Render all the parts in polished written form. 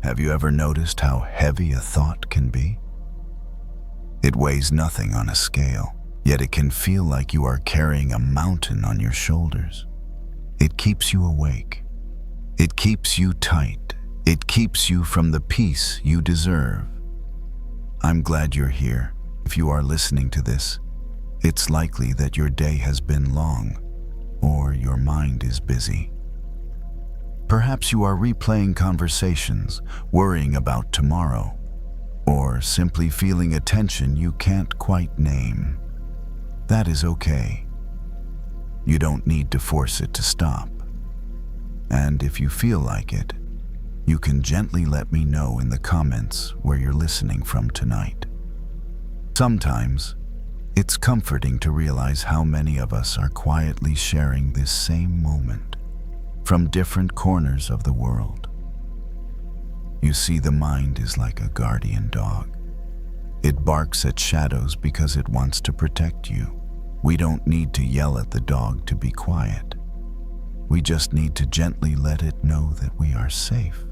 Have you ever noticed how heavy a thought can be? It weighs nothing on a scale, yet it can feel like you are carrying a mountain on your shoulders. It keeps you awake. It keeps you tight. It keeps you from the peace you deserve. I'm glad you're here. If you are listening to this, it's likely that your day has been long, or your mind is busy. Perhaps you are replaying conversations, worrying about tomorrow, or simply feeling a tension you can't quite name. That is okay. You don't need to force it to stop. And if you feel like it, you can gently let me know in the comments where you're listening from tonight. Sometimes, it's comforting to realize how many of us are quietly sharing this same moment from different corners of the world. You see, the mind is like a guardian dog. It barks at shadows because it wants to protect you. We don't need to yell at the dog to be quiet. We just need to gently let it know that we are safe,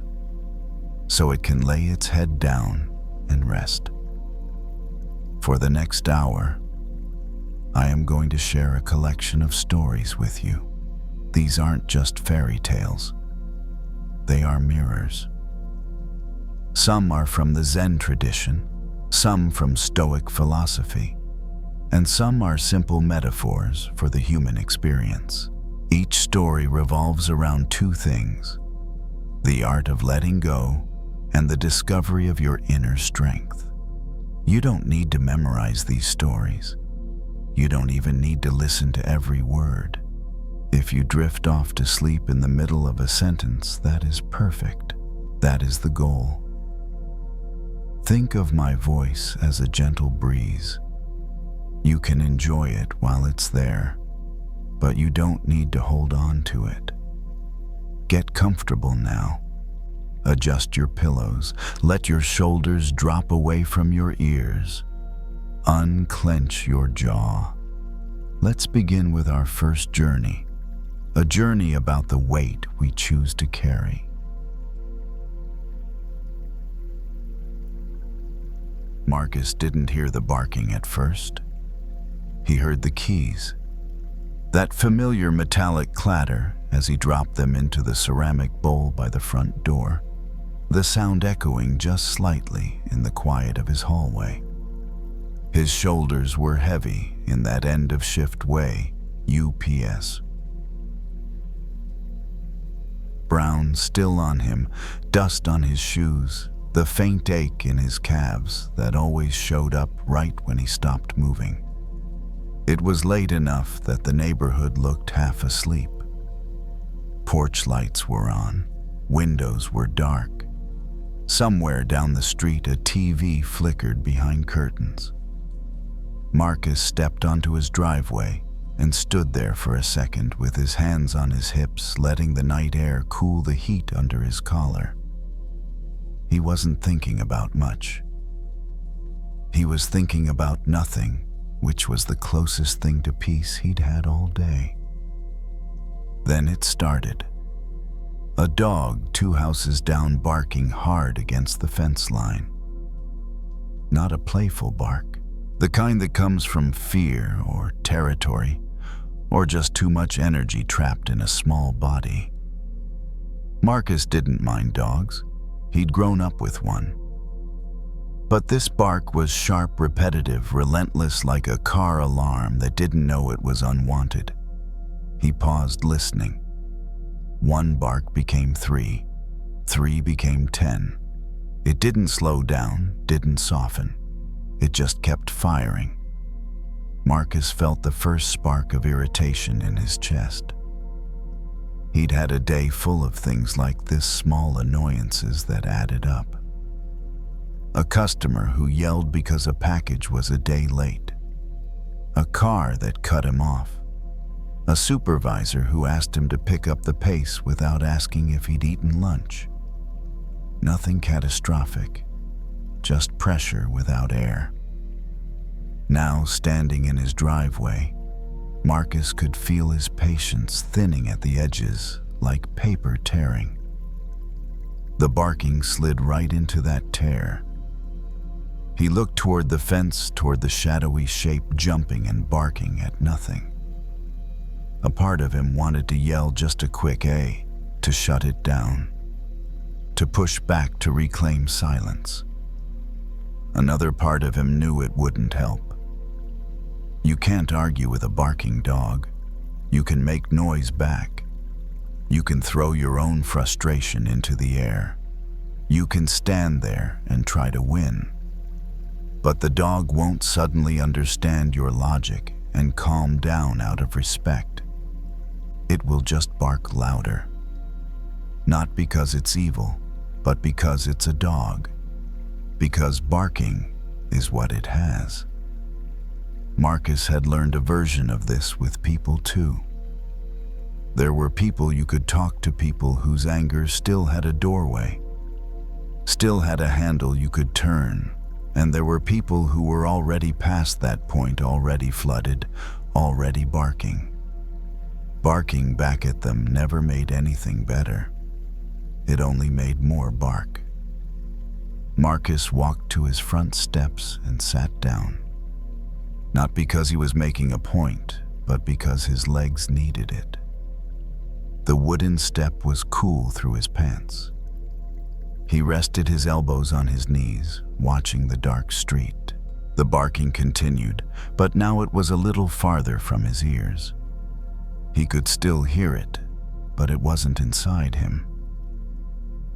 so it can lay its head down and rest. For the next hour, I am going to share a collection of stories with you. These aren't just fairy tales. They are mirrors. Some are from the Zen tradition, some from Stoic philosophy, and some are simple metaphors for the human experience. Each story revolves around two things: the art of letting go and the discovery of your inner strength. You don't need to memorize these stories. You don't even need to listen to every word. If you drift off to sleep in the middle of a sentence, that is perfect. That is the goal. Think of my voice as a gentle breeze. You can enjoy it while it's there, but you don't need to hold on to it. Get comfortable now. Adjust your pillows. Let your shoulders drop away from your ears. Unclench your jaw. Let's begin with our first journey, a journey about the weight we choose to carry. Marcus didn't hear the barking at first. He heard the keys, that familiar metallic clatter as he dropped them into the ceramic bowl by the front door, the sound echoing just slightly in the quiet of his hallway. His shoulders were heavy in that end-of-shift way, UPS. Brown still on him, dust on his shoes, the faint ache in his calves that always showed up right when he stopped moving. It was late enough that the neighborhood looked half asleep. Porch lights were on, windows were dark. Somewhere down the street, a TV flickered behind curtains. Marcus stepped onto his driveway and stood there for a second with his hands on his hips, letting the night air cool the heat under his collar. He wasn't thinking about much. He was thinking about nothing, which was the closest thing to peace he'd had all day. Then it started. A dog 2 houses down barking hard against the fence line. Not a playful bark, the kind that comes from fear or territory, or just too much energy trapped in a small body. Marcus didn't mind dogs. He'd grown up with one. But this bark was sharp, repetitive, relentless, like a car alarm that didn't know it was unwanted. He paused, listening. 1 bark became 3. 3 became 10. It didn't slow down, didn't soften. It just kept firing. Marcus felt the first spark of irritation in his chest. He'd had a day full of things like this, small annoyances that added up. A customer who yelled because a package was a day late. A car that cut him off. A supervisor who asked him to pick up the pace without asking if he'd eaten lunch. Nothing catastrophic, just pressure without air. Now, standing in his driveway, Marcus could feel his patience thinning at the edges like paper tearing. The barking slid right into that tear. He looked toward the fence, toward the shadowy shape jumping and barking at nothing. A part of him wanted to yell just a quick "A," to shut it down, to push back to reclaim silence. Another part of him knew it wouldn't help. You can't argue with a barking dog. You can make noise back. You can throw your own frustration into the air. You can stand there and try to win. But the dog won't suddenly understand your logic and calm down out of respect. It will just bark louder. Not because it's evil, but because it's a dog. Because barking is what it has. Marcus had learned a version of this with people too. There were people you could talk to, people whose anger still had a doorway, still had a handle you could turn, and there were people who were already past that point, already flooded, already barking. Barking back at them never made anything better. It only made more bark. Marcus walked to his front steps and sat down. Not because he was making a point, but because his legs needed it. The wooden step was cool through his pants. He rested his elbows on his knees, watching the dark street. The barking continued, but now it was a little farther from his ears. He could still hear it, but it wasn't inside him.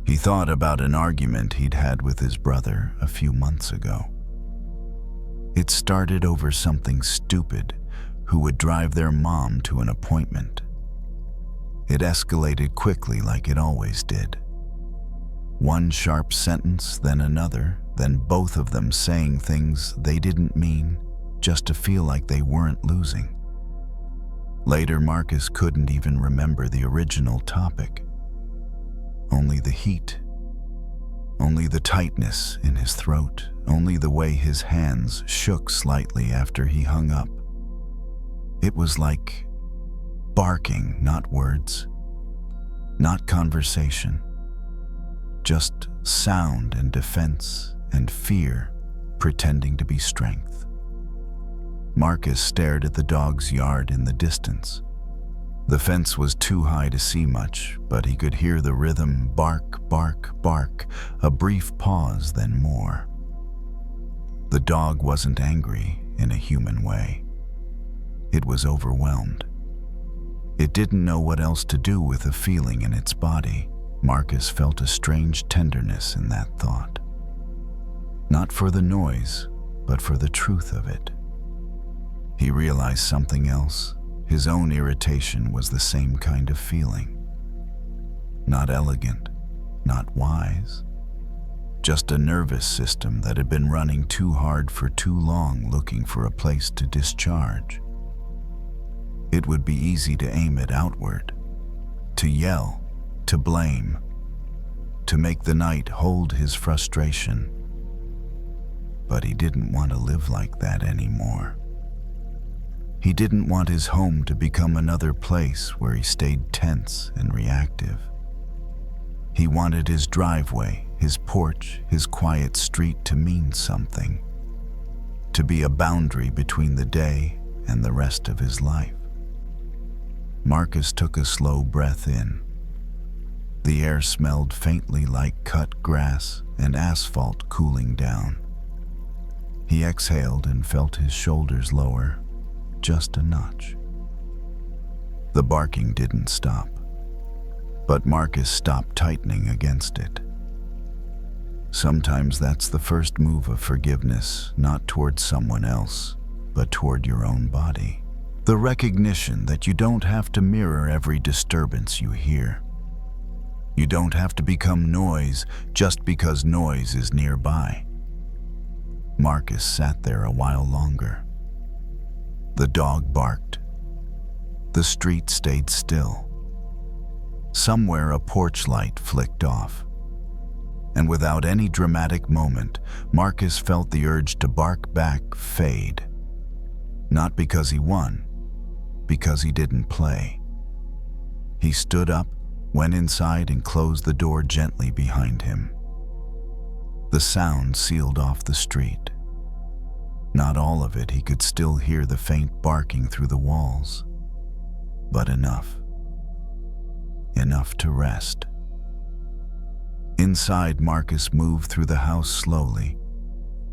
He thought about an argument he'd had with his brother a few months ago. It started over something stupid: who would drive their mom to an appointment. It escalated quickly, like it always did. One sharp sentence, then another, then both of them saying things they didn't mean, just to feel like they weren't losing. Later, Marcus couldn't even remember the original topic. Only the heat, only the tightness in his throat, only the way his hands shook slightly after he hung up. It was like barking, not words, not conversation, just sound and defense and fear pretending to be strength. Marcus stared at the dog's yard in the distance. The fence was too high to see much, but he could hear the rhythm: bark, bark, bark, a brief pause, then more. The dog wasn't angry in a human way. It was overwhelmed. It didn't know what else to do with the feeling in its body. Marcus felt a strange tenderness in that thought. Not for the noise, but for the truth of it. He realized something else. His own irritation was the same kind of feeling. Not elegant, not wise. Just a nervous system that had been running too hard for too long, looking for a place to discharge. It would be easy to aim it outward, to yell, to blame, to make the night hold his frustration. But he didn't want to live like that anymore. He didn't want his home to become another place where he stayed tense and reactive. He wanted his driveway, his porch, his quiet street to mean something, to be a boundary between the day and the rest of his life. Marcus took a slow breath in. The air smelled faintly like cut grass and asphalt cooling down. He exhaled and felt his shoulders lower, just a notch. The barking didn't stop, but Marcus stopped tightening against it. Sometimes that's the first move of forgiveness, not toward someone else, but toward your own body. The recognition that you don't have to mirror every disturbance you hear. You don't have to become noise just because noise is nearby. Marcus sat there a while longer. The dog barked. The street stayed still. Somewhere a porch light flicked off. And without any dramatic moment, Marcus felt the urge to bark back fade. Not because he won, because he didn't play. He stood up, went inside and closed the door gently behind him. The sound sealed off the street. Not all of it, he could still hear the faint barking through the walls, but enough. Enough to rest. Inside, Marcus moved through the house slowly,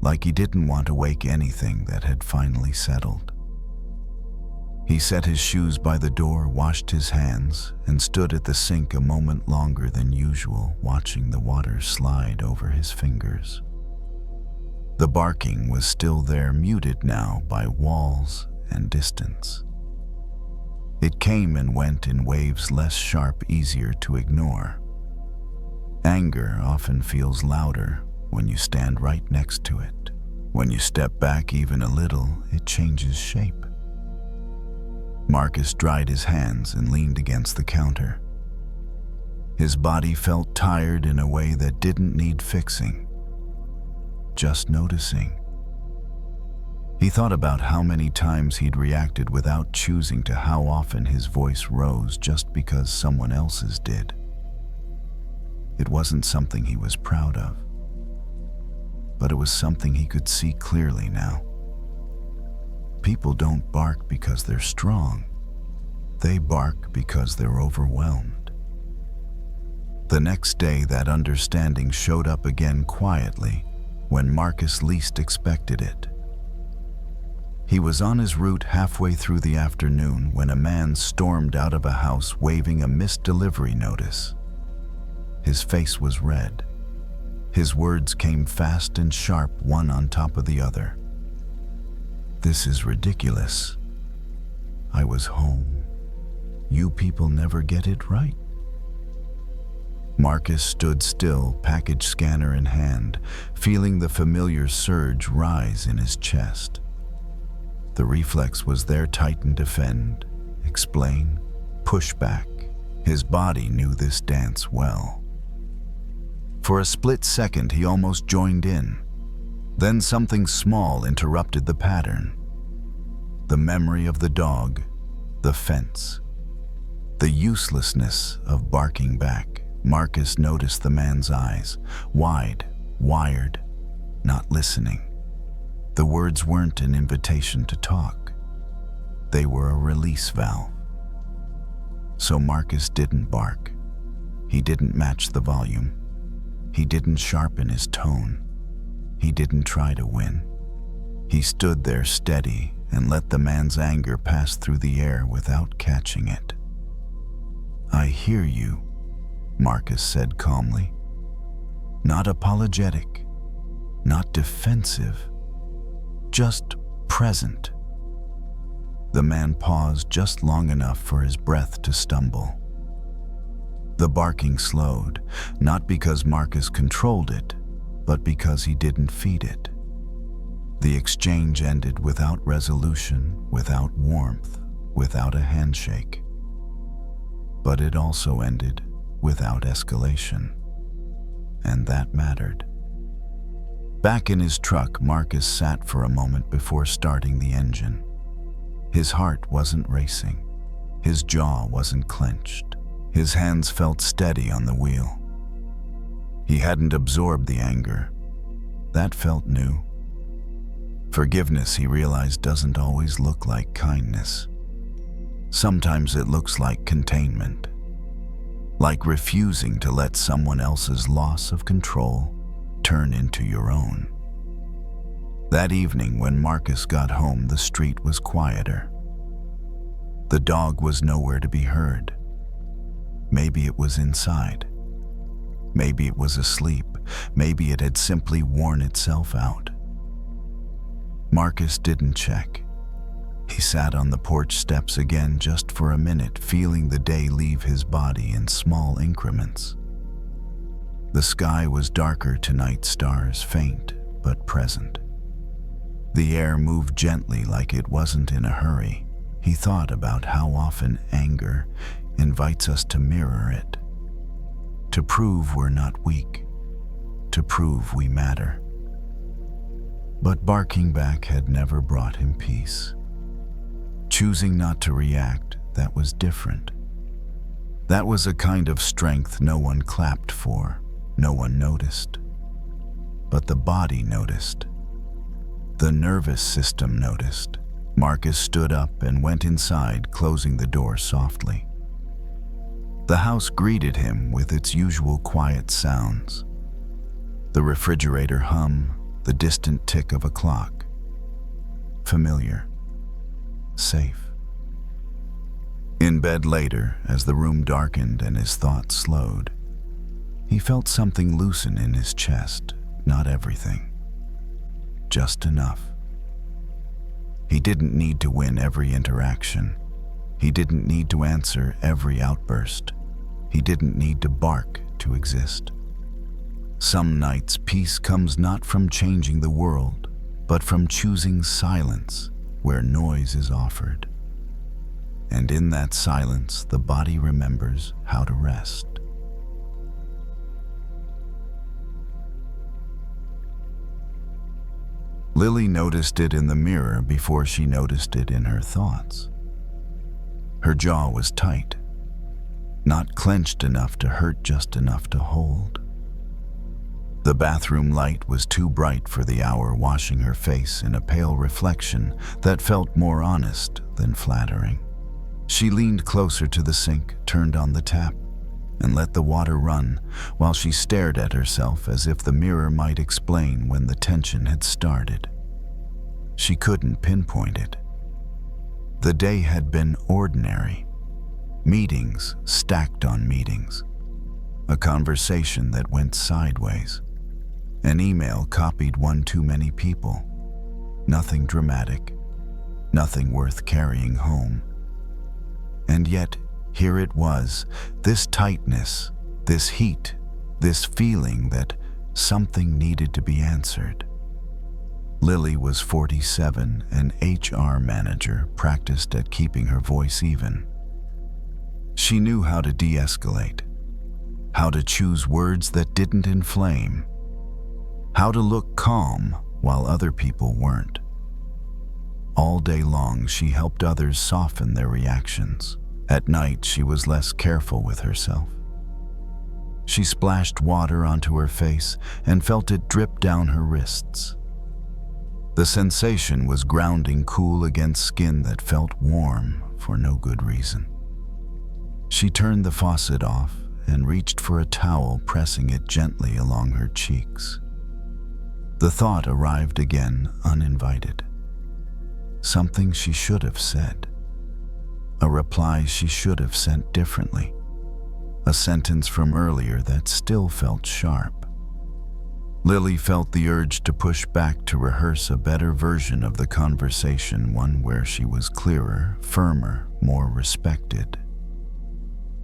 like he didn't want to wake anything that had finally settled. He set his shoes by the door, washed his hands, and stood at the sink a moment longer than usual, watching the water slide over his fingers. The barking was still there, muted now by walls and distance. It came and went in waves, less sharp, easier to ignore. Anger often feels louder when you stand right next to it. When you step back even a little, it changes shape. Marcus dried his hands and leaned against the counter. His body felt tired in a way that didn't need fixing, just noticing. He thought about how many times he'd reacted without choosing to, how often his voice rose just because someone else's did. It wasn't something he was proud of, but it was something he could see clearly now. People don't bark because they're strong. They bark because they're overwhelmed. The next day, that understanding showed up again quietly when Marcus least expected it. He was on his route halfway through the afternoon when a man stormed out of a house waving a missed delivery notice. His face was red. His words came fast and sharp, one on top of the other. "This is ridiculous. I was home. You people never get it right." Marcus stood still, package scanner in hand, feeling the familiar surge rise in his chest. The reflex was there: tighten, defend, explain, push back. His body knew this dance well. For a split second, he almost joined in. Then something small interrupted the pattern. The memory of the dog, the fence, the uselessness of barking back. Marcus noticed the man's eyes, wide, wired, not listening. The words weren't an invitation to talk. They were a release valve. So Marcus didn't bark. He didn't match the volume. He didn't sharpen his tone. He didn't try to win. He stood there steady and let the man's anger pass through the air without catching it. "I hear you," Marcus said calmly. Not apologetic, not defensive, just present. The man paused just long enough for his breath to stumble. The barking slowed, not because Marcus controlled it, but because he didn't feed it. The exchange ended without resolution, without warmth, without a handshake. But it also ended without escalation. And that mattered. Back in his truck, Marcus sat for a moment before starting the engine. His heart wasn't racing. His jaw wasn't clenched. His hands felt steady on the wheel. He hadn't absorbed the anger. That felt new. Forgiveness, he realized, doesn't always look like kindness. Sometimes it looks like containment, like refusing to let someone else's loss of control turn into your own. That evening, when Marcus got home, the street was quieter. The dog was nowhere to be heard. Maybe it was inside. Maybe it was asleep. Maybe it had simply worn itself out. Marcus didn't check. He sat on the porch steps again just for a minute, feeling the day leave his body in small increments. The sky was darker tonight, stars faint but present. The air moved gently, like it wasn't in a hurry. He thought about how often anger invites us to mirror it, to prove we're not weak, to prove we matter. But barking back had never brought him peace. Choosing not to react, that was different. That was a kind of strength no one clapped for, no one noticed. But the body noticed. The nervous system noticed. Marcus stood up and went inside, closing the door softly. The house greeted him with its usual quiet sounds. The refrigerator hum, the distant tick of a clock. Familiar. Safe. In bed later, as the room darkened and his thoughts slowed, he felt something loosen in his chest, not everything. Just enough. He didn't need to win every interaction. He didn't need to answer every outburst. He didn't need to bark to exist. Some nights peace comes not from changing the world, but from choosing silence where noise is offered. And in that silence, the body remembers how to rest. Lily noticed it in the mirror before she noticed it in her thoughts. Her jaw was tight, not clenched enough to hurt, just enough to hold. The bathroom light was too bright for the hour washing her face in a pale reflection that felt more honest than flattering. She leaned closer to the sink, turned on the tap, and let the water run while she stared at herself as if the mirror might explain when the tension had started. She couldn't pinpoint it. The day had been ordinary. Meetings stacked on meetings. A conversation that went sideways. An email copied one too many people. Nothing dramatic. Nothing worth carrying home. And yet, here it was, this tightness, this heat, this feeling that something needed to be answered. Lily was 47, an HR manager, practiced at keeping her voice even. She knew how to de-escalate, how to choose words that didn't inflame, how to look calm while other people weren't. All day long, she helped others soften their reactions. At night, she was less careful with herself. She splashed water onto her face and felt it drip down her wrists. The sensation was grounding cool against skin that felt warm for no good reason. She turned the faucet off and reached for a towel, pressing it gently along her cheeks. The thought arrived again, uninvited. Something she should have said. A reply she should have sent differently. A sentence from earlier that still felt sharp. Lily felt the urge to push back, to rehearse a better version of the conversation, one where she was clearer, firmer, more respected.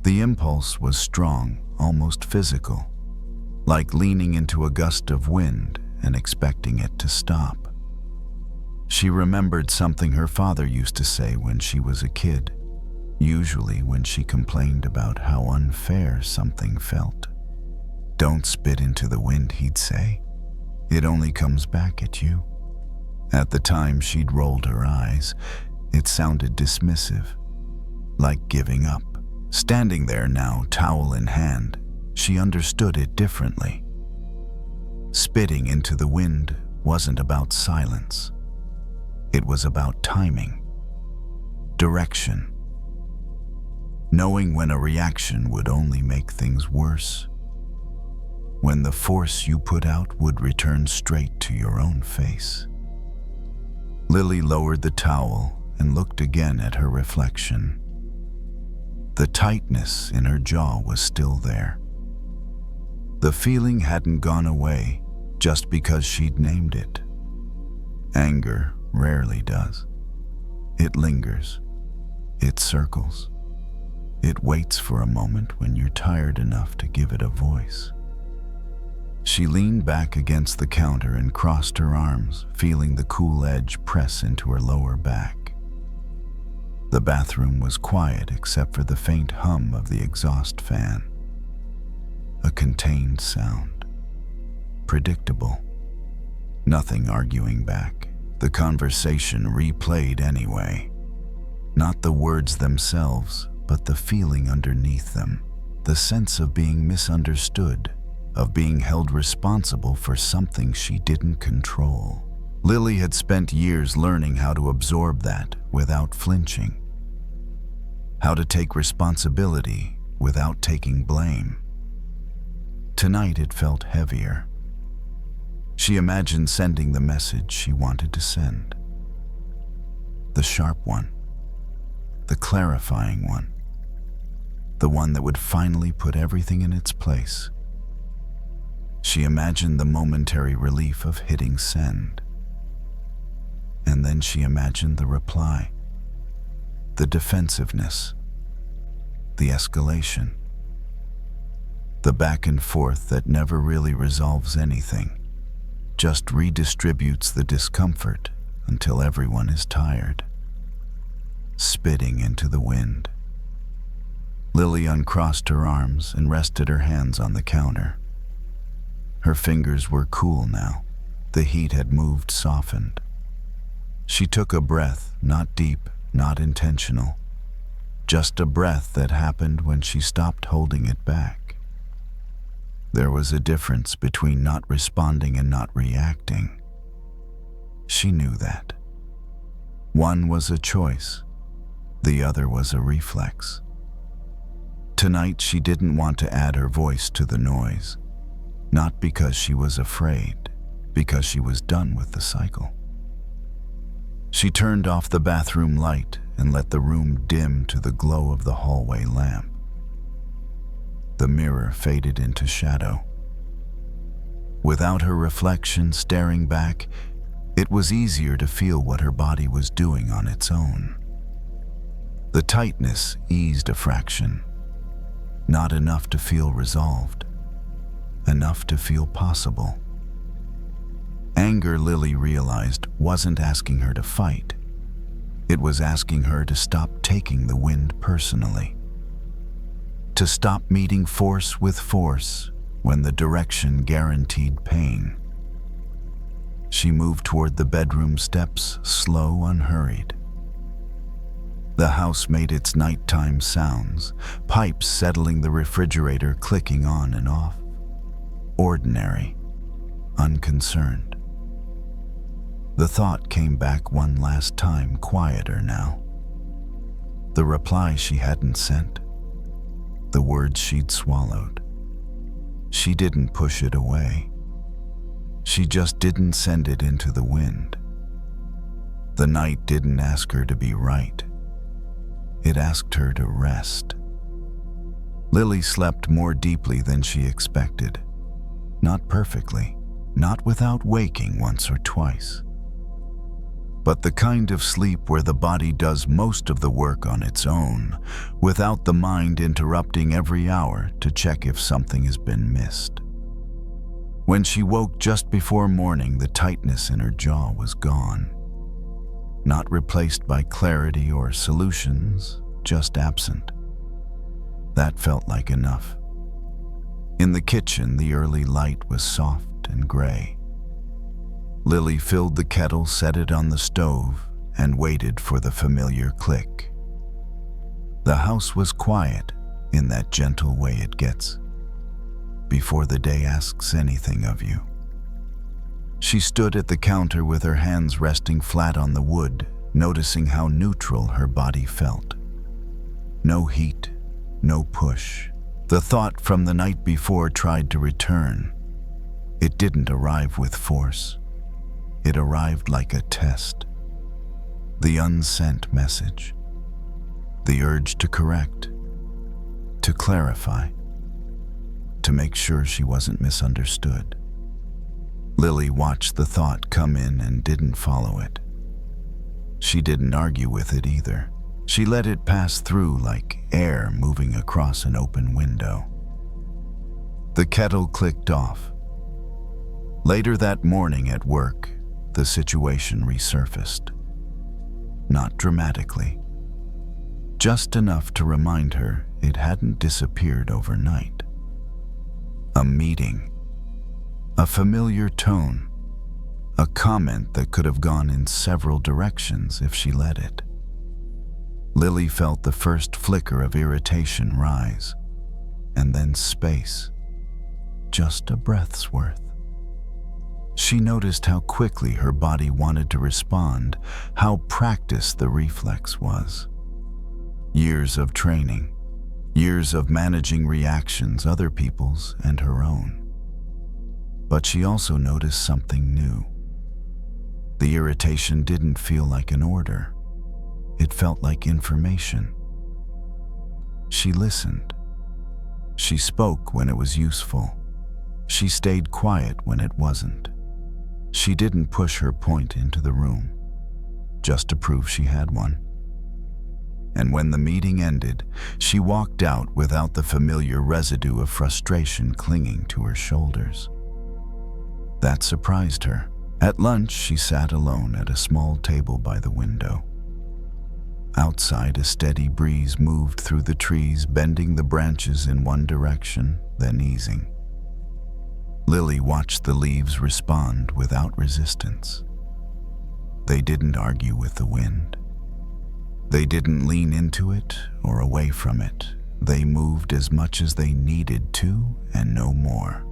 The impulse was strong, almost physical, like leaning into a gust of wind and expecting it to stop. She remembered something her father used to say when she was a kid. Usually when she complained about how unfair something felt. "Don't spit into the wind," he'd say. "It only comes back at you." At the time, she'd rolled her eyes. It sounded dismissive, like giving up. Standing there now, towel in hand, she understood it differently. Spitting into the wind wasn't about silence. It was about timing, direction. Knowing when a reaction would only make things worse. When the force you put out would return straight to your own face. Lily lowered the towel and looked again at her reflection. The tightness in her jaw was still there. The feeling hadn't gone away just because she'd named it. Anger rarely does. It lingers. It circles. It waits for a moment when you're tired enough to give it a voice. She leaned back against the counter and crossed her arms, feeling the cool edge press into her lower back. The bathroom was quiet except for the faint hum of the exhaust fan. A contained sound. Predictable. Nothing arguing back. The conversation replayed anyway. Not the words themselves, but the feeling underneath them, the sense of being misunderstood, of being held responsible for something she didn't control. Lily had spent years learning how to absorb that without flinching, how to take responsibility without taking blame. Tonight it felt heavier. She imagined sending the message she wanted to send. The sharp one, the clarifying one, the one that would finally put everything in its place. She imagined the momentary relief of hitting send. And then she imagined the reply, the defensiveness, the escalation, the back and forth that never really resolves anything, just redistributes the discomfort until everyone is tired. Spitting into the wind. Lily uncrossed her arms and rested her hands on the counter. Her fingers were cool now. The heat had moved, softened. She took a breath, not deep, not intentional. Just a breath that happened when she stopped holding it back. There was a difference between not responding and not reacting. She knew that. One was a choice. The other was a reflex. Tonight she didn't want to add her voice to the noise. Not because she was afraid, because she was done with the cycle. She turned off the bathroom light and let the room dim to the glow of the hallway lamp. The mirror faded into shadow. Without her reflection staring back, it was easier to feel what her body was doing on its own. The tightness eased a fraction. Not enough to feel resolved. Enough to feel possible. Anger, Lily realized, wasn't asking her to fight. It was asking her to stop taking the wind personally. To stop meeting force with force when the direction guaranteed pain. She moved toward the bedroom steps, slow, unhurried. The house made its nighttime sounds, pipes settling the refrigerator clicking on and off. Ordinary, unconcerned. The thought came back one last time, quieter now. The reply she hadn't sent. The words she'd swallowed. She didn't push it away. She just didn't send it into the wind. The night didn't ask her to be right. It asked her to rest. Lily slept more deeply than she expected. Not perfectly, not without waking once or twice. But the kind of sleep where the body does most of the work on its own, without the mind interrupting every hour to check if something has been missed. When she woke just before morning, the tightness in her jaw was gone. Not replaced by clarity or solutions, just absent. That felt like enough. In the kitchen, the early light was soft and gray. Lily filled the kettle, set it on the stove, and waited for the familiar click. The house was quiet in that gentle way it gets, before the day asks anything of you. She stood at the counter with her hands resting flat on the wood, noticing how neutral her body felt. No heat, no push. The thought from the night before tried to return. It didn't arrive with force. It arrived like a test. The unsent message. The urge to correct. To clarify. To make sure she wasn't misunderstood. Lily watched the thought come in and didn't follow it. She didn't argue with it either. She let it pass through like air moving across an open window. The kettle clicked off. Later that morning at work, the situation resurfaced. Not dramatically. Just enough to remind her it hadn't disappeared overnight. A meeting. A familiar tone. A comment that could have gone in several directions if she let it. Lily felt the first flicker of irritation rise, and then space, just a breath's worth. She noticed how quickly her body wanted to respond, how practiced the reflex was. Years of training, years of managing reactions, other people's and her own. But she also noticed something new. The irritation didn't feel like an order. It felt like information. She listened. She spoke when it was useful. She stayed quiet when it wasn't. She didn't push her point into the room, just to prove she had one. And when the meeting ended, she walked out without the familiar residue of frustration clinging to her shoulders. That surprised her. At lunch, she sat alone at a small table by the window. Outside, a steady breeze moved through the trees, bending the branches in one direction, then easing. Lily watched the leaves respond without resistance. They didn't argue with the wind. They didn't lean into it or away from it. They moved as much as they needed to and no more.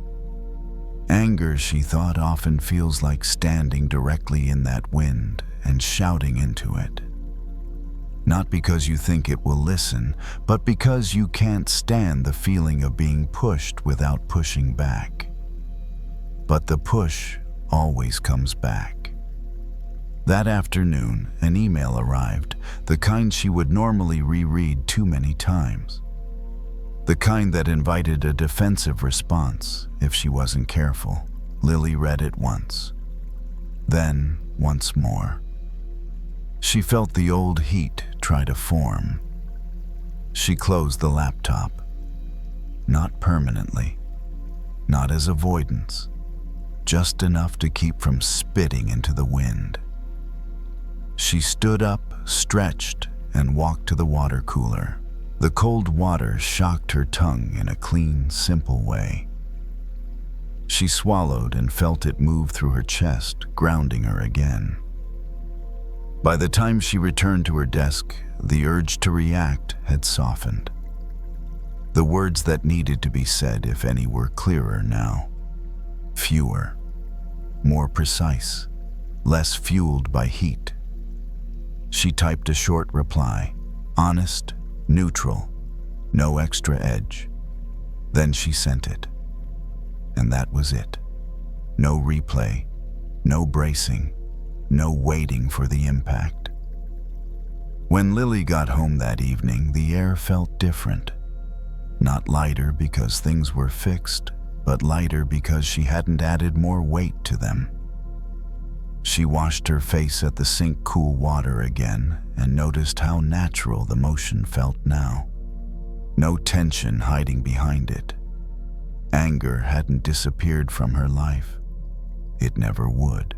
Anger, she thought, often feels like standing directly in that wind and shouting into it. Not because you think it will listen, but because you can't stand the feeling of being pushed without pushing back. But the push always comes back. That afternoon, an email arrived, the kind she would normally reread too many times. The kind that invited a defensive response if she wasn't careful. Lily read it once, then once more. She felt the old heat try to form. She closed the laptop. Not permanently, not as avoidance, just enough to keep from spitting into the wind. She stood up, stretched, and walked to the water cooler. The cold water shocked her tongue in a clean, simple way. She swallowed and felt it move through her chest, grounding her again. By the time she returned to her desk, the urge to react had softened. The words that needed to be said, if any, were clearer now. Fewer, more precise, less fueled by heat. She typed a short reply, honest, neutral, no extra edge. Then she sent it. And that was it. No replay, no bracing, no waiting for the impact. When Lily got home that evening, the air felt different. Not lighter because things were fixed, but lighter because she hadn't added more weight to them. She washed her face at the sink cool water again and noticed how natural the motion felt now. No tension hiding behind it. Anger hadn't disappeared from her life. It never would.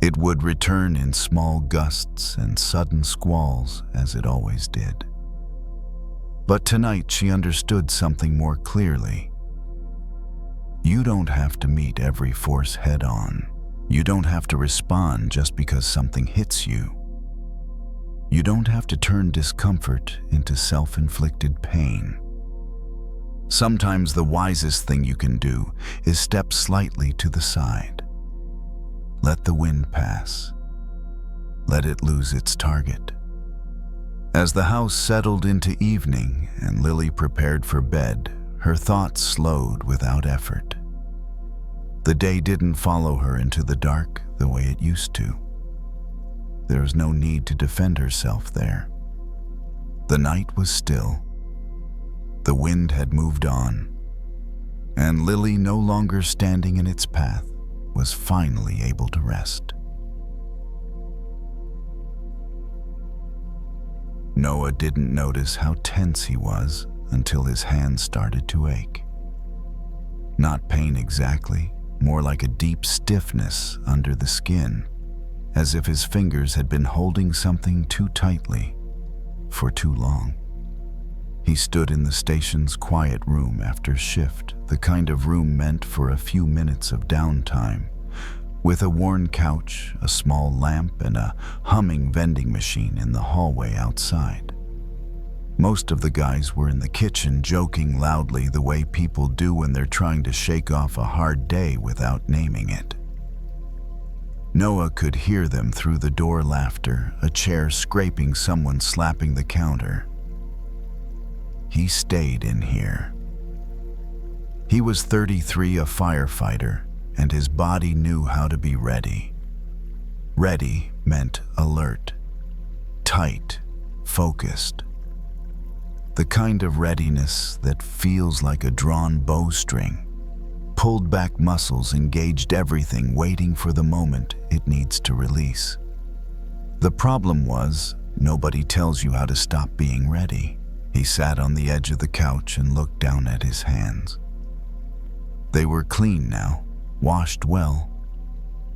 It would return in small gusts and sudden squalls, as it always did. But tonight she understood something more clearly. You don't have to meet every force head-on. You don't have to respond just because something hits you. You don't have to turn discomfort into self-inflicted pain. Sometimes the wisest thing you can do is step slightly to the side. Let the wind pass. Let it lose its target. As the house settled into evening and Lily prepared for bed, her thoughts slowed without effort. The day didn't follow her into the dark the way it used to. There was no need to defend herself there. The night was still. The wind had moved on, and Lily, no longer standing in its path, was finally able to rest. Noah didn't notice how tense he was until his hands started to ache. Not pain exactly, more like a deep stiffness under the skin, as if his fingers had been holding something too tightly for too long. He stood in the station's quiet room after shift, the kind of room meant for a few minutes of downtime, with a worn couch, a small lamp, and a humming vending machine in the hallway outside. Most of the guys were in the kitchen joking loudly the way people do when they're trying to shake off a hard day without naming it. Noah could hear them through the door laughter, a chair scraping, someone slapping the counter. He stayed in here. He was 33, a firefighter, and his body knew how to be ready. Ready meant alert, tight, focused. The kind of readiness that feels like a drawn bowstring. Pulled back muscles engaged everything, waiting for the moment it needs to release. The problem was, nobody tells you how to stop being ready. He sat on the edge of the couch and looked down at his hands. They were clean now, washed well,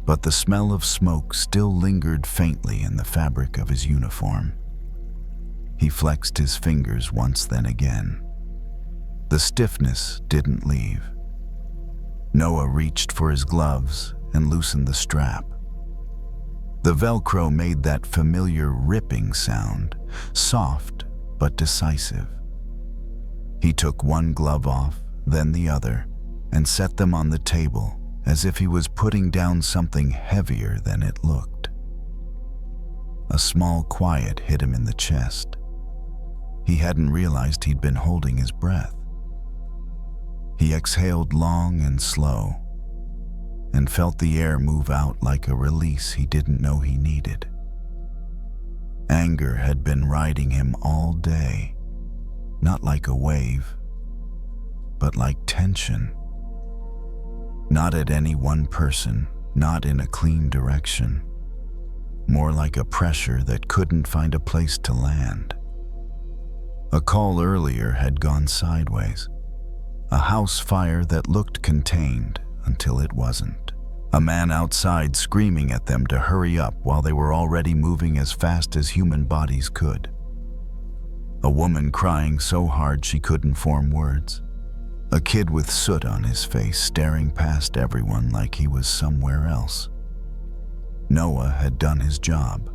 but the smell of smoke still lingered faintly in the fabric of his uniform. He flexed his fingers once, then again. The stiffness didn't leave. Noah reached for his gloves and loosened the strap. The Velcro made that familiar ripping sound, soft but decisive. He took one glove off, then the other, and set them on the table as if he was putting down something heavier than it looked. A small quiet hit him in the chest. He hadn't realized he'd been holding his breath. He exhaled long and slow, and felt the air move out like a release he didn't know he needed. Anger had been riding him all day, not like a wave, but like tension. Not at any one person, not in a clean direction, more like a pressure that couldn't find a place to land. A call earlier had gone sideways. A house fire that looked contained until it wasn't. A man outside screaming at them to hurry up while they were already moving as fast as human bodies could. A woman crying so hard she couldn't form words. A kid with soot on his face staring past everyone like he was somewhere else. Noah had done his job.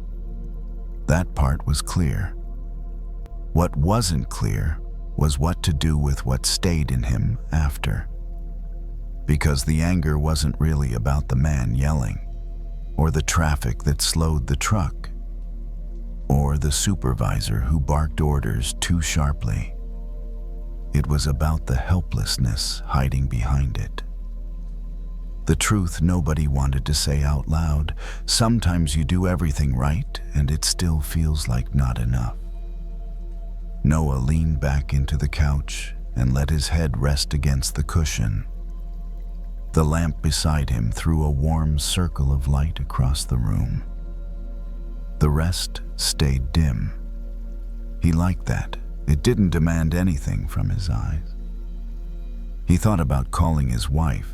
That part was clear. What wasn't clear was what to do with what stayed in him after. Because the anger wasn't really about the man yelling, or the traffic that slowed the truck, or the supervisor who barked orders too sharply. It was about the helplessness hiding behind it. The truth nobody wanted to say out loud. Sometimes you do everything right and it still feels like not enough. Noah leaned back into the couch and let his head rest against the cushion. The lamp beside him threw a warm circle of light across the room. The rest stayed dim. He liked that. It didn't demand anything from his eyes. He thought about calling his wife,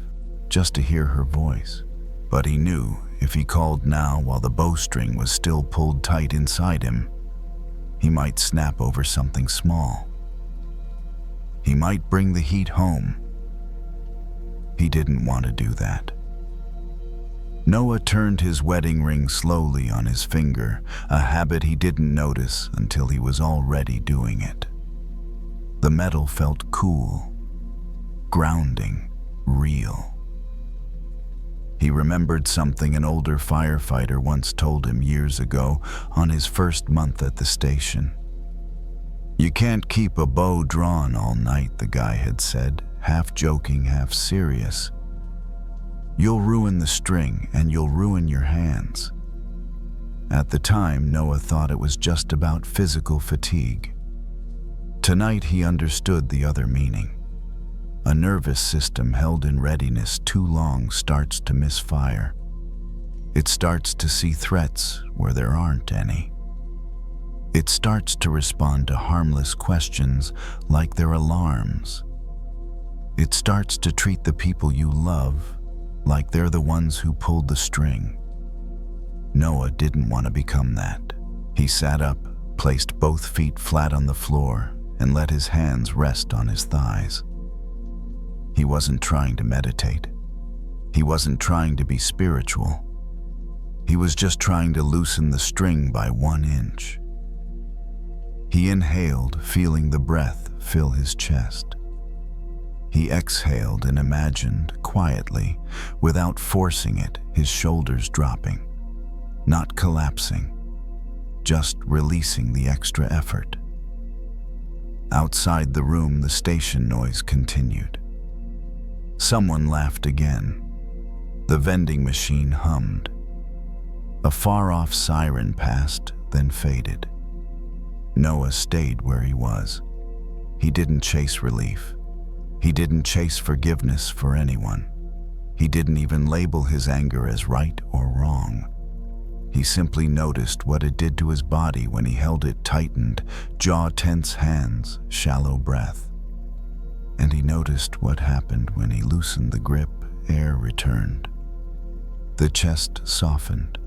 just to hear her voice. But he knew if he called now while the bowstring was still pulled tight inside him, he might snap over something small. He might bring the heat home. He didn't want to do that. Noah turned his wedding ring slowly on his finger, a habit he didn't notice until he was already doing it. The metal felt cool, grounding, real. He remembered something an older firefighter once told him years ago on his first month at the station. "You can't keep a bow drawn all night," the guy had said, half joking, half serious. "You'll ruin the string and you'll ruin your hands." At the time, Noah thought it was just about physical fatigue. Tonight he understood the other meaning. A nervous system held in readiness too long starts to misfire. It starts to see threats where there aren't any. It starts to respond to harmless questions like they're alarms. It starts to treat the people you love like they're the ones who pulled the string. Noah didn't want to become that. He sat up, placed both feet flat on the floor, and let his hands rest on his thighs. He wasn't trying to meditate. He wasn't trying to be spiritual. He was just trying to loosen the string by 1 inch. He inhaled, feeling the breath fill his chest. He exhaled and imagined, quietly, without forcing it, his shoulders dropping, not collapsing, just releasing the extra effort. Outside the room, the station noise continued. Someone laughed again. The vending machine hummed. A far-off siren passed, then faded. Noah stayed where he was. He didn't chase relief. He didn't chase forgiveness for anyone. He didn't even label his anger as right or wrong. He simply noticed what it did to his body when he held it tightened, jaw-tense hands, shallow breath. And he noticed what happened when he loosened the grip, air returned. The chest softened.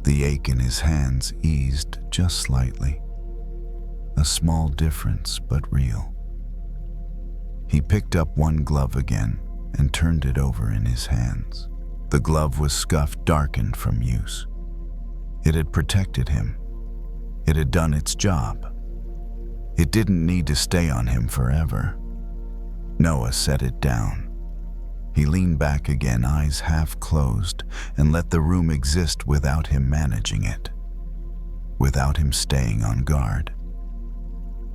The ache in his hands eased just slightly. A small difference, but real. He picked up one glove again and turned it over in his hands. The glove was scuffed, darkened from use. It had protected him. It had done its job. It didn't need to stay on him forever. Noah set it down. He leaned back again, eyes half closed, and let the room exist without him managing it, without him staying on guard.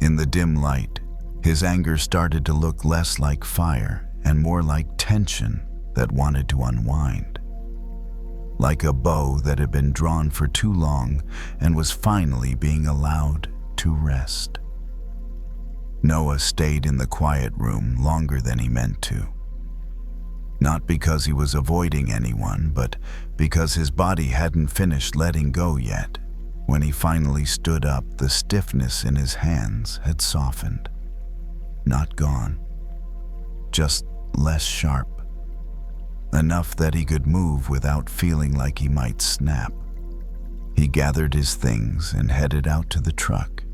In the dim light, his anger started to look less like fire and more like tension that wanted to unwind. Like a bow that had been drawn for too long and was finally being allowed to rest. Noah stayed in the quiet room longer than he meant to. Not because he was avoiding anyone, but because his body hadn't finished letting go yet. When he finally stood up, the stiffness in his hands had softened. Not gone, just less sharp. Enough that he could move without feeling like he might snap. He gathered his things and headed out to the truck.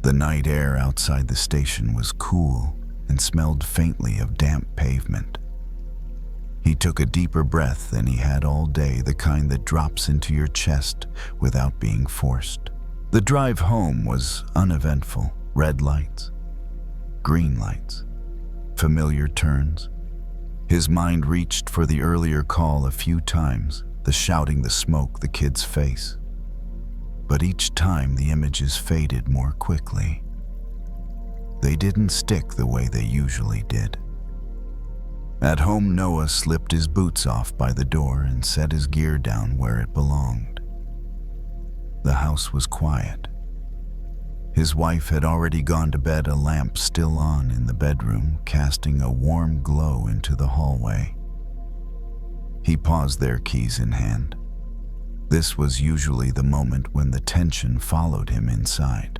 The night air outside the station was cool and smelled faintly of damp pavement. He took a deeper breath than he had all day, the kind that drops into your chest without being forced. The drive home was uneventful. Red lights, green lights, familiar turns. His mind reached for the earlier call a few times, the shouting, the smoke, the kid's face. But each time the images faded more quickly. They didn't stick the way they usually did. At home, Noah slipped his boots off by the door and set his gear down where it belonged. The house was quiet. His wife had already gone to bed, a lamp still on in the bedroom, casting a warm glow into the hallway. He paused there, keys in hand. This was usually the moment when the tension followed him inside.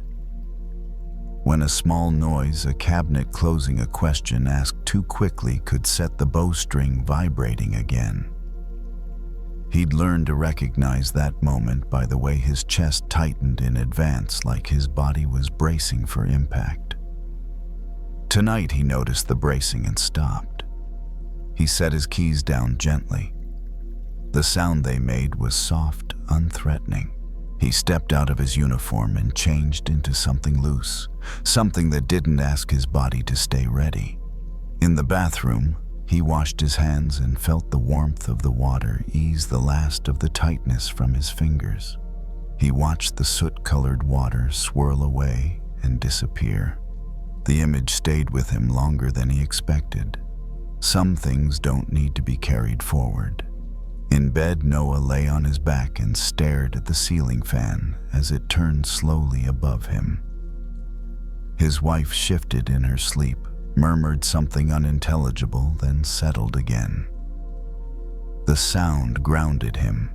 When a small noise, a cabinet closing, a question asked too quickly, could set the bowstring vibrating again. He'd learned to recognize that moment by the way his chest tightened in advance, like his body was bracing for impact. Tonight he noticed the bracing and stopped. He set his keys down gently. The sound they made was soft, unthreatening. He stepped out of his uniform and changed into something loose, something that didn't ask his body to stay ready. In the bathroom, he washed his hands and felt the warmth of the water ease the last of the tightness from his fingers. He watched the soot-colored water swirl away and disappear. The image stayed with him longer than he expected. Some things don't need to be carried forward. In bed, Noah lay on his back and stared at the ceiling fan as it turned slowly above him. His wife shifted in her sleep, murmured something unintelligible, then settled again. The sound grounded him.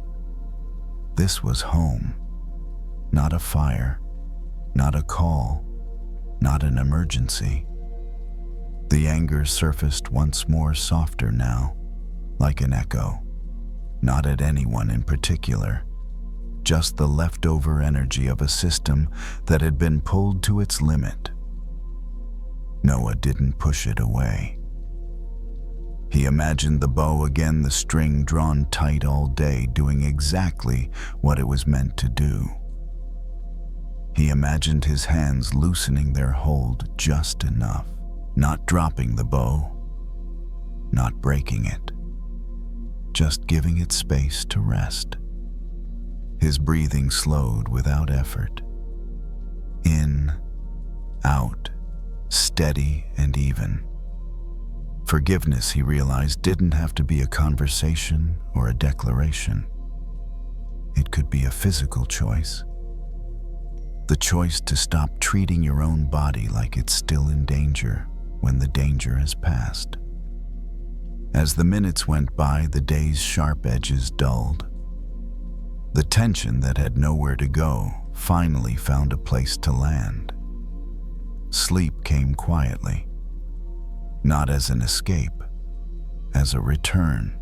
This was home. Not a fire, not a call, not an emergency. The anger surfaced once more, softer now, like an echo. Not at anyone in particular, just the leftover energy of a system that had been pulled to its limit. Noah didn't push it away. He imagined the bow again, the string drawn tight all day, doing exactly what it was meant to do. He imagined his hands loosening their hold just enough, not dropping the bow, not breaking it, just giving it space to rest. His breathing slowed without effort. In, out, steady and even. Forgiveness, he realized, didn't have to be a conversation or a declaration. It could be a physical choice. The choice to stop treating your own body like it's still in danger when the danger has passed. As the minutes went by, the day's sharp edges dulled. The tension that had nowhere to go finally found a place to land. Sleep came quietly, not as an escape, as a return.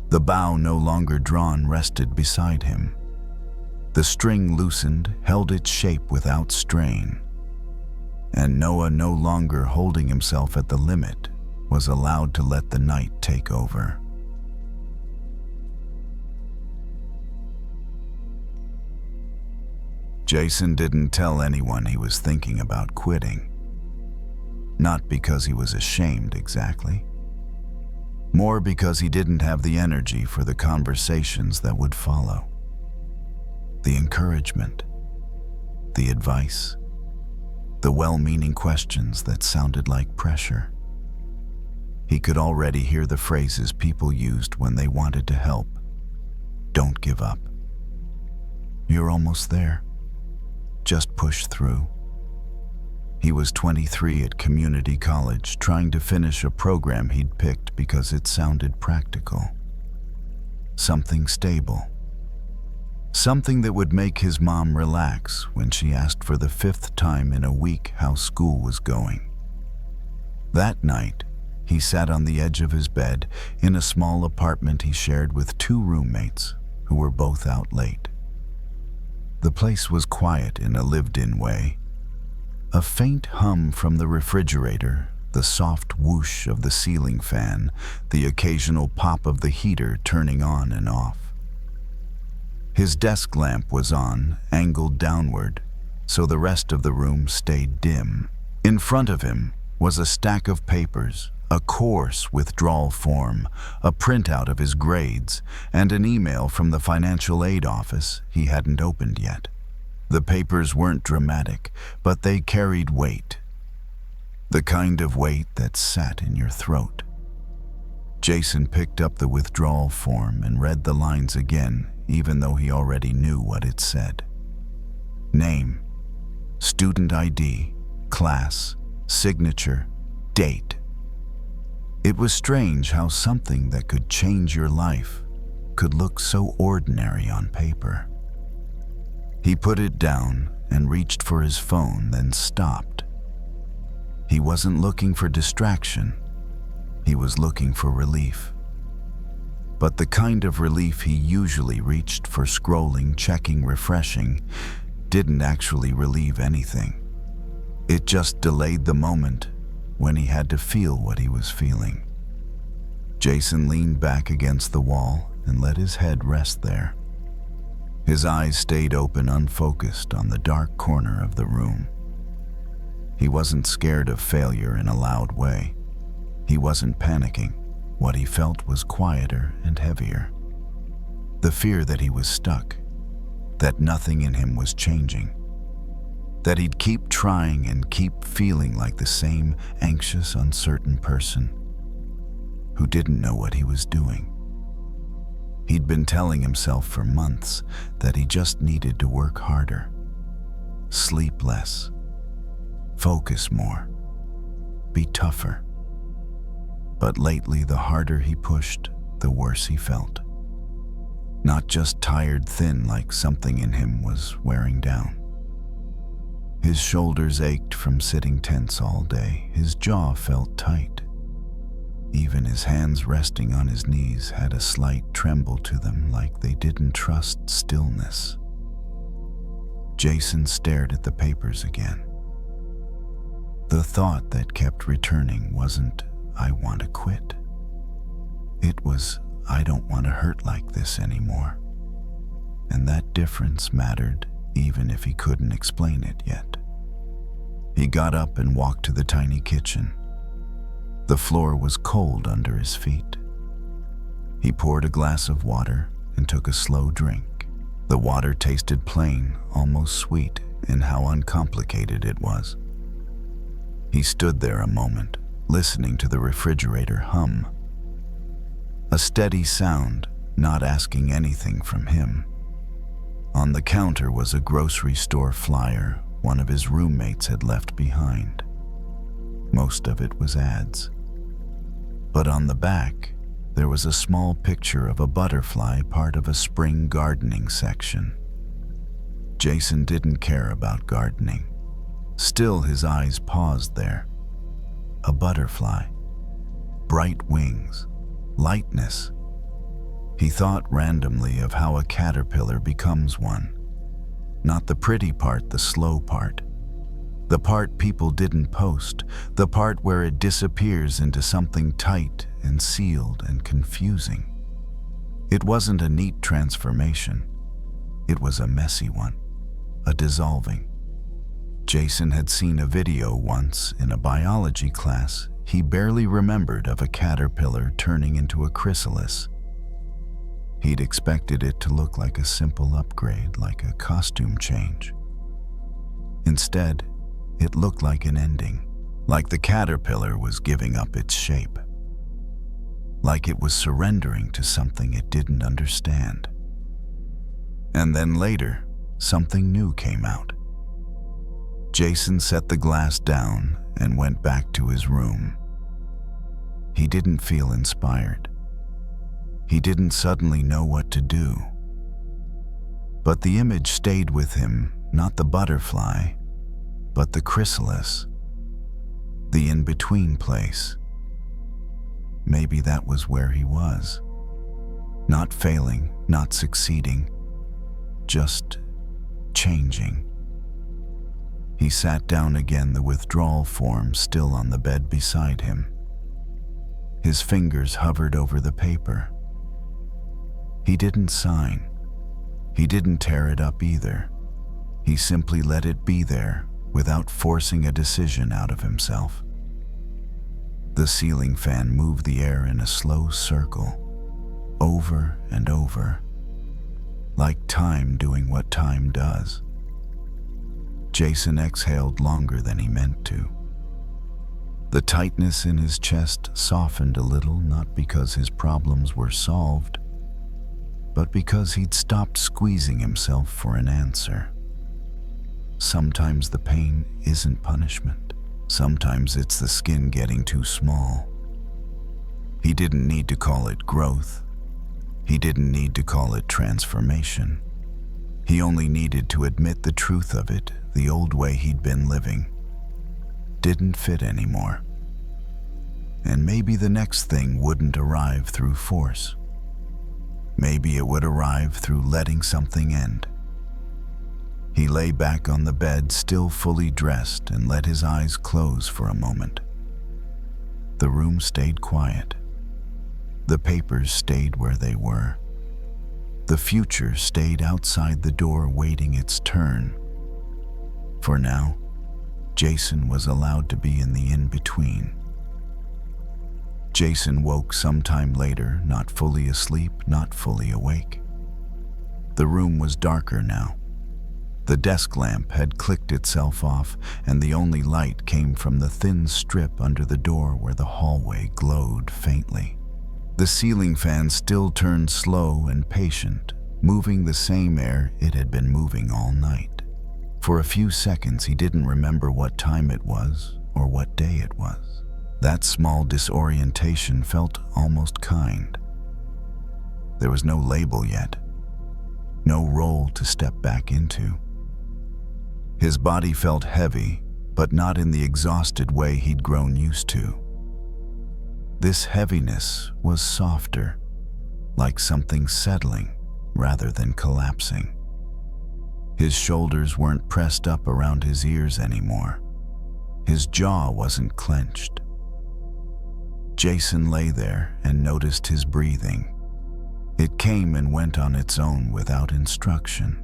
The bow, no longer drawn, rested beside him. The string loosened, held its shape without strain, and Noah, no longer holding himself at the limit, was allowed to let the night take over. Jason didn't tell anyone he was thinking about quitting. Not because he was ashamed exactly, more because he didn't have the energy for the conversations that would follow. The encouragement, the advice, the well-meaning questions that sounded like pressure. He could already hear the phrases people used when they wanted to help. Don't give up. You're almost there. Just push through. He was 23 at community college, trying to finish a program he'd picked because it sounded practical. Something stable. Something that would make his mom relax when she asked for the 5th time in a week how school was going. That night, he sat on the edge of his bed in a small apartment he shared with 2 roommates who were both out late. The place was quiet in a lived-in way. A faint hum from the refrigerator, the soft whoosh of the ceiling fan, the occasional pop of the heater turning on and off. His desk lamp was on, angled downward, so the rest of the room stayed dim. In front of him was a stack of papers, a course withdrawal form, a printout of his grades, and an email from the financial aid office he hadn't opened yet. The papers weren't dramatic, but they carried weight. The kind of weight that sat in your throat. Jason picked up the withdrawal form and read the lines again, even though he already knew what it said. Name, student ID, class, signature, date. It was strange how something that could change your life could look so ordinary on paper. He put it down and reached for his phone, then stopped. He wasn't looking for distraction. He was looking for relief. But the kind of relief he usually reached for, scrolling, checking, refreshing, didn't actually relieve anything. It just delayed the moment when he had to feel what he was feeling. Jason leaned back against the wall and let his head rest there. His eyes stayed open, unfocused on the dark corner of the room. He wasn't scared of failure in a loud way. He wasn't panicking. What he felt was quieter and heavier. The fear that he was stuck, that nothing in him was changing, that he'd keep trying and keep feeling like the same anxious, uncertain person who didn't know what he was doing. He'd been telling himself for months that he just needed to work harder, sleep less, focus more, be tougher. But lately, the harder he pushed, the worse he felt. Not just tired thin, like something in him was wearing down. His shoulders ached from sitting tense all day. His jaw felt tight. Even his hands resting on his knees had a slight tremble to them, like they didn't trust stillness. Jason stared at the papers again. The thought that kept returning wasn't, "I want to quit." It was, I don't want to hurt like this anymore. And that difference mattered even if he couldn't explain it yet. He got up and walked to the tiny kitchen. The floor was cold under his feet. He poured a glass of water and took a slow drink. The water tasted plain, almost sweet, in how uncomplicated it was. He stood there a moment, listening to the refrigerator hum. A steady sound, not asking anything from him. On the counter was a grocery store flyer one of his roommates had left behind. Most of it was ads. But on the back, there was a small picture of a butterfly, part of a spring gardening section. Jason didn't care about gardening. Still, his eyes paused there. A butterfly. Bright wings. Lightness. He thought randomly of how a caterpillar becomes one. Not the pretty part, the slow part. The part people didn't post, the part where it disappears into something tight and sealed and confusing. It wasn't a neat transformation. It was a messy one, a dissolving. Jason had seen a video once in a biology class he barely remembered of a caterpillar turning into a chrysalis. He'd expected it to look like a simple upgrade, like a costume change. Instead, it looked like an ending, like the caterpillar was giving up its shape, like it was surrendering to something it didn't understand. And then later, something new came out. Jason set the glass down and went back to his room. He didn't feel inspired. He didn't suddenly know what to do. But the image stayed with him, not the butterfly, but the chrysalis, the in-between place. Maybe that was where he was. Not failing, not succeeding, just changing. He sat down again, the withdrawal form still on the bed beside him. His fingers hovered over the paper. He didn't sign. He didn't tear it up either. He simply let it be there without forcing a decision out of himself. The ceiling fan moved the air in a slow circle, over and over, like time doing what time does. Jason exhaled longer than he meant to. The tightness in his chest softened a little, not because his problems were solved, but because he'd stopped squeezing himself for an answer. Sometimes the pain isn't punishment. Sometimes it's the skin getting too small. He didn't need to call it growth. He didn't need to call it transformation. He only needed to admit the truth of it. The old way he'd been living didn't fit anymore. And maybe the next thing wouldn't arrive through force. Maybe it would arrive through letting something end. He lay back on the bed, still fully dressed, and let his eyes close for a moment. The room stayed quiet. The papers stayed where they were. The future stayed outside the door, waiting its turn. For now, Jason was allowed to be in the in-between. Jason woke sometime later, not fully asleep, not fully awake. The room was darker now. The desk lamp had clicked itself off, and the only light came from the thin strip under the door where the hallway glowed faintly. The ceiling fan still turned slow and patient, moving the same air it had been moving all night. For a few seconds, he didn't remember what time it was or what day it was. That small disorientation felt almost kind. There was no label yet, no role to step back into. His body felt heavy, but not in the exhausted way he'd grown used to. This heaviness was softer, like something settling rather than collapsing. His shoulders weren't pressed up around his ears anymore. His jaw wasn't clenched. Jason lay there and noticed his breathing. It came and went on its own without instruction.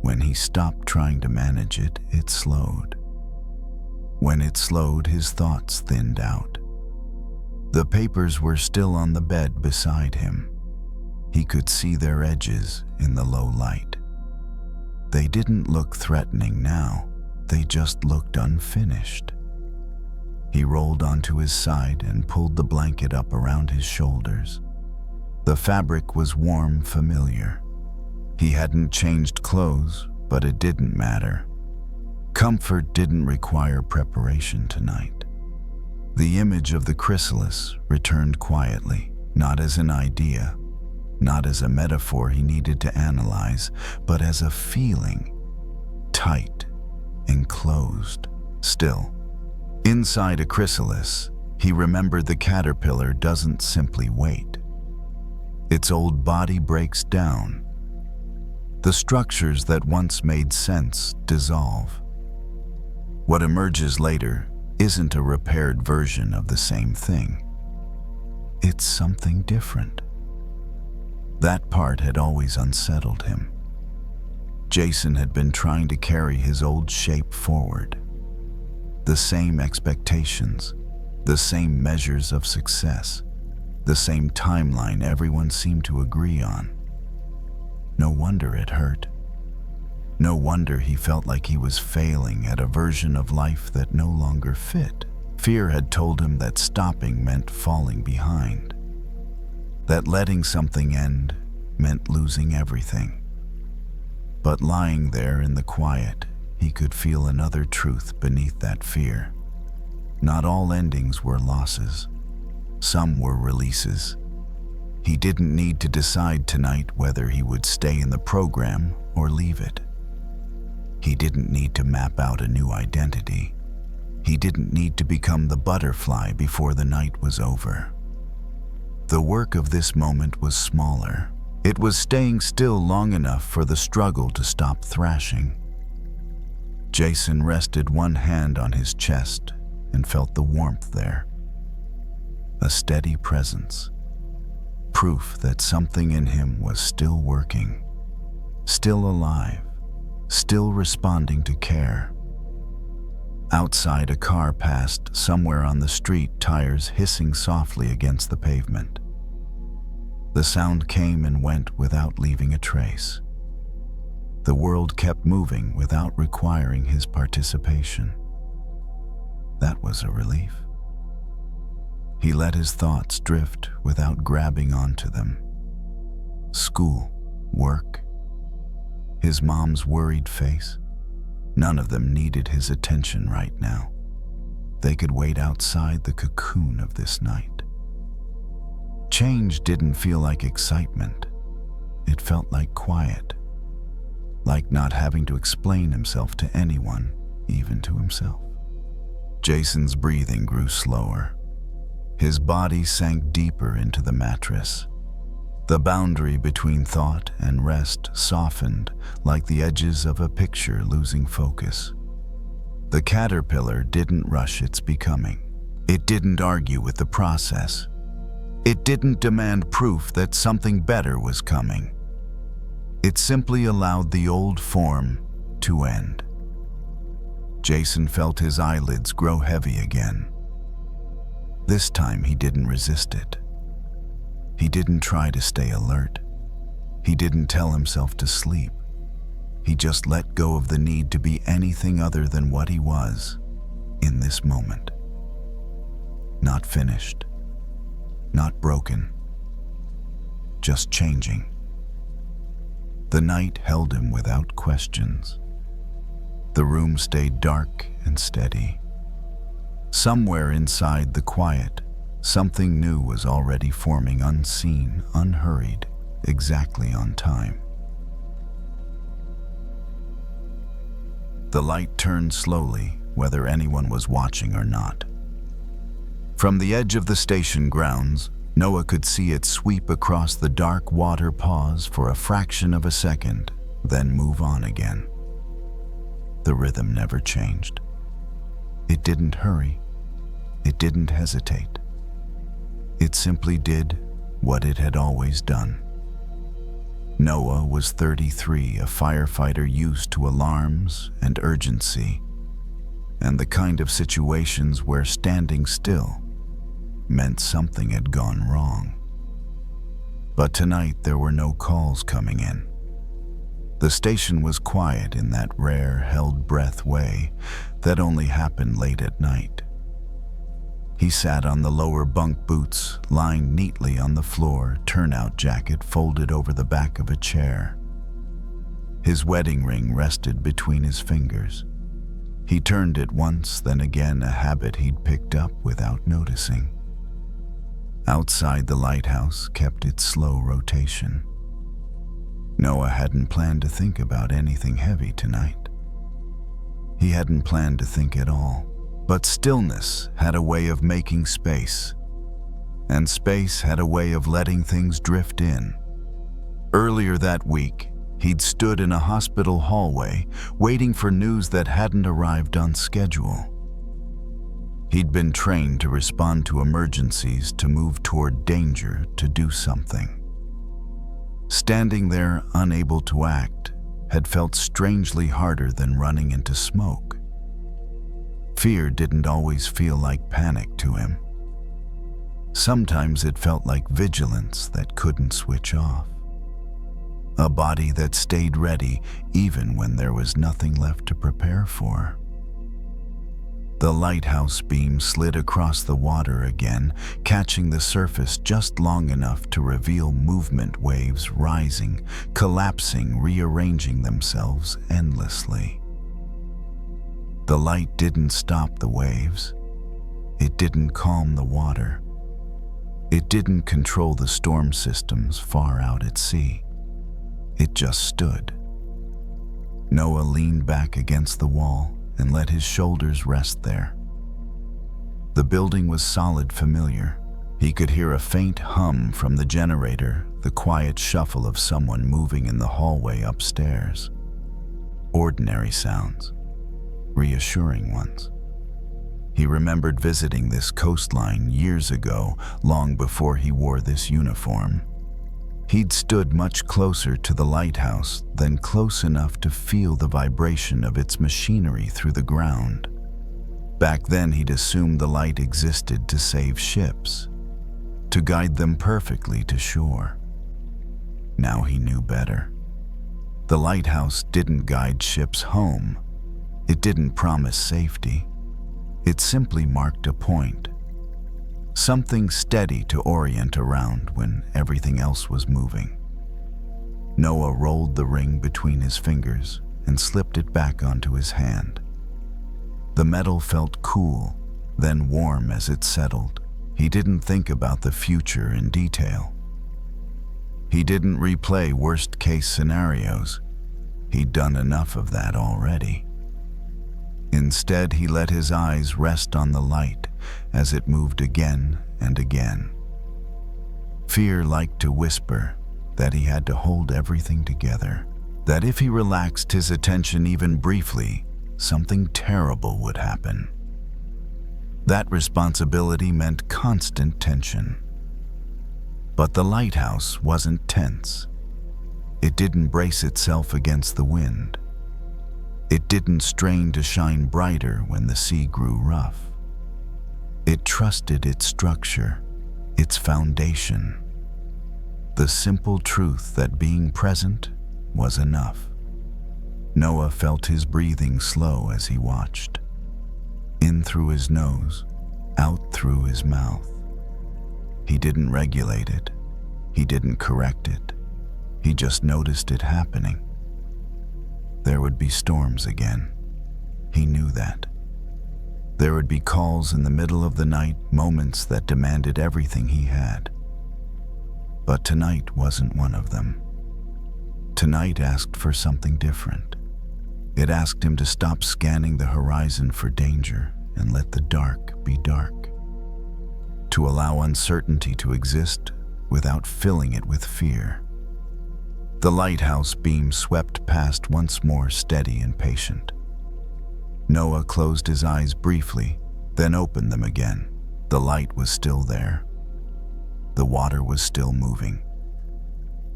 When he stopped trying to manage it, it slowed. When it slowed, his thoughts thinned out. The papers were still on the bed beside him. He could see their edges in the low light. They didn't look threatening now, they just looked unfinished. He rolled onto his side and pulled the blanket up around his shoulders. The fabric was warm, familiar. He hadn't changed clothes, but it didn't matter. Comfort didn't require preparation tonight. The image of the chrysalis returned quietly, not as an idea, not as a metaphor he needed to analyze, but as a feeling, tight, enclosed, still. Inside a chrysalis, he remembered the caterpillar doesn't simply wait. Its old body breaks down. The structures that once made sense dissolve. What emerges later isn't a repaired version of the same thing. It's something different. That part had always unsettled him. Jason had been trying to carry his old shape forward. The same expectations, the same measures of success, the same timeline everyone seemed to agree on. No wonder it hurt. No wonder he felt like he was failing at a version of life that no longer fit. Fear had told him that stopping meant falling behind, that letting something end meant losing everything. But lying there in the quiet, he could feel another truth beneath that fear. Not all endings were losses. Some were releases. He didn't need to decide tonight whether he would stay in the program or leave it. He didn't need to map out a new identity. He didn't need to become the butterfly before the night was over. The work of this moment was smaller. It was staying still long enough for the struggle to stop thrashing. Jason rested one hand on his chest and felt the warmth there. A steady presence. Proof that something in him was still working, still alive, still responding to care. Outside, a car passed somewhere on the street, tires hissing softly against the pavement. The sound came and went without leaving a trace. The world kept moving without requiring his participation. That was a relief. He let his thoughts drift without grabbing onto them. School, work, his mom's worried face. None of them needed his attention right now. They could wait outside the cocoon of this night. Change didn't feel like excitement. It felt like quiet, like not having to explain himself to anyone, even to himself. Jason's breathing grew slower. His body sank deeper into the mattress. The boundary between thought and rest softened like the edges of a picture losing focus. The caterpillar didn't rush its becoming. It didn't argue with the process. It didn't demand proof that something better was coming. It simply allowed the old form to end. Jason felt his eyelids grow heavy again. This time he didn't resist it. He didn't try to stay alert. He didn't tell himself to sleep. He just let go of the need to be anything other than what he was in this moment. Not finished, not broken, just changing. The night held him without questions. The room stayed dark and steady. Somewhere inside the quiet, something new was already forming, unseen, unhurried, exactly on time. The light turned slowly, whether anyone was watching or not. From the edge of the station grounds, Noah could see it sweep across the dark water, pause for a fraction of a second, then move on again. The rhythm never changed. It didn't hurry. It didn't hesitate. It simply did what it had always done. Noah was 33, a firefighter used to alarms and urgency, and the kind of situations where standing still meant something had gone wrong. But tonight there were no calls coming in. The station was quiet in that rare, held-breath way that only happened late at night. He sat on the lower bunk, boots lying neatly on the floor, turnout jacket folded over the back of a chair. His wedding ring rested between his fingers. He turned it once, then again, a habit he'd picked up without noticing. Outside, the lighthouse kept its slow rotation. Noah hadn't planned to think about anything heavy tonight. He hadn't planned to think at all. But stillness had a way of making space, and space had a way of letting things drift in. Earlier that week, he'd stood in a hospital hallway, waiting for news that hadn't arrived on schedule. He'd been trained to respond to emergencies, to move toward danger, to do something. Standing there, unable to act, had felt strangely harder than running into smoke. Fear didn't always feel like panic to him. Sometimes it felt like vigilance that couldn't switch off. A body that stayed ready even when there was nothing left to prepare for. The lighthouse beam slid across the water again, catching the surface just long enough to reveal movement waves rising, collapsing, rearranging themselves endlessly. The light didn't stop the waves. It didn't calm the water. It didn't control the storm systems far out at sea. It just stood. Noah leaned back against the wall and let his shoulders rest there. The building was solid, familiar. He could hear a faint hum from the generator, the quiet shuffle of someone moving in the hallway upstairs. Ordinary sounds. Reassuring ones. He remembered visiting this coastline years ago, long before he wore this uniform. He'd stood much closer to the lighthouse than close enough to feel the vibration of its machinery through the ground. Back then, he'd assumed the light existed to save ships, to guide them perfectly to shore. Now he knew better. The lighthouse didn't guide ships home. It didn't promise safety. It simply marked a point. Something steady to orient around when everything else was moving. Noah rolled the ring between his fingers and slipped it back onto his hand. The metal felt cool, then warm as it settled. He didn't think about the future in detail. He didn't replay worst-case scenarios. He'd done enough of that already. Instead, he let his eyes rest on the light as it moved again and again. Fear liked to whisper that he had to hold everything together, that if he relaxed his attention even briefly, something terrible would happen. That responsibility meant constant tension. But the lighthouse wasn't tense. It didn't brace itself against the wind. It didn't strain to shine brighter when the sea grew rough. It trusted its structure, its foundation. The simple truth that being present was enough. Noah felt his breathing slow as he watched. In through his nose, out through his mouth. He didn't regulate it. He didn't correct it. He just noticed it happening. There would be storms again. He knew that. There would be calls in the middle of the night, moments that demanded everything he had. But tonight wasn't one of them. Tonight asked for something different. It asked him to stop scanning the horizon for danger and let the dark be dark. To allow uncertainty to exist without filling it with fear. The lighthouse beam swept past once more, steady and patient. Noah closed his eyes briefly, then opened them again. The light was still there. The water was still moving.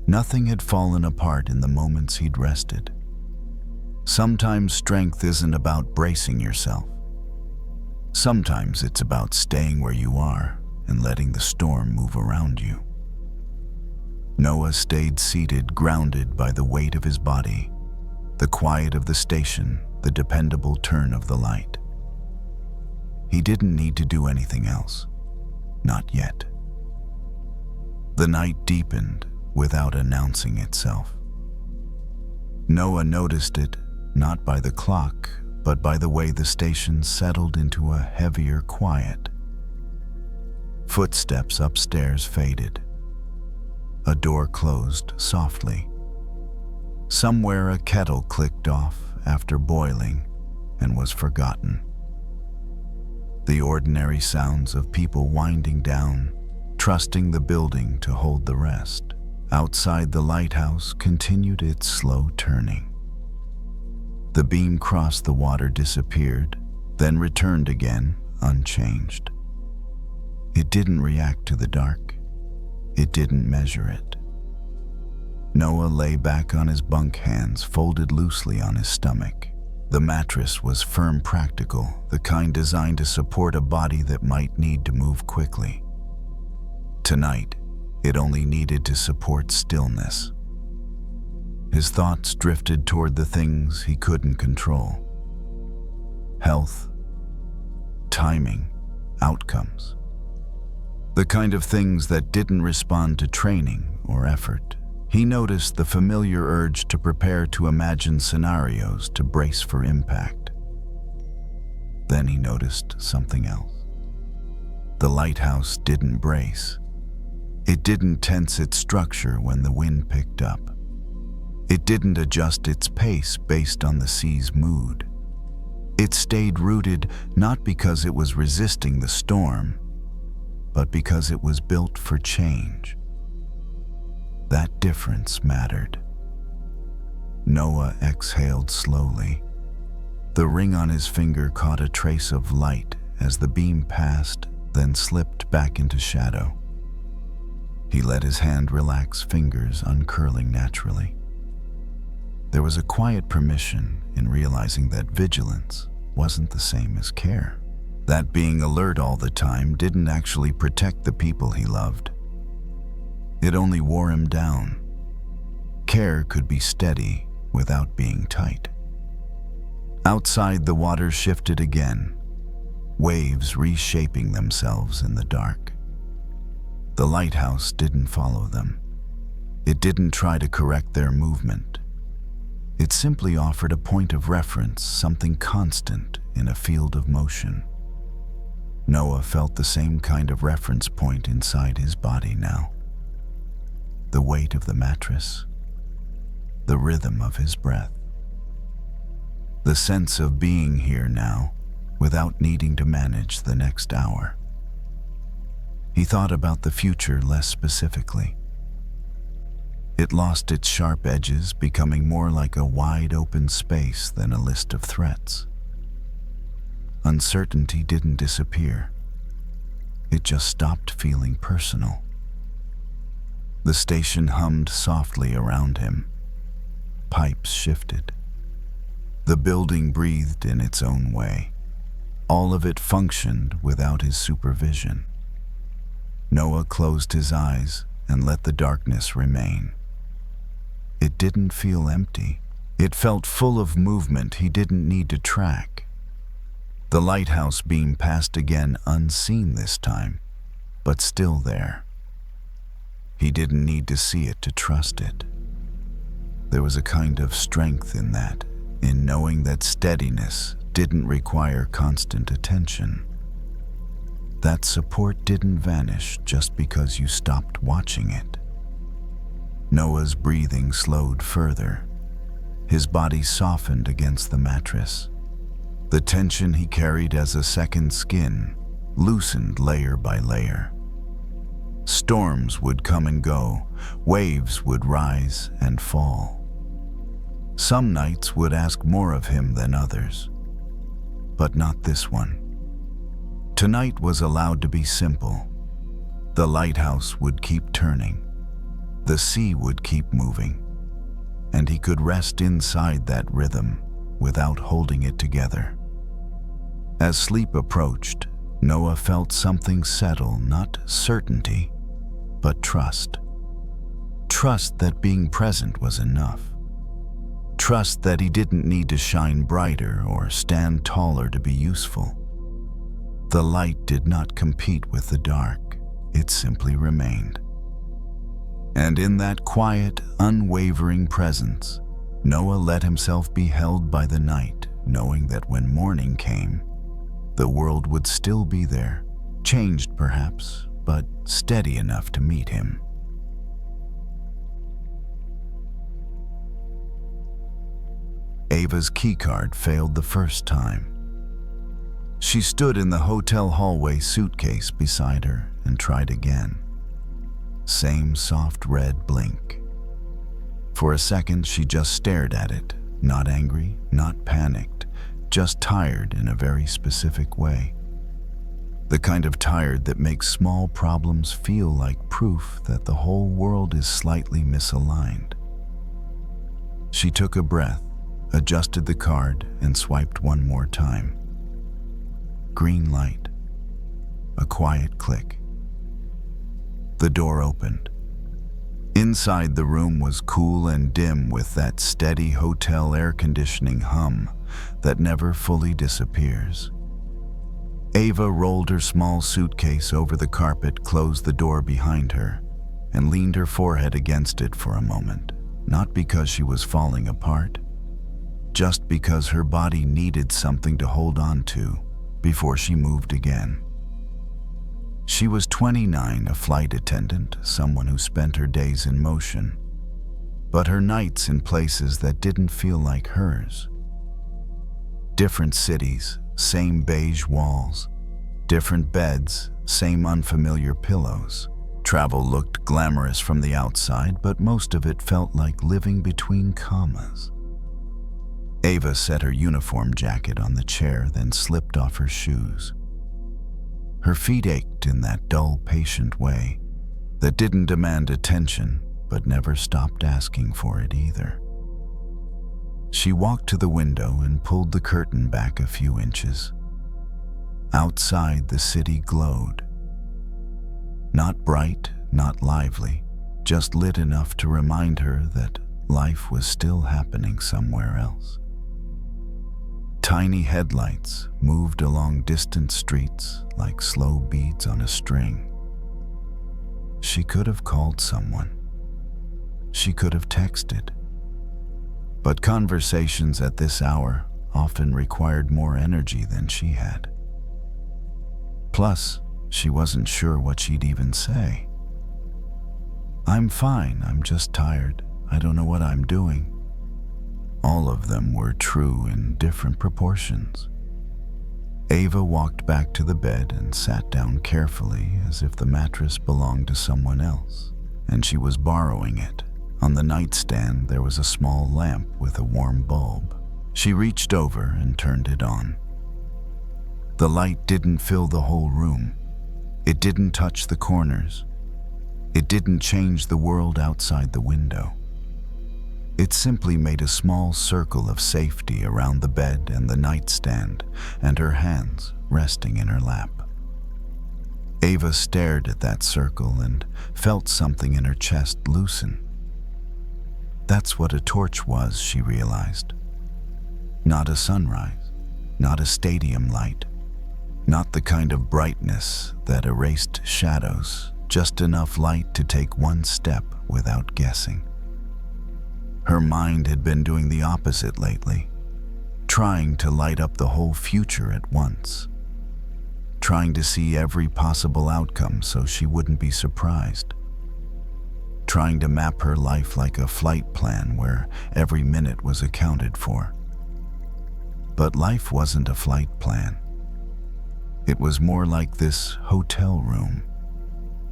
Nothing had fallen apart in the moments he'd rested. Sometimes strength isn't about bracing yourself. Sometimes it's about staying where you are and letting the storm move around you. Noah stayed seated, grounded by the weight of his body, the quiet of the station, the dependable turn of the light. He didn't need to do anything else. Not yet. The night deepened without announcing itself. Noah noticed it, not by the clock, but by the way the station settled into a heavier quiet. Footsteps upstairs faded. A door closed softly. Somewhere a kettle clicked off after boiling and was forgotten. The ordinary sounds of people winding down, trusting the building to hold the rest. Outside the lighthouse continued its slow turning. The beam crossed the water, disappeared, then returned again, unchanged. It didn't react to the dark. It didn't measure it. Noah lay back on his bunk, hands folded loosely on his stomach. The mattress was firm, practical, the kind designed to support a body that might need to move quickly. Tonight, it only needed to support stillness. His thoughts drifted toward the things he couldn't control. Health, timing, outcomes. The kind of things that didn't respond to training or effort. He noticed the familiar urge to prepare, to imagine scenarios, to brace for impact. Then he noticed something else. The lighthouse didn't brace. It didn't tense its structure when the wind picked up. It didn't adjust its pace based on the sea's mood. It stayed rooted not because it was resisting the storm, but because it was built for change. That difference mattered. Noah exhaled slowly. The ring on his finger caught a trace of light as the beam passed, then slipped back into shadow. He let his hand relax, fingers uncurling naturally. There was a quiet permission in realizing that vigilance wasn't the same as care. That being alert all the time didn't actually protect the people he loved. It only wore him down. Care could be steady without being tight. Outside, the water shifted again, waves reshaping themselves in the dark. The lighthouse didn't follow them. It didn't try to correct their movement. It simply offered a point of reference, something constant in a field of motion. Noah felt the same kind of reference point inside his body now. The weight of the mattress, the rhythm of his breath, the sense of being here now without needing to manage the next hour. He thought about the future less specifically. It lost its sharp edges, becoming more like a wide open space than a list of threats. Uncertainty didn't disappear. It just stopped feeling personal. The station hummed softly around him. Pipes shifted. The building breathed in its own way. All of it functioned without his supervision. Noah closed his eyes and let the darkness remain. It didn't feel empty. It felt full of movement he didn't need to track. The lighthouse beam passed again, unseen this time, but still there. He didn't need to see it to trust it. There was a kind of strength in that, in knowing that steadiness didn't require constant attention. That support didn't vanish just because you stopped watching it. Noah's breathing slowed further. His body softened against the mattress. The tension he carried as a second skin loosened layer by layer. Storms would come and go, waves would rise and fall. Some nights would ask more of him than others, but not this one. Tonight was allowed to be simple, The lighthouse would keep turning. The sea would keep moving. And he could rest inside that rhythm without holding it together. As sleep approached, Noah felt something settle, not certainty, but trust. Trust that being present was enough. Trust that he didn't need to shine brighter or stand taller to be useful. The light did not compete with the dark, it simply remained. And in that quiet, unwavering presence, Noah let himself be held by the night, knowing that when morning came, the world would still be there, changed perhaps, but steady enough to meet him. Ava's keycard failed the first time. She stood in the hotel hallway, suitcase beside her, and tried again. Same soft red blink. For a second, she just stared at it, not angry, not panicked, just tired in a very specific way. The kind of tired that makes small problems feel like proof that the whole world is slightly misaligned. She took a breath, adjusted the card, and swiped one more time. Green light. A quiet click. The door opened. Inside, the room was cool and dim with that steady hotel air conditioning hum that never fully disappears. Ava rolled her small suitcase over the carpet, closed the door behind her, and leaned her forehead against it for a moment, not because she was falling apart, just because her body needed something to hold on to before she moved again. She was 29, a flight attendant, someone who spent her days in motion, but her nights in places that didn't feel like hers. Different cities, same beige walls, different beds, same unfamiliar pillows. Travel looked glamorous from the outside, but most of it felt like living between commas. Ava set her uniform jacket on the chair, then slipped off her shoes. Her feet ached in that dull, patient way that didn't demand attention, but never stopped asking for it either. She walked to the window and pulled the curtain back a few inches. Outside, the city glowed. Not bright, not lively, just lit enough to remind her that life was still happening somewhere else. Tiny headlights moved along distant streets like slow beads on a string. She could have called someone. She could have texted. But conversations at this hour often required more energy than she had. Plus, she wasn't sure what she'd even say. "I'm fine, I'm just tired. I don't know what I'm doing." All of them were true in different proportions. Ava walked back to the bed and sat down carefully, as if the mattress belonged to someone else, and she was borrowing it. On the nightstand, there was a small lamp with a warm bulb. She reached over and turned it on. The light didn't fill the whole room. It didn't touch the corners. It didn't change the world outside the window. It simply made a small circle of safety around the bed and the nightstand, and her hands resting in her lap. Ava stared at that circle and felt something in her chest loosen. That's what a torch was, she realized. Not a sunrise, not a stadium light, not the kind of brightness that erased shadows, just enough light to take one step without guessing. Her mind had been doing the opposite lately, trying to light up the whole future at once, trying to see every possible outcome so she wouldn't be surprised, trying to map her life like a flight plan where every minute was accounted for. But life wasn't a flight plan. It was more like this hotel room.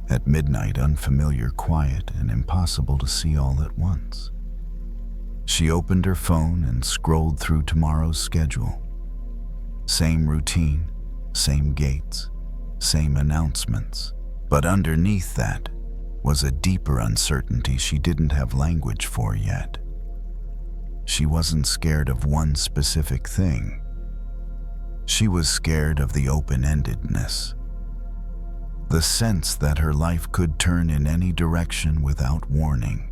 At midnight, unfamiliar, quiet, and impossible to see all at once. She opened her phone and scrolled through tomorrow's schedule. Same routine, same gates, same announcements, But underneath that was a deeper uncertainty she didn't have language for yet. She wasn't scared of one specific thing. She was scared of the open-endedness. The sense that her life could turn in any direction without warning.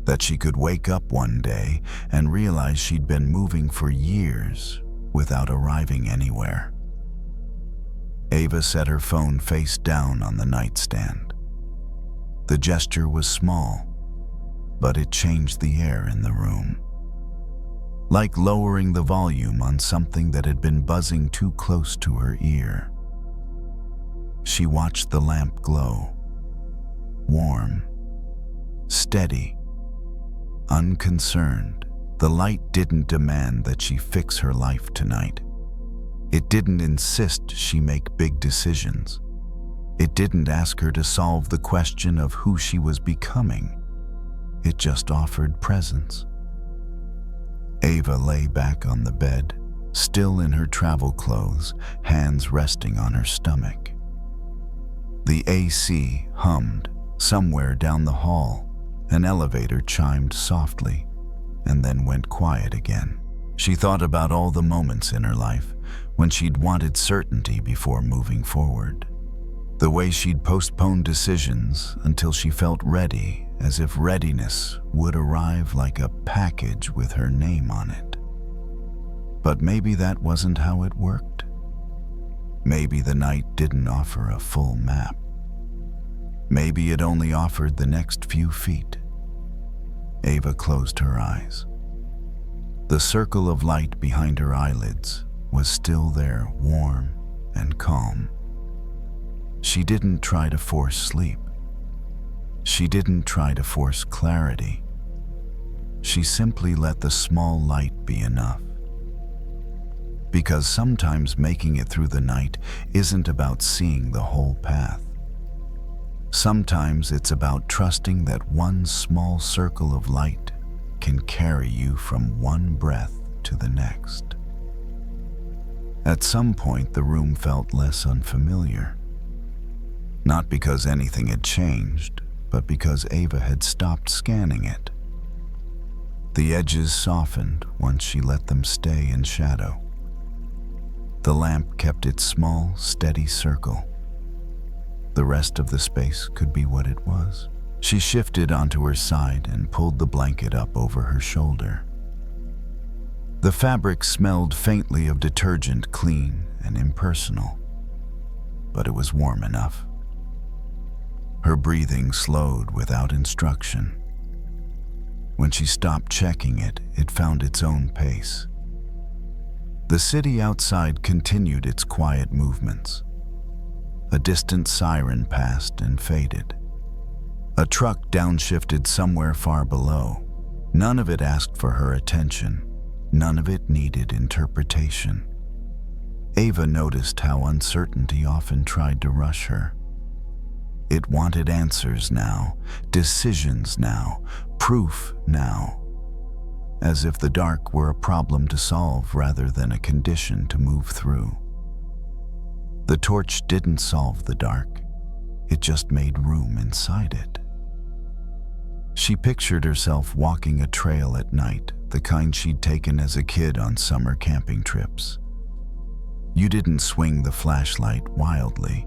That she could wake up one day and realize she'd been moving for years without arriving anywhere. Ava set her phone face down on the nightstand. The gesture was small, but it changed the air in the room. Like lowering the volume on something that had been buzzing too close to her ear. She watched the lamp glow. Warm, steady, unconcerned. The light didn't demand that she fix her life tonight. It didn't insist she make big decisions. It didn't ask her to solve the question of who she was becoming. It just offered presence. Ava lay back on the bed, still in her travel clothes, hands resting on her stomach. The AC hummed. Somewhere down the hall, an elevator chimed softly and then went quiet again. She thought about all the moments in her life when she'd wanted certainty before moving forward. The way she'd postponed decisions until she felt ready, as if readiness would arrive like a package with her name on it. But maybe that wasn't how it worked. Maybe the night didn't offer a full map. Maybe it only offered the next few feet. Ava closed her eyes. The circle of light behind her eyelids was still there, warm and calm. She didn't try to force sleep. She didn't try to force clarity. She simply let the small light be enough. Because sometimes making it through the night isn't about seeing the whole path. Sometimes it's about trusting that one small circle of light can carry you from one breath to the next. At some point, the room felt less unfamiliar. Not because anything had changed, but because Ava had stopped scanning it. The edges softened once she let them stay in shadow. The lamp kept its small, steady circle. The rest of the space could be what it was. She shifted onto her side and pulled the blanket up over her shoulder. The fabric smelled faintly of detergent, clean and impersonal, but it was warm enough. Her breathing slowed without instruction. When she stopped checking it, it found its own pace. The city outside continued its quiet movements. A distant siren passed and faded. A truck downshifted somewhere far below. None of it asked for her attention. None of it needed interpretation. Ava noticed how uncertainty often tried to rush her. It wanted answers now, decisions now, proof now. As if the dark were a problem to solve rather than a condition to move through. The torch didn't solve the dark. It just made room inside it. She pictured herself walking a trail at night, the kind she'd taken as a kid on summer camping trips. You didn't swing the flashlight wildly.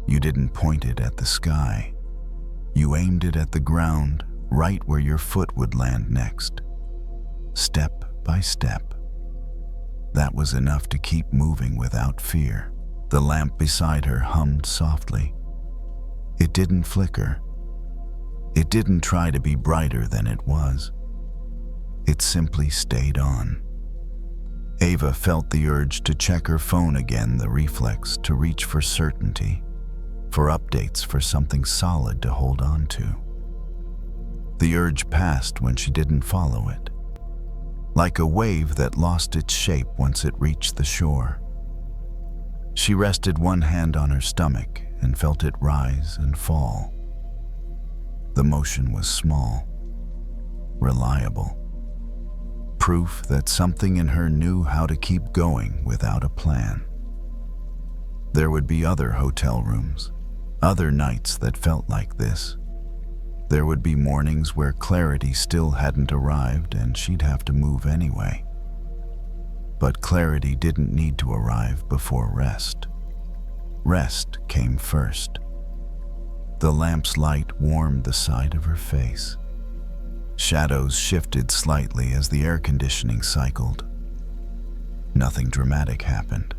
You didn't point it at the sky. You aimed it at the ground, right where your foot would land next. Step by step. That was enough to keep moving without fear. The lamp beside her hummed softly. It didn't flicker. It didn't try to be brighter than it was. It simply stayed on. Ava felt the urge to check her phone again, the reflex to reach for certainty, for updates, for something solid to hold on to. The urge passed when she didn't follow it. Like a wave that lost its shape once it reached the shore. She rested one hand on her stomach and felt it rise and fall. The motion was small, reliable. Proof that something in her knew how to keep going without a plan. There would be other hotel rooms, Other nights that felt like this. There would be mornings where clarity still hadn't arrived and she'd have to move anyway. But clarity didn't need to arrive before rest. Rest came first. The lamp's light warmed the side of her face. Shadows shifted slightly as the air conditioning cycled. Nothing dramatic happened.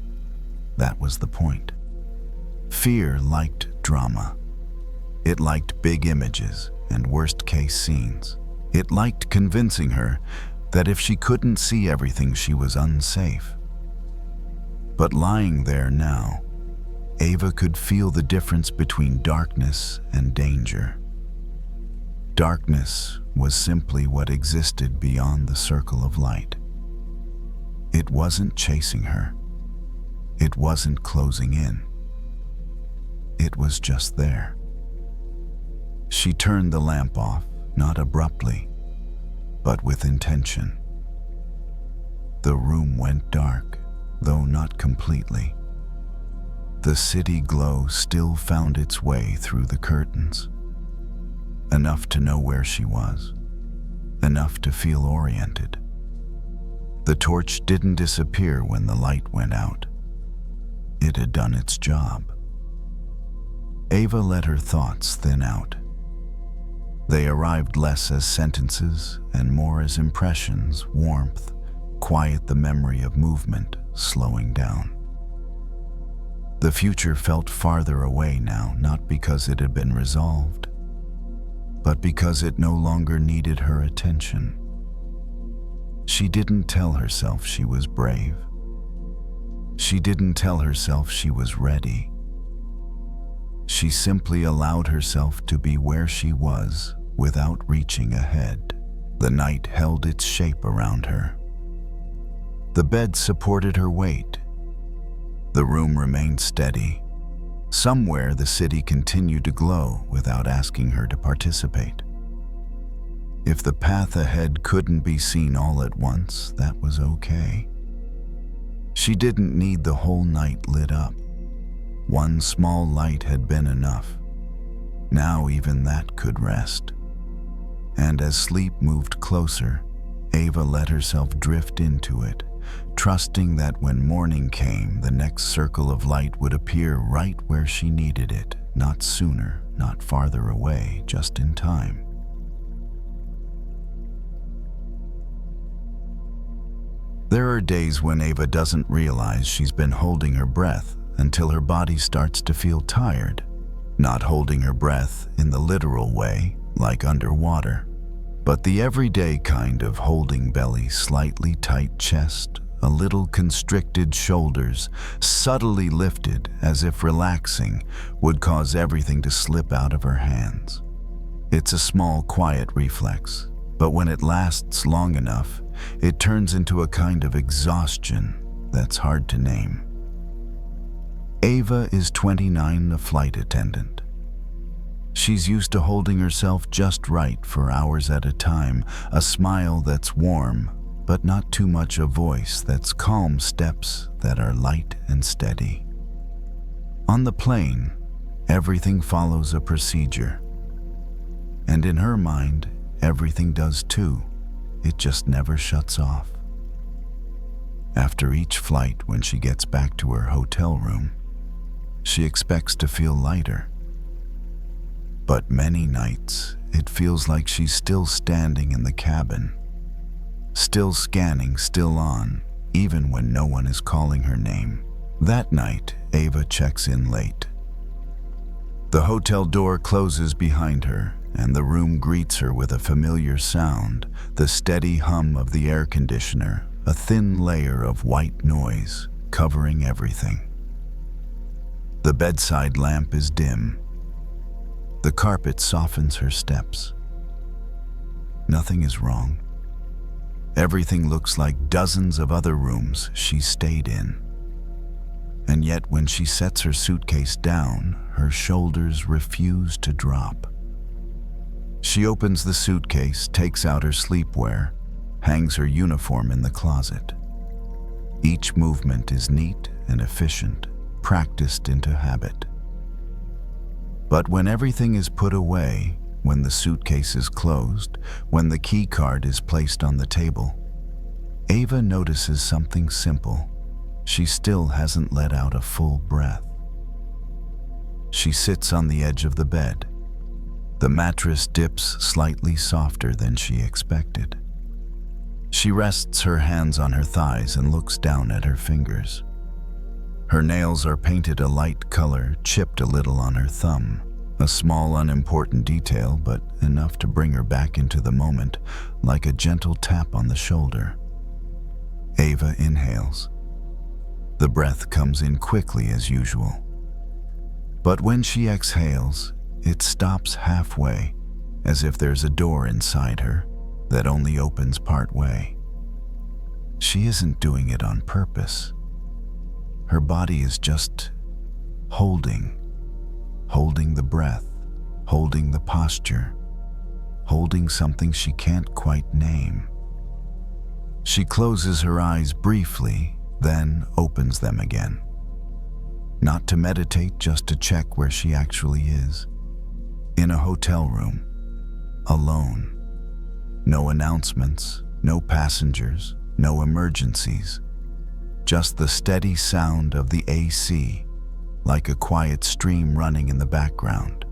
That was the point. Fear liked drama. It liked big images and worst-case scenes. It liked convincing her that if she couldn't see everything, she was unsafe. But lying there now, Ava could feel the difference between darkness and danger. Darkness was simply what existed beyond the circle of light. It wasn't chasing her. It wasn't closing in. It was just there. She turned the lamp off, not abruptly, but with intention. The room went dark, though not completely. The city glow still found its way through the curtains. Enough to know where she was. Enough to feel oriented. The torch didn't disappear when the light went out. It had done its job. Ava let her thoughts thin out. They arrived less as sentences and more as impressions, warmth, quiet the memory of movement slowing down. The future felt farther away now, not because it had been resolved, but because it no longer needed her attention. She didn't tell herself she was brave. She didn't tell herself she was ready. She simply allowed herself to be where she was without reaching ahead. The night held its shape around her. The bed supported her weight. The room remained steady. Somewhere the city continued to glow without asking her to participate. If the path ahead couldn't be seen all at once, that was okay. She didn't need the whole night lit up. One small light had been enough. Now even that could rest. And as sleep moved closer, Ava let herself drift into it, trusting that when morning came, the next circle of light would appear right where she needed it, not sooner, not farther away, just in time. There are days when Ava doesn't realize she's been holding her breath until her body starts to feel tired, not holding her breath in the literal way, like underwater, but the everyday kind of holding belly, slightly tight chest, a little constricted shoulders, subtly lifted as if relaxing would cause everything to slip out of her hands. It's a small, quiet reflex, but when it lasts long enough, it turns into a kind of exhaustion that's hard to name. Ava is 29, a flight attendant. She's used to holding herself just right for hours at a time, a smile that's warm, but not too much a voice that's calm, steps that are light and steady. On the plane, everything follows a procedure. And in her mind, everything does too. It just never shuts off. After each flight, when she gets back to her hotel room, she expects to feel lighter. But many nights, it feels like she's still standing in the cabin, still scanning, still on, even when no one is calling her name. That night, Ava checks in late. The hotel door closes behind her, and the room greets her with a familiar sound, the steady hum of the air conditioner, a thin layer of white noise covering everything. The bedside lamp is dim. The carpet softens her steps. Nothing is wrong. Everything looks like dozens of other rooms she's stayed in. And yet when she sets her suitcase down, her shoulders refuse to drop. She opens the suitcase, takes out her sleepwear, hangs her uniform in the closet. Each movement is neat and efficient, practiced into habit. But when everything is put away, when the suitcase is closed, when the key card is placed on the table, Ava notices something simple. She still hasn't let out a full breath. She sits on the edge of the bed. The mattress dips slightly softer than she expected. She rests her hands on her thighs and looks down at her fingers. Her nails are painted a light color, chipped a little on her thumb. A small, unimportant detail, but enough to bring her back into the moment, like a gentle tap on the shoulder. Ava inhales. The breath comes in quickly as usual. But when she exhales, it stops halfway, as if there's a door inside her that only opens part way. She isn't doing it on purpose. Her body is just holding the breath, holding the posture, holding something she can't quite name. She closes her eyes briefly, then opens them again. Not to meditate, just to check where she actually is. In a hotel room, alone. No announcements, no passengers, no emergencies. Just the steady sound of the AC, like a quiet stream running in the background.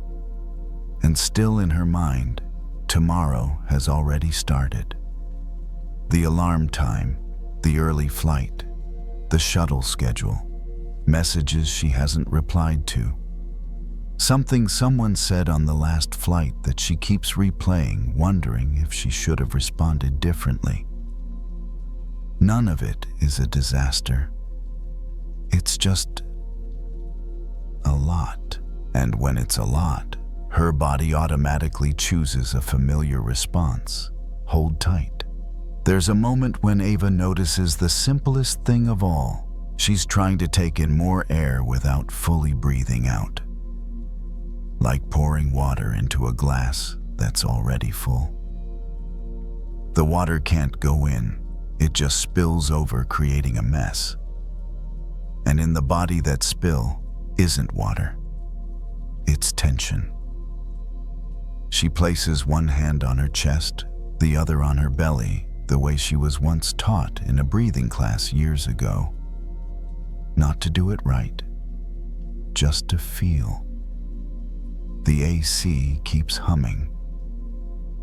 And still in her mind, tomorrow has already started. The alarm time, the early flight, the shuttle schedule, messages she hasn't replied to. Something someone said on the last flight that she keeps replaying, wondering if she should have responded differently. None of it is a disaster. It's just a lot. And when it's a lot, her body automatically chooses a familiar response. Hold tight. There's a moment when Ava notices the simplest thing of all. She's trying to take in more air without fully breathing out. Like pouring water into a glass that's already full. The water can't go in, it just spills over, creating a mess. And in the body that spill isn't water, it's tension. She places one hand on her chest, the other on her belly, the way she was once taught in a breathing class years ago. Not to do it right, just to feel. The AC keeps humming.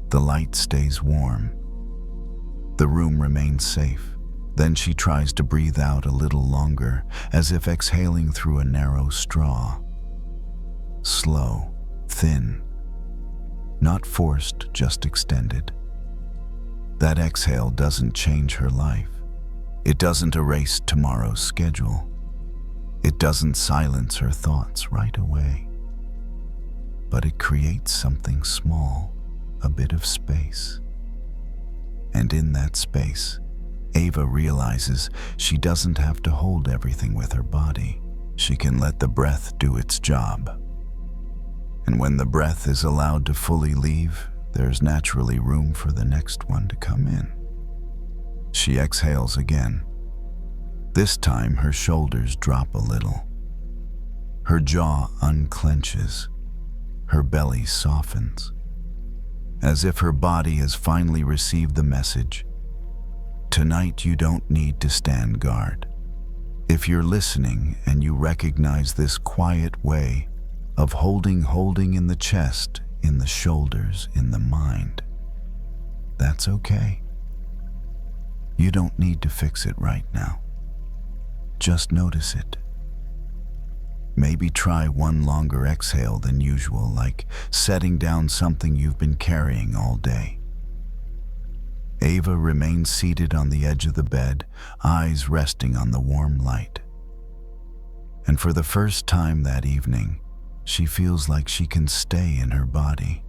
The light stays warm. The room remains safe. Then she tries to breathe out a little longer, as if exhaling through a narrow straw. Slow, thin. Not forced, just extended. That exhale doesn't change her life. It doesn't erase tomorrow's schedule. It doesn't silence her thoughts right away. But it creates something small, a bit of space. And in that space, Ava realizes she doesn't have to hold everything with her body. She can let the breath do its job. And when the breath is allowed to fully leave, there's naturally room for the next one to come in. She exhales again. This time her shoulders drop a little. Her jaw unclenches. Her belly softens, as if her body has finally received the message. Tonight you don't need to stand guard. If you're listening and you recognize this quiet way of holding in the chest, in the shoulders, in the mind, that's okay. You don't need to fix it right now. Just notice it. Maybe try one longer exhale than usual, like setting down something you've been carrying all day. Ava remains seated on the edge of the bed, eyes resting on the warm light. And for the first time that evening, she feels like she can stay in her body,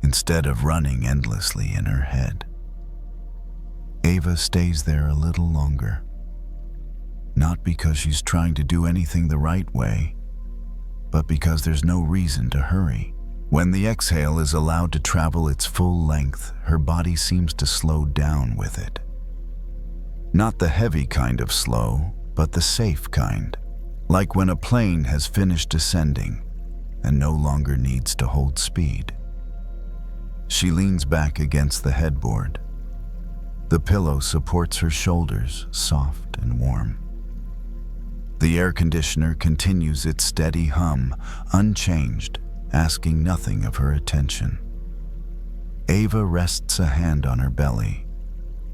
instead of running endlessly in her head. Ava stays there a little longer. Not because she's trying to do anything the right way, but because there's no reason to hurry. When the exhale is allowed to travel its full length, her body seems to slow down with it. Not the heavy kind of slow, but the safe kind. Like when a plane has finished descending. and no longer needs to hold speed. She leans back against the headboard. The pillow supports her shoulders, soft and warm. The air conditioner continues its steady hum, unchanged, asking nothing of her attention. Ava rests a hand on her belly,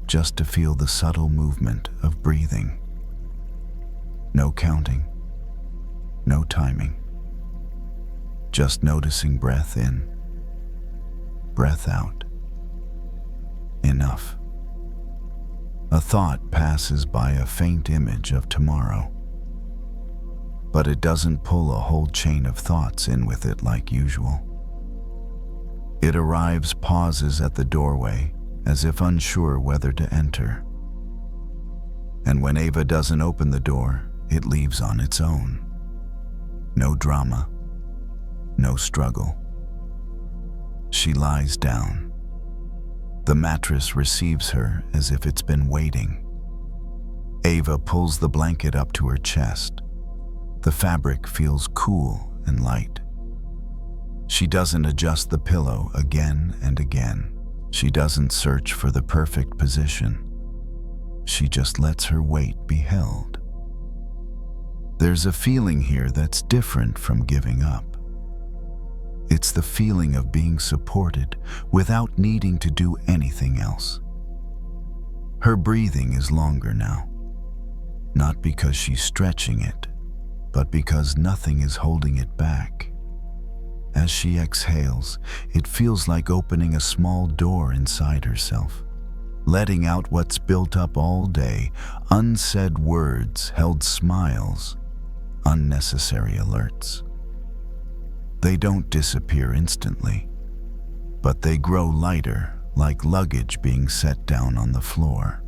just to feel the subtle movement of breathing. No counting, no timing. Just noticing breath in, breath out. Enough. A thought passes by, a faint image of tomorrow. But it doesn't pull a whole chain of thoughts in with it like usual. It arrives, pauses at the doorway, as if unsure whether to enter. And when Ava doesn't open the door, it leaves on its own. No drama, no struggle. She lies down. The mattress receives her as if it's been waiting. Ava pulls the blanket up to her chest. The fabric feels cool and light. She doesn't adjust the pillow again and again. She doesn't search for the perfect position. She just lets her weight be held. There's a feeling here that's different from giving up. It's the feeling of being supported without needing to do anything else. Her breathing is longer now, not because she's stretching it, but because nothing is holding it back. As she exhales, it feels like opening a small door inside herself, letting out what's built up all day, unsaid words, held smiles, unnecessary alerts. They don't disappear instantly, but they grow lighter, like luggage being set down on the floor.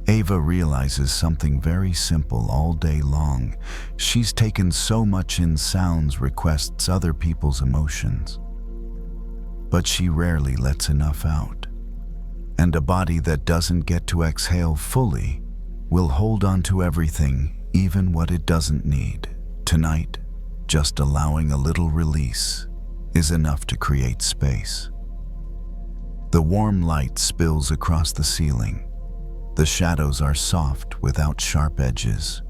Ava realizes something very simple all day long. She's taken so much in sounds, requests, other people's emotions. But she rarely lets enough out. And a body that doesn't get to exhale fully will hold on to everything, even what it doesn't need. Tonight, just allowing a little release is enough to create space. The warm light spills across the ceiling. The shadows are soft without sharp edges.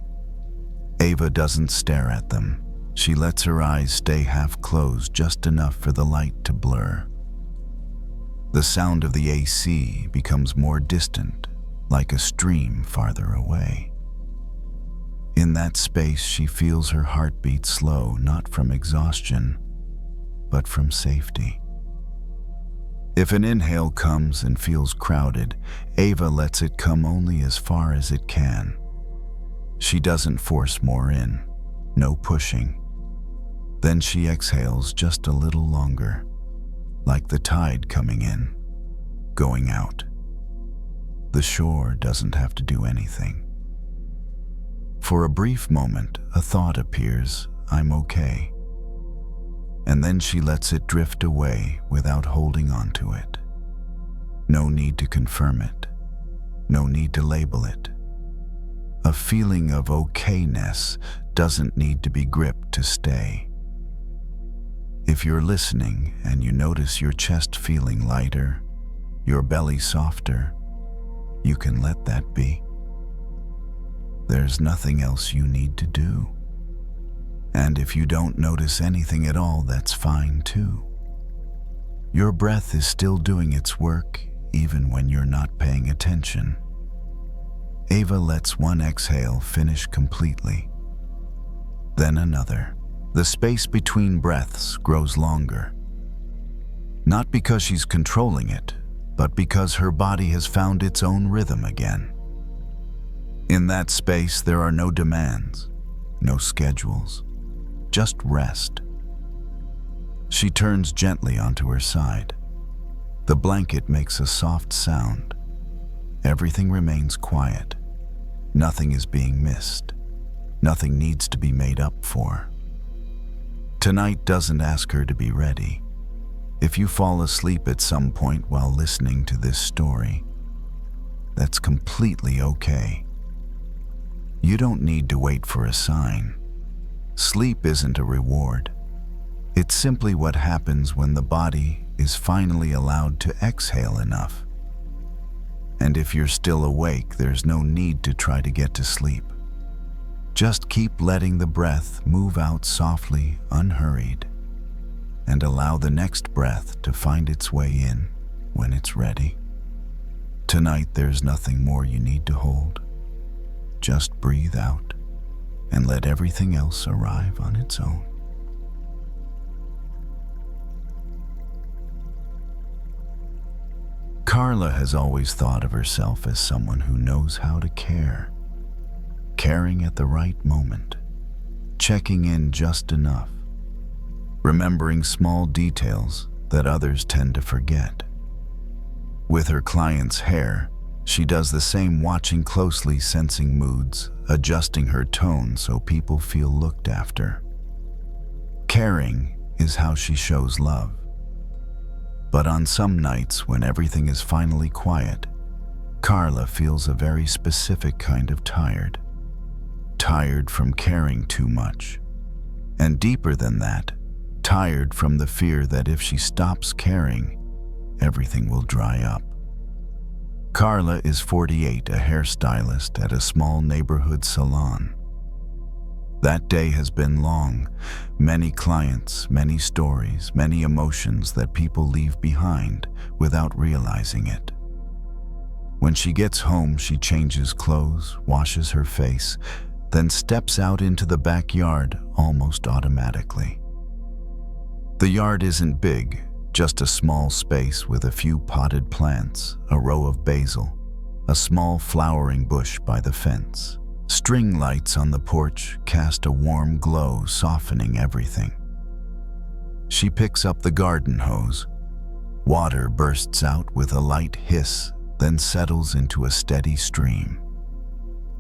Ava doesn't stare at them. She lets her eyes stay half closed, just enough for the light to blur. The sound of the AC becomes more distant, like a stream farther away. In that space, she feels her heartbeat slow, not from exhaustion, but from safety. If an inhale comes and feels crowded, Ava lets it come only as far as it can. She doesn't force more in, no pushing. Then she exhales just a little longer, like the tide coming in, going out. The shore doesn't have to do anything. For a brief moment, a thought appears, I'm okay. And then she lets it drift away without holding on to it. No need to confirm it. No need to label it. A feeling of okayness doesn't need to be gripped to stay. If you're listening and you notice your chest feeling lighter, your belly softer, you can let that be. There's nothing else you need to do. And if you don't notice anything at all, that's fine too. Your breath is still doing its work, even when you're not paying attention. Ava lets one exhale finish completely. Then another. The space between breaths grows longer. Not because she's controlling it, but because her body has found its own rhythm again. In that space, there are no demands, no schedules, just rest. She turns gently onto her side. The blanket makes a soft sound. Everything remains quiet. Nothing is being missed. Nothing needs to be made up for. Tonight doesn't ask her to be ready. If you fall asleep at some point while listening to this story, that's completely okay. You don't need to wait for a sign. Sleep isn't a reward. It's simply what happens when the body is finally allowed to exhale enough. And if you're still awake, there's no need to try to get to sleep. Just keep letting the breath move out softly, unhurried, and allow the next breath to find its way in when it's ready. Tonight, there's nothing more you need to hold. Just breathe out and let everything else arrive on its own. Carla has always thought of herself as someone who knows how to care, caring at the right moment, checking in just enough, remembering small details that others tend to forget. With her client's hair, she does the same, watching closely, sensing moods, adjusting her tone so people feel looked after. Caring is how she shows love. But on some nights when everything is finally quiet, Carla feels a very specific kind of tired. Tired from caring too much. And deeper than that, tired from the fear that if she stops caring, everything will dry up. Carla is 48, a hairstylist at a small neighborhood salon. That day has been long. Many clients, many stories, many emotions that people leave behind without realizing it. When she gets home, she changes clothes, washes her face, then steps out into the backyard almost automatically. The yard isn't big, just a small space with a few potted plants, a row of basil, a small flowering bush by the fence. String lights on the porch cast a warm glow, softening everything. She picks up the garden hose. Water bursts out with a light hiss, then settles into a steady stream.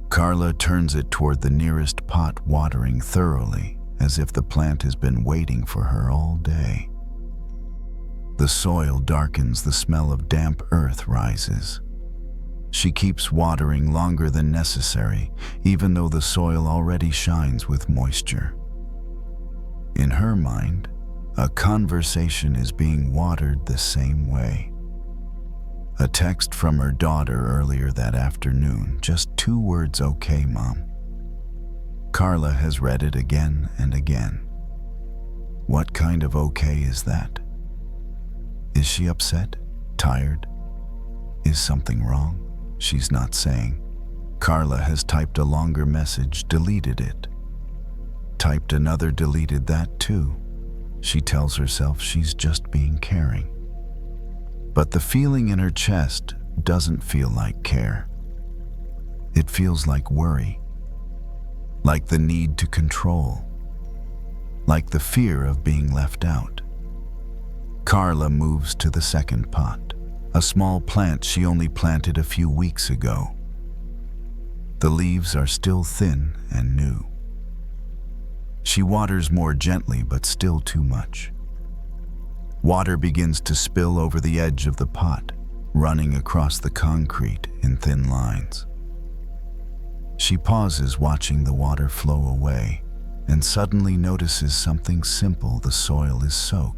Carla turns it toward the nearest pot, watering thoroughly, as if the plant has been waiting for her all day. The soil darkens, the smell of damp earth rises. She keeps watering longer than necessary, even though the soil already shines with moisture. In her mind, a conversation is being watered the same way. A text from her daughter earlier that afternoon, just 2 words, "Okay, Mom." Carla has read it again and again. What kind of okay is that? Is she upset? Tired? Is something wrong? She's not saying. Carla has typed a longer message, deleted it. Typed another, deleted that too. She tells herself she's just being caring. But the feeling in her chest doesn't feel like care. It feels like worry. Like the need to control. Like the fear of being left out. Carla moves to the second pot. A small plant she only planted a few weeks ago. The leaves are still thin and new. She waters more gently, but still too much. Water begins to spill over the edge of the pot, running across the concrete in thin lines. She pauses, watching the water flow away, and suddenly notices something simple: the soil is soaked.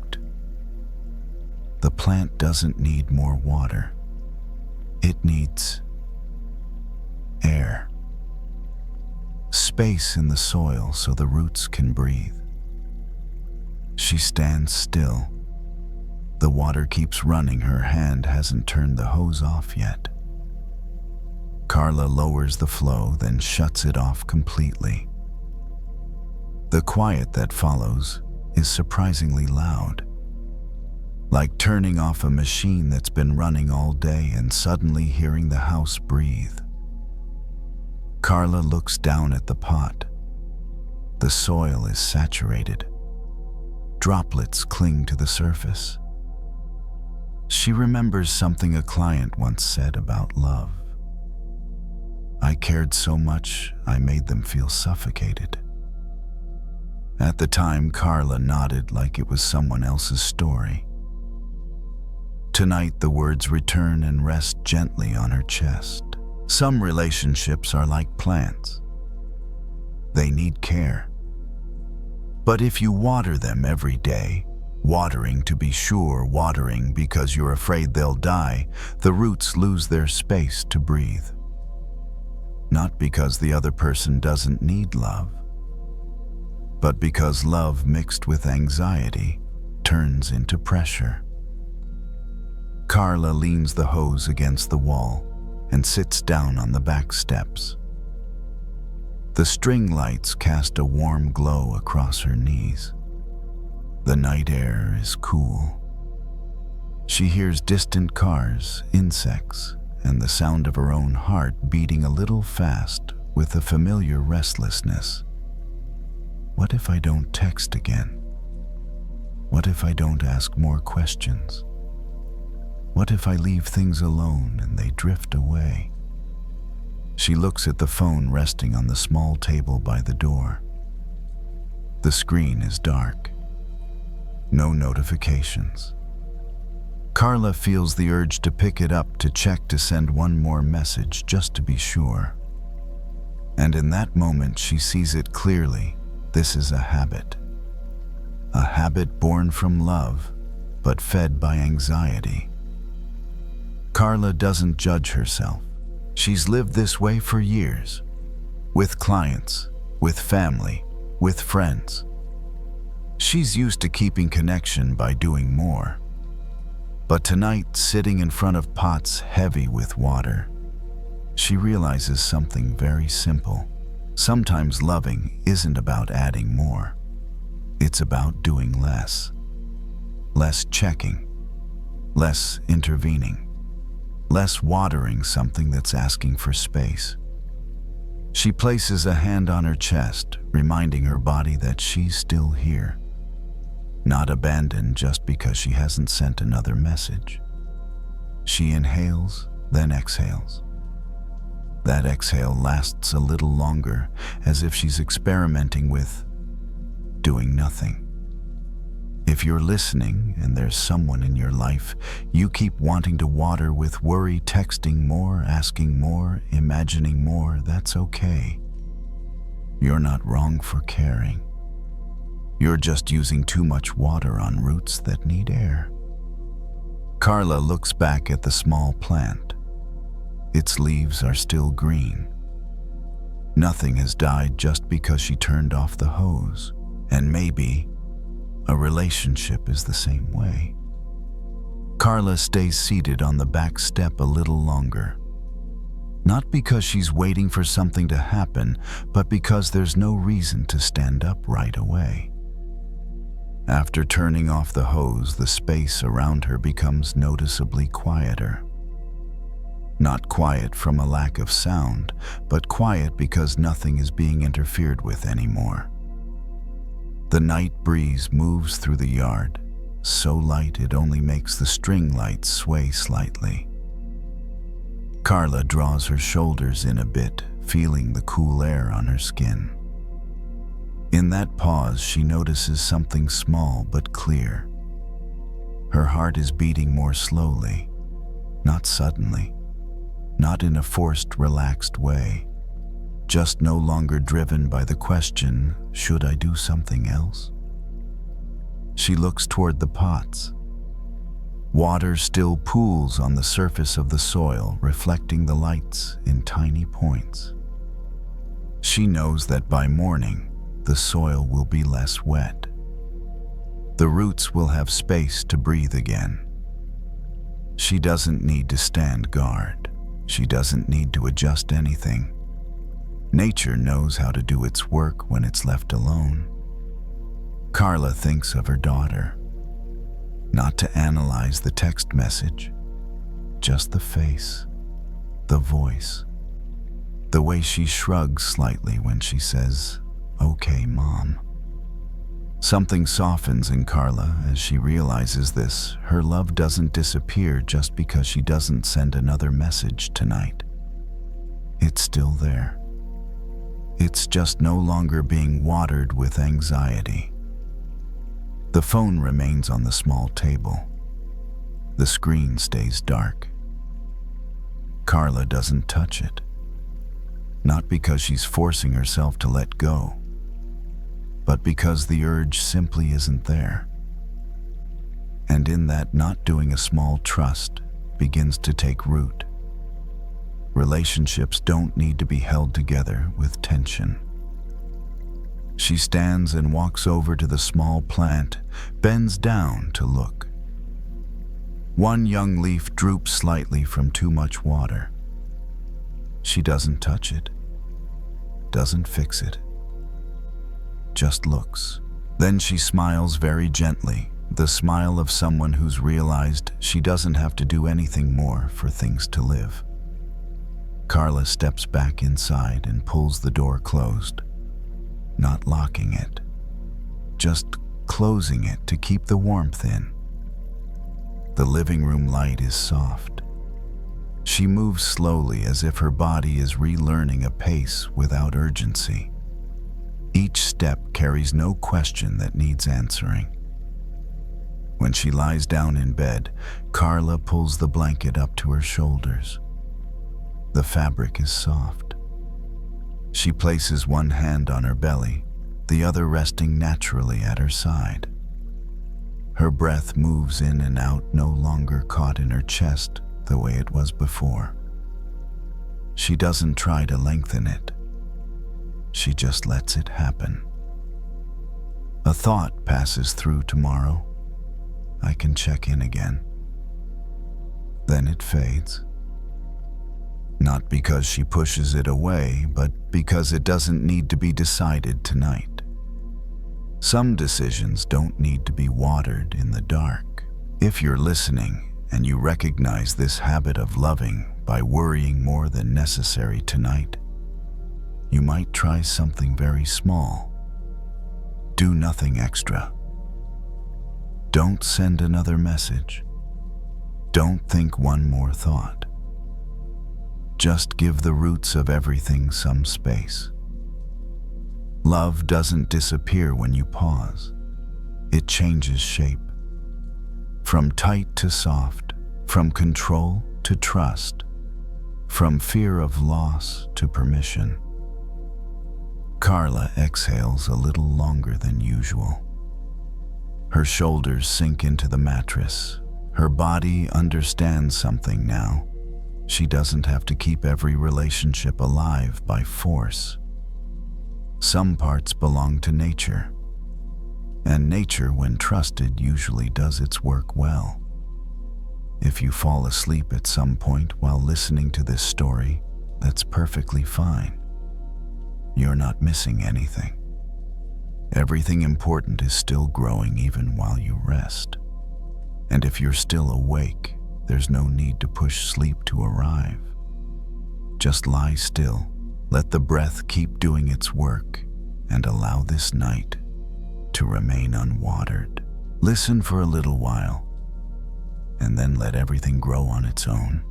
The plant doesn't need more water. It needs air. Space in the soil so the roots can breathe. She stands still. The water keeps running. Her hand hasn't turned the hose off yet. Carla lowers the flow, then shuts it off completely. The quiet that follows is surprisingly loud. Like turning off a machine that's been running all day and suddenly hearing the house breathe. Carla looks down at the pot. The soil is saturated. Droplets cling to the surface. She remembers something a client once said about love. "I cared so much, I made them feel suffocated." At the time, Carla nodded like it was someone else's story. Tonight, the words return and rest gently on her chest. Some relationships are like plants. They need care. But if you water them every day, watering to be sure, watering because you're afraid they'll die, the roots lose their space to breathe. Not because the other person doesn't need love, but because love mixed with anxiety turns into pressure. Carla leans the hose against the wall and sits down on the back steps. The string lights cast a warm glow across her knees. The night air is cool. She hears distant cars, insects, and the sound of her own heart beating a little fast with a familiar restlessness. What if I don't text again? What if I don't ask more questions? What if I leave things alone and they drift away? She looks at the phone resting on the small table by the door. The screen is dark. No notifications. Carla feels the urge to pick it up to check to send one more message just to be sure. And in that moment she sees it clearly. This is a habit. A habit born from love, but fed by anxiety. Carla doesn't judge herself. She's lived this way for years. With clients, with family, with friends. She's used to keeping connection by doing more. But tonight, sitting in front of pots heavy with water, she realizes something very simple. Sometimes loving isn't about adding more. It's about doing less. Less checking. Less intervening. Less watering something that's asking for space. She places a hand on her chest, reminding her body that she's still here. Not abandoned just because she hasn't sent another message. She inhales, then exhales. That exhale lasts a little longer, as if she's experimenting with doing nothing. If you're listening and there's someone in your life you keep wanting to water with worry, texting more, asking more, imagining more, that's okay. You're not wrong for caring. You're just using too much water on roots that need air. Carla looks back at the small plant. Its leaves are still green. Nothing has died just because she turned off the hose, and maybe a relationship is the same way. Carla stays seated on the back step a little longer. Not because she's waiting for something to happen, but because there's no reason to stand up right away. After turning off the hose, the space around her becomes noticeably quieter. Not quiet from a lack of sound, but quiet because nothing is being interfered with anymore. The night breeze moves through the yard, so light it only makes the string lights sway slightly. Carla draws her shoulders in a bit, feeling the cool air on her skin. In that pause, she notices something small but clear. Her heart is beating more slowly, not suddenly, not in a forced, relaxed way. Just no longer driven by the question, should I do something else? She looks toward the pots. Water still pools on the surface of the soil, reflecting the lights in tiny points. She knows that by morning, the soil will be less wet. The roots will have space to breathe again. She doesn't need to stand guard. She doesn't need to adjust anything. Nature knows how to do its work when it's left alone. Carla thinks of her daughter. Not to analyze the text message, just the face, the voice, the way she shrugs slightly when she says, "Okay, Mom." Something softens in Carla as she realizes this. Her love doesn't disappear just because she doesn't send another message tonight. It's still there. It's just no longer being watered with anxiety. The phone remains on the small table. The screen stays dark. Carla doesn't touch it. Not because she's forcing herself to let go, but because the urge simply isn't there. And in that not doing, a small trust begins to take root. Relationships don't need to be held together with tension. She stands and walks over to the small plant, bends down to look. One young leaf droops slightly from too much water. She doesn't touch it, doesn't fix it, just looks. Then she smiles very gently, the smile of someone who's realized she doesn't have to do anything more for things to live. Carla steps back inside and pulls the door closed, not locking it, just closing it to keep the warmth in. The living room light is soft. She moves slowly as if her body is relearning a pace without urgency. Each step carries no question that needs answering. When she lies down in bed, Carla pulls the blanket up to her shoulders. The fabric is soft. She places one hand on her belly, the other resting naturally at her side. Her breath moves in and out, no longer caught in her chest the way it was before. She doesn't try to lengthen it. She just lets it happen. A thought passes through tomorrow. I can check in again. Then it fades. Not because she pushes it away, but because it doesn't need to be decided tonight. Some decisions don't need to be watered in the dark. If you're listening and you recognize this habit of loving by worrying more than necessary tonight, you might try something very small. Do nothing extra. Don't send another message. Don't think one more thought. Just give the roots of everything some space. Love doesn't disappear when you pause. It changes shape. From tight to soft, from control to trust, from fear of loss to permission. Carla exhales a little longer than usual. Her shoulders sink into the mattress. Her body understands something now. She doesn't have to keep every relationship alive by force. Some parts belong to nature, and nature, when trusted, usually does its work well. If you fall asleep at some point while listening to this story, that's perfectly fine. You're not missing anything. Everything important is still growing even while you rest. And if you're still awake, there's no need to push sleep to arrive. Just lie still, let the breath keep doing its work, and allow this night to remain unwatered. Listen for a little while, and then let everything grow on its own.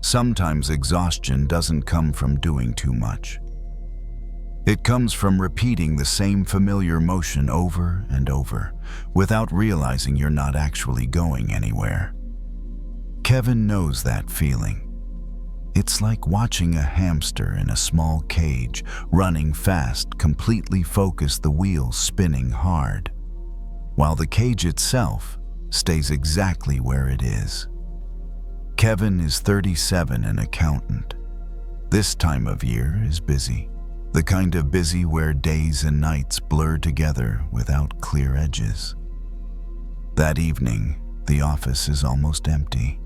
Sometimes exhaustion doesn't come from doing too much. It comes from repeating the same familiar motion over and over, without realizing you're not actually going anywhere. Kevin knows that feeling. It's like watching a hamster in a small cage, running fast, completely focused, the wheels spinning hard, while the cage itself stays exactly where it is. Kevin is 37, an accountant. This time of year is busy. The kind of busy where days and nights blur together without clear edges. That evening, the office is almost empty.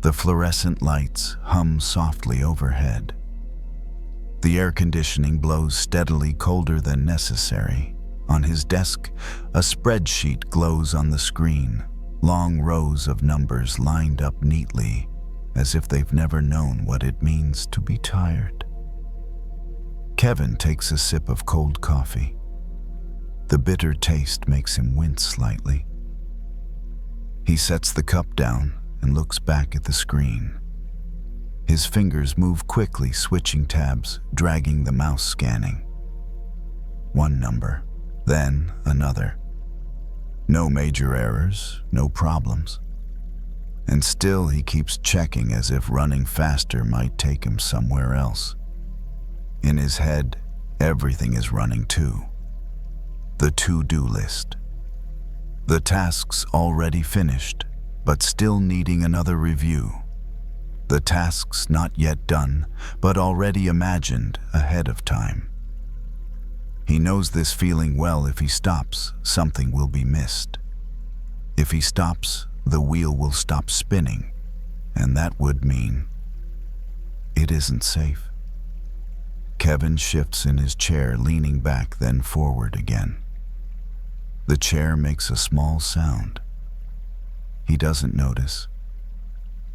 The fluorescent lights hum softly overhead. The air conditioning blows steadily colder than necessary. On his desk, a spreadsheet glows on the screen, long rows of numbers lined up neatly, as if they've never known what it means to be tired. Kevin takes a sip of cold coffee. The bitter taste makes him wince slightly. He sets the cup down and looks back at the screen. His fingers move quickly, switching tabs, dragging the mouse, scanning. One number, then another. No major errors, no problems. And still he keeps checking as if running faster might take him somewhere else. In his head, everything is running too. The to-do list. The tasks already finished, but still needing another review. The tasks not yet done, but already imagined ahead of time. He knows this feeling well. If he stops, something will be missed. If he stops, the wheel will stop spinning, and that would mean it isn't safe. Kevin shifts in his chair, leaning back, then forward again. The chair makes a small sound. He doesn't notice.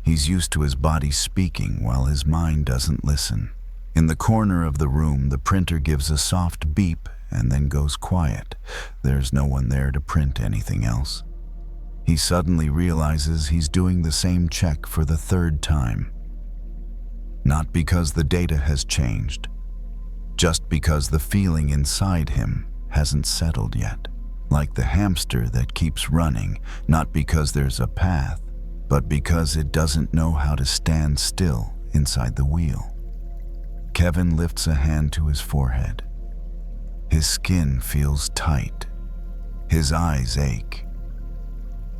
He's used to his body speaking while his mind doesn't listen. In the corner of the room, the printer gives a soft beep and then goes quiet. There's no one there to print anything else. He suddenly realizes he's doing the same check for the third time. Not because the data has changed, just because the feeling inside him hasn't settled yet. Like the hamster that keeps running, not because there's a path, but because it doesn't know how to stand still inside the wheel. Kevin lifts a hand to his forehead. His skin feels tight. His eyes ache.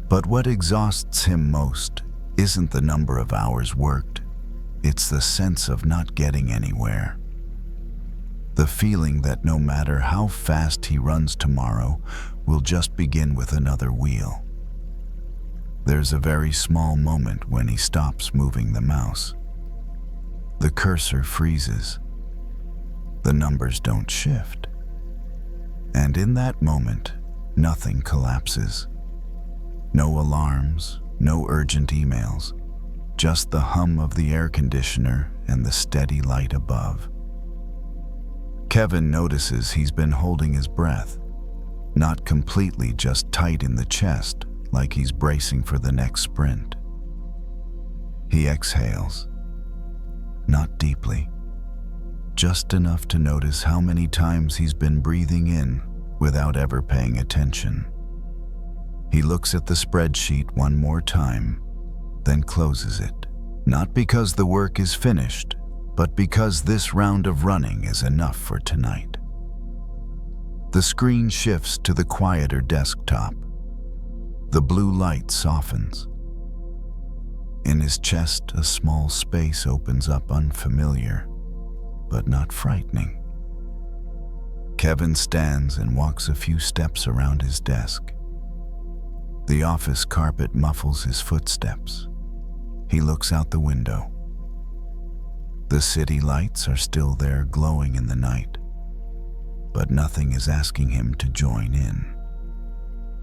But what exhausts him most isn't the number of hours worked. It's the sense of not getting anywhere. The feeling that no matter how fast he runs tomorrow, will just begin with another wheel. There's a very small moment when he stops moving the mouse. The cursor freezes. The numbers don't shift. And in that moment, nothing collapses. No alarms, no urgent emails, just the hum of the air conditioner and the steady light above. Kevin notices he's been holding his breath, not completely, just tight in the chest, like he's bracing for the next sprint. He exhales, not deeply, just enough to notice how many times he's been breathing in without ever paying attention. He looks at the spreadsheet one more time, then closes it, not because the work is finished, but because this round of running is enough for tonight. The screen shifts to the quieter desktop. The blue light softens. In his chest, a small space opens up, unfamiliar, but not frightening. Kevin stands and walks a few steps around his desk. The office carpet muffles his footsteps. He looks out the window. The city lights are still there, glowing in the night, but nothing is asking him to join in.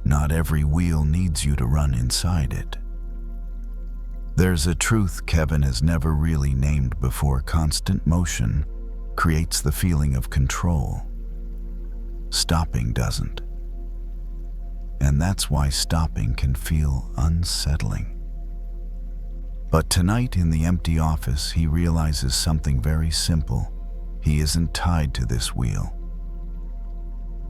Not every wheel needs you to run inside it. There's a truth Kevin has never really named before. Constant motion creates the feeling of control. Stopping doesn't. And that's why stopping can feel unsettling. But tonight in the empty office, he realizes something very simple. He isn't tied to this wheel.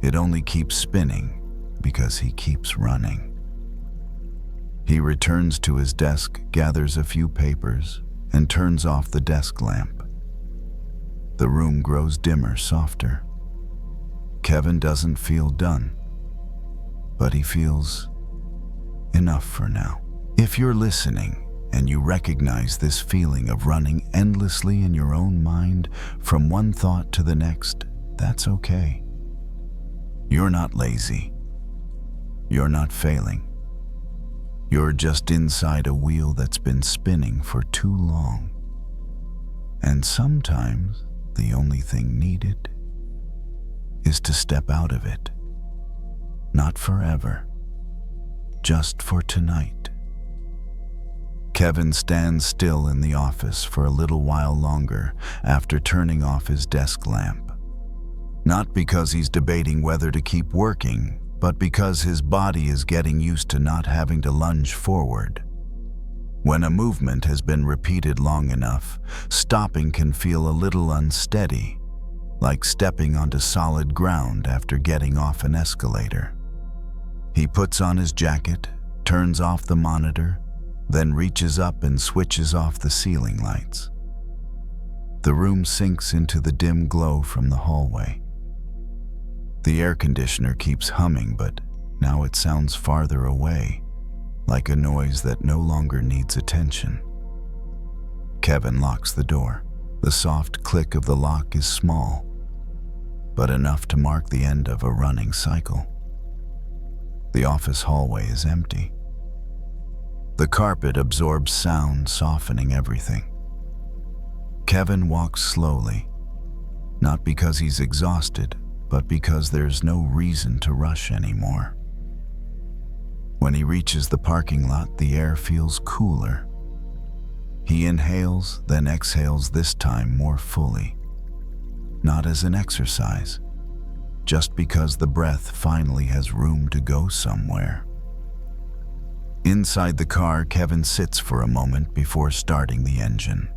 It only keeps spinning because he keeps running. He returns to his desk, gathers a few papers, and turns off the desk lamp. The room grows dimmer, softer. Kevin doesn't feel done, but he feels enough for now. If you're listening and you recognize this feeling of running endlessly in your own mind from one thought to the next, that's okay. You're not lazy. You're not failing. You're just inside a wheel that's been spinning for too long. And sometimes the only thing needed is to step out of it. Not forever, just for tonight. Kevin stands still in the office for a little while longer after turning off his desk lamp. Not because he's debating whether to keep working, but because his body is getting used to not having to lunge forward. When a movement has been repeated long enough, stopping can feel a little unsteady, like stepping onto solid ground after getting off an escalator. He puts on his jacket, turns off the monitor, then reaches up and switches off the ceiling lights. The room sinks into the dim glow from the hallway. The air conditioner keeps humming, but now it sounds farther away, like a noise that no longer needs attention. Kevin locks the door. The soft click of the lock is small, but enough to mark the end of a running cycle. The office hallway is empty. The carpet absorbs sound, softening everything. Kevin walks slowly, not because he's exhausted, but because there's no reason to rush anymore. When he reaches the parking lot, the air feels cooler. He inhales, then exhales, this time more fully. Not as an exercise, just because the breath finally has room to go somewhere. Inside the car, Kevin sits for a moment before starting the engine.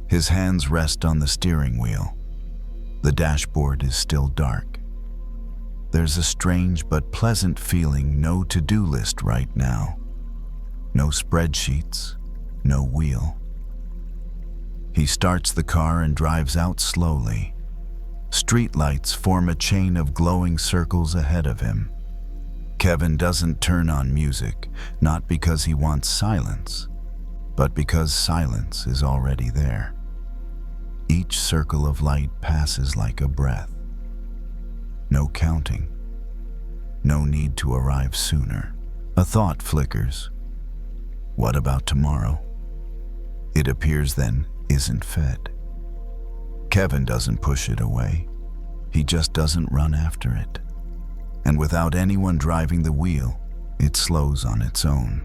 His hands rest on the steering wheel. The dashboard is still dark. There's a strange but pleasant feeling, no to-do list right now. No spreadsheets, no wheel. He starts the car and drives out slowly. Streetlights form a chain of glowing circles ahead of him. Kevin doesn't turn on music, not because he wants silence, but because silence is already there. Each circle of light passes like a breath. No counting. No need to arrive sooner. A thought flickers. What about tomorrow? It appears then isn't fed. Kevin doesn't push it away. He just doesn't run after it. And without anyone driving the wheel, it slows on its own.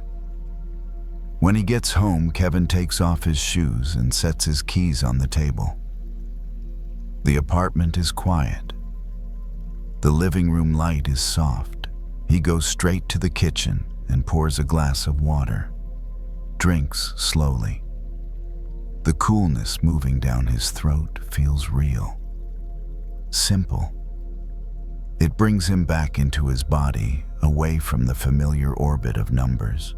When he gets home, Kevin takes off his shoes and sets his keys on the table. The apartment is quiet. The living room light is soft. He goes straight to the kitchen and pours a glass of water. Drinks slowly. The coolness moving down his throat feels real. Simple. It brings him back into his body, away from the familiar orbit of numbers.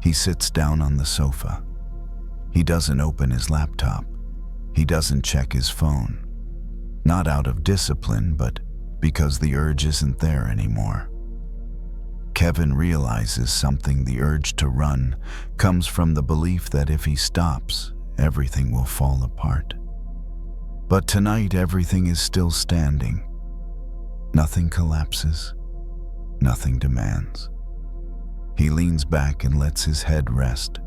He sits down on the sofa. He doesn't open his laptop. He doesn't check his phone. Not out of discipline, but because the urge isn't there anymore. Kevin realizes something. The urge to run comes from the belief that if he stops, everything will fall apart. But tonight, everything is still standing. Nothing collapses. Nothing demands. He leans back and lets his head rest.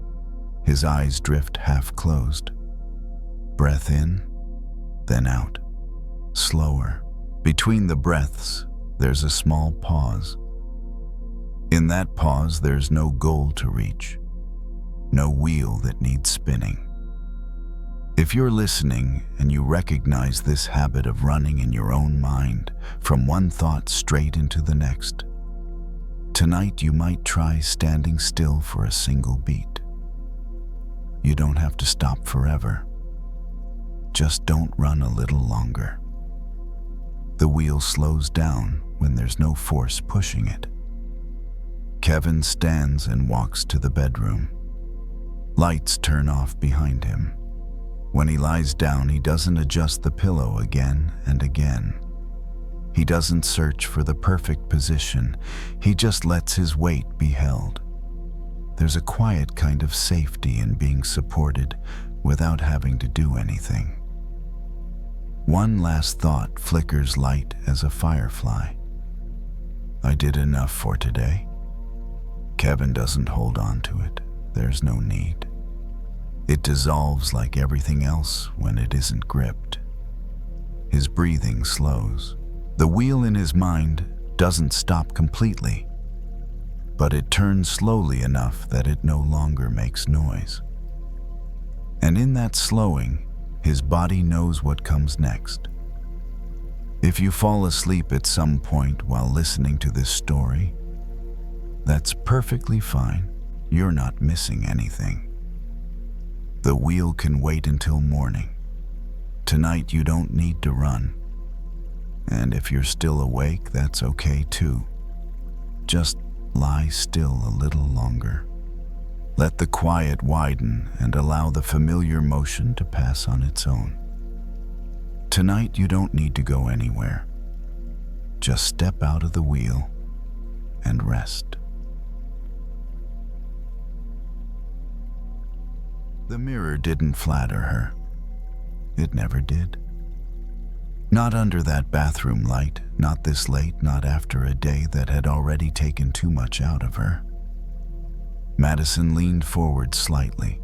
His eyes drift half closed. Breath in, then out. Slower. Between the breaths, there's a small pause. In that pause, there's no goal to reach. No wheel that needs spinning. If you're listening and you recognize this habit of running in your own mind, from one thought straight into the next, tonight you might try standing still for a single beat. You don't have to stop forever. Just don't run a little longer. The wheel slows down when there's no force pushing it. Kevin stands and walks to the bedroom. Lights turn off behind him. When he lies down, he doesn't adjust the pillow again and again. He doesn't search for the perfect position. He just lets his weight be held. There's a quiet kind of safety in being supported without having to do anything. One last thought flickers light as a firefly. I did enough for today. Kevin doesn't hold on to it. There's no need. It dissolves like everything else when it isn't gripped. His breathing slows. The wheel in his mind doesn't stop completely, but it turns slowly enough that it no longer makes noise. And in that slowing, his body knows what comes next. If you fall asleep at some point while listening to this story, that's perfectly fine. You're not missing anything. The wheel can wait until morning. Tonight you don't need to run. And if you're still awake, that's okay too. Just lie still a little longer. Let the quiet widen and allow the familiar motion to pass on its own. Tonight you don't need to go anywhere. Just step out of the wheel and rest. The mirror didn't flatter her. It never did. Not under that bathroom light, not this late, not after a day that had already taken too much out of her. Madison leaned forward slightly,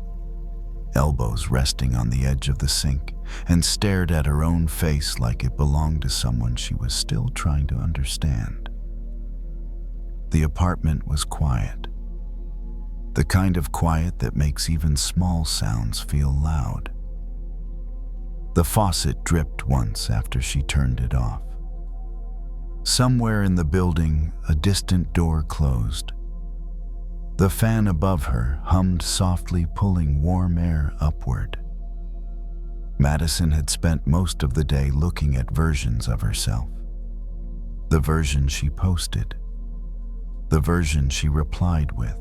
elbows resting on the edge of the sink, and stared at her own face like it belonged to someone she was still trying to understand. The apartment was quiet. The kind of quiet that makes even small sounds feel loud. The faucet dripped once after she turned it off. Somewhere in the building, a distant door closed. The fan above her hummed softly, pulling warm air upward. Madison had spent most of the day looking at versions of herself. The version she posted. The version she replied with.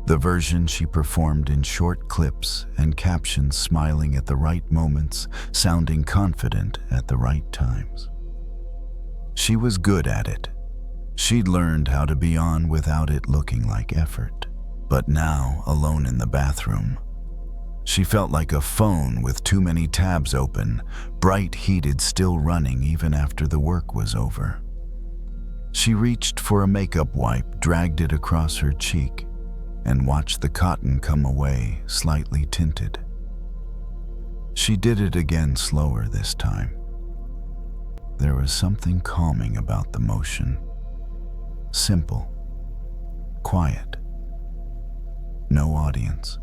The version she performed in short clips and captions, smiling at the right moments, sounding confident at the right times. She was good at it. She'd learned how to be on without it looking like effort. But now, alone in the bathroom, she felt like a phone with too many tabs open, bright heated, still running even after the work was over. She reached for a makeup wipe, dragged it across her cheek, and watched the cotton come away, slightly tinted. She did it again, slower this time. There was something calming about the motion. Simple. Quiet. No audience.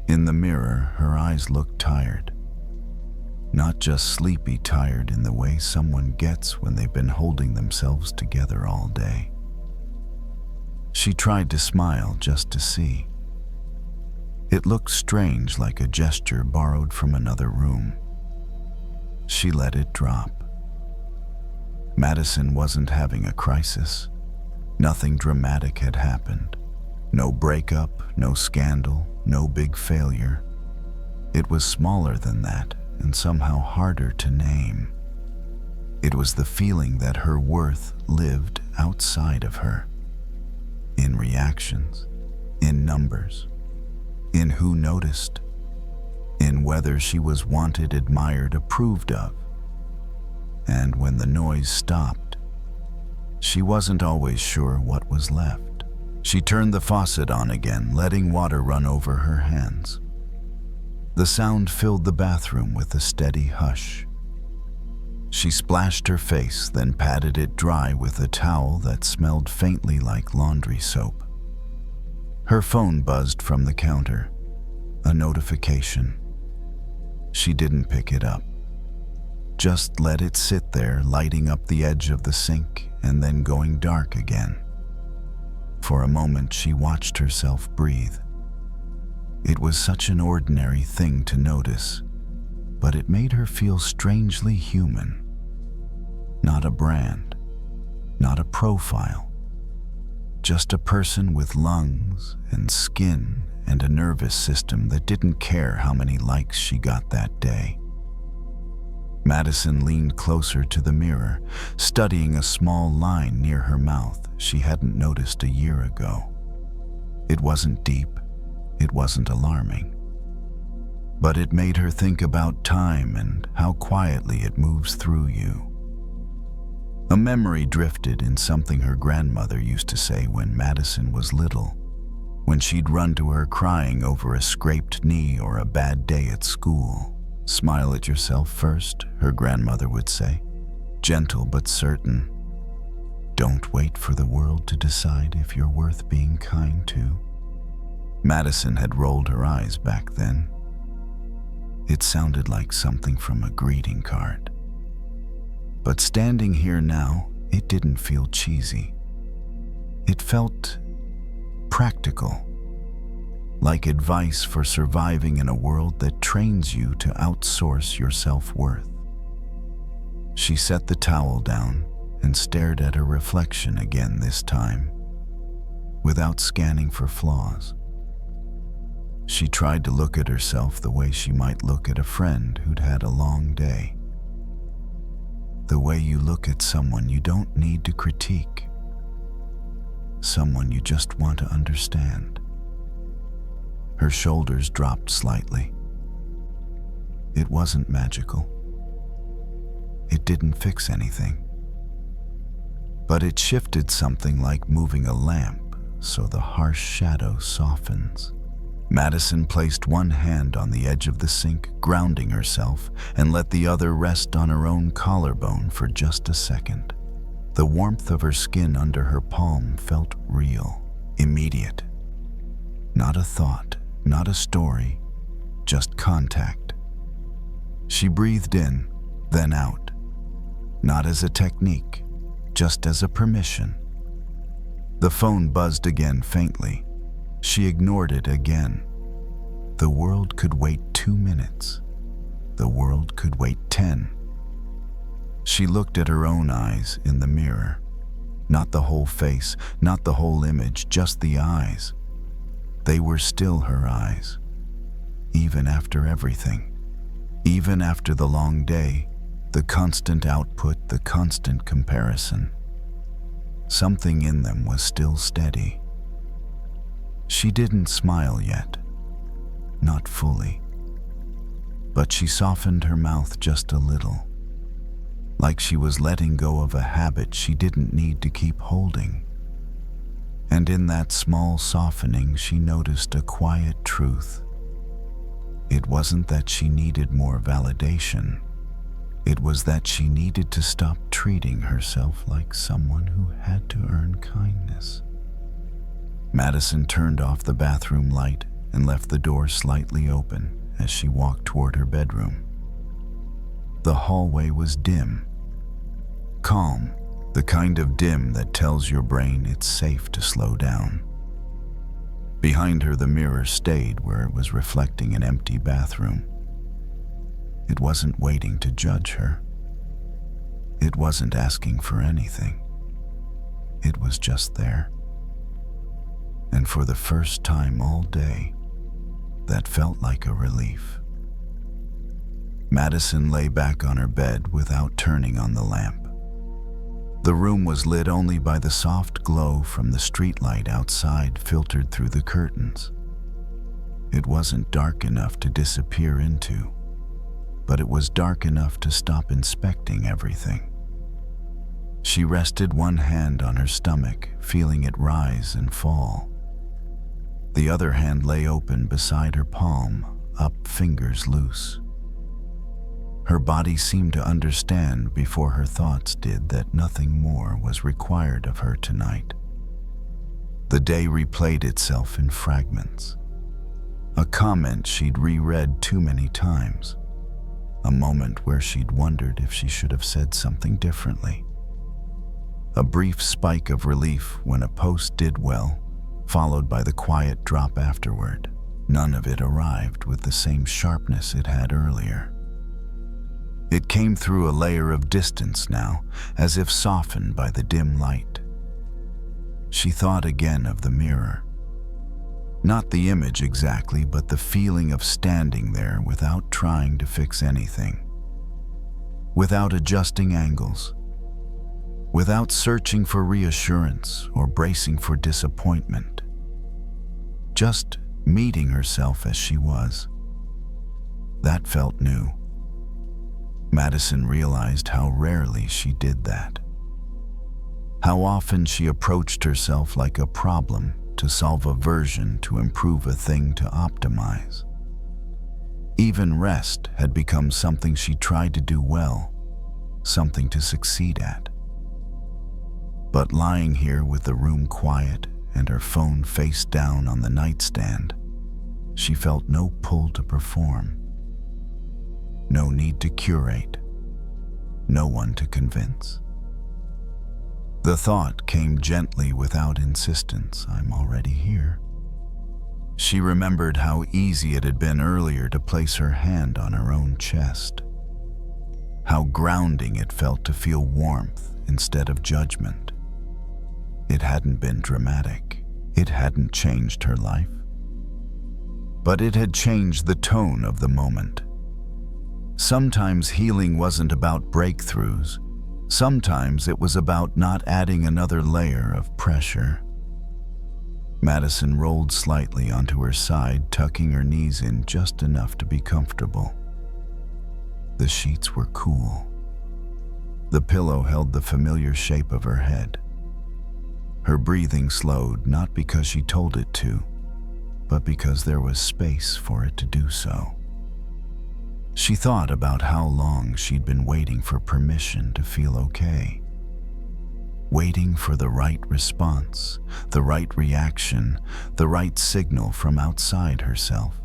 In the mirror, her eyes looked tired. Not just sleepy tired in the way someone gets when they've been holding themselves together all day. She tried to smile just to see. It looked strange, like a gesture borrowed from another room. She let it drop. Madison wasn't having a crisis. Nothing dramatic had happened. No breakup, no scandal, no big failure. It was smaller than that and somehow harder to name. It was the feeling that her worth lived outside of her. In reactions, in numbers, in who noticed, in whether she was wanted, admired, approved of. And when the noise stopped, she wasn't always sure what was left. She turned the faucet on again, letting water run over her hands. The sound filled the bathroom with a steady hush. She splashed her face, then patted it dry with a towel that smelled faintly like laundry soap. Her phone buzzed from the counter. A notification. She didn't pick it up. Just let it sit there, lighting up the edge of the sink and then going dark again. For a moment, she watched herself breathe. It was such an ordinary thing to notice, but it made her feel strangely human. Not a brand, not a profile, just a person with lungs and skin and a nervous system that didn't care how many likes she got that day. Madison leaned closer to the mirror, studying a small line near her mouth she hadn't noticed a year ago. It wasn't deep, it wasn't alarming, but it made her think about time and how quietly it moves through you. A memory drifted in something her grandmother used to say when Madison was little, when she'd run to her crying over a scraped knee or a bad day at school. "Smile at yourself first," her grandmother would say, gentle but certain. "Don't wait for the world to decide if you're worth being kind to." Madison had rolled her eyes back then. It sounded like something from a greeting card. But standing here now, it didn't feel cheesy. It felt practical, like advice for surviving in a world that trains you to outsource your self-worth. She set the towel down and stared at her reflection again this time. without scanning for flaws. She tried to look at herself the way she might look at a friend who'd had a long day. The way you look at someone you don't need to critique, someone you just want to understand. Her shoulders dropped slightly. It wasn't magical. It didn't fix anything. But it shifted something like moving a lamp so the harsh shadow softens. Madison placed one hand on the edge of the sink, grounding herself, and let the other rest on her own collarbone for just a second. The warmth of her skin under her palm felt real, immediate. Not a thought, not a story, just contact. She breathed in, then out, not as a technique, just as a permission. The phone buzzed again faintly. She ignored it again. The world could wait 2 minutes. The world could wait 10. She looked at her own eyes in the mirror. Not the whole face, not the whole image, just the eyes. They were still her eyes, even after everything. Even after the long day, the constant output, the constant comparison. Something in them was still steady. She didn't smile yet, not fully. But she softened her mouth just a little, like she was letting go of a habit she didn't need to keep holding. And in that small softening, she noticed a quiet truth. It wasn't that she needed more validation. It was that she needed to stop treating herself like someone who had to earn kindness. Madison turned off the bathroom light and left the door slightly open as she walked toward her bedroom. The hallway was dim, calm, the kind of dim that tells your brain it's safe to slow down. Behind her, the mirror stayed where it was reflecting an empty bathroom. It wasn't waiting to judge her. It wasn't asking for anything. It was just there. And for the first time all day, that felt like a relief. Madison lay back on her bed without turning on the lamp. The room was lit only by the soft glow from the streetlight outside filtered through the curtains. It wasn't dark enough to disappear into, but it was dark enough to stop inspecting everything. She rested one hand on her stomach, feeling it rise and fall. The other hand lay open beside her palm, up, fingers loose. Her body seemed to understand before her thoughts did that nothing more was required of her tonight. The day replayed itself in fragments. A comment she'd reread too many times. A moment where she'd wondered if she should have said something differently. A brief spike of relief when a post did well, followed by the quiet drop afterward. None of it arrived with the same sharpness it had earlier. It came through a layer of distance now, as if softened by the dim light. She thought again of the mirror. Not the image exactly, but the feeling of standing there without trying to fix anything. Without adjusting angles. Without searching for reassurance or bracing for disappointment. Just meeting herself as she was. That felt new. Madison realized how rarely she did that. How often she approached herself like a problem to solve a version, to improve a thing, to optimize. Even rest had become something she tried to do well, something to succeed at. But lying here with the room quiet and her phone face down on the nightstand, she felt no pull to perform. No need to curate. No one to convince. The thought came gently without insistence. I'm already here. She remembered how easy it had been earlier to place her hand on her own chest. How grounding it felt to feel warmth instead of judgment. It hadn't been dramatic. It hadn't changed her life, but it had changed the tone of the moment. Sometimes healing wasn't about breakthroughs. Sometimes it was about not adding another layer of pressure. Madison rolled slightly onto her side, tucking her knees in just enough to be comfortable. The sheets were cool. The pillow held the familiar shape of her head. Her breathing slowed, not because she told it to, but because there was space for it to do so. She thought about how long she'd been waiting for permission to feel okay. Waiting for the right response, the right reaction, the right signal from outside herself.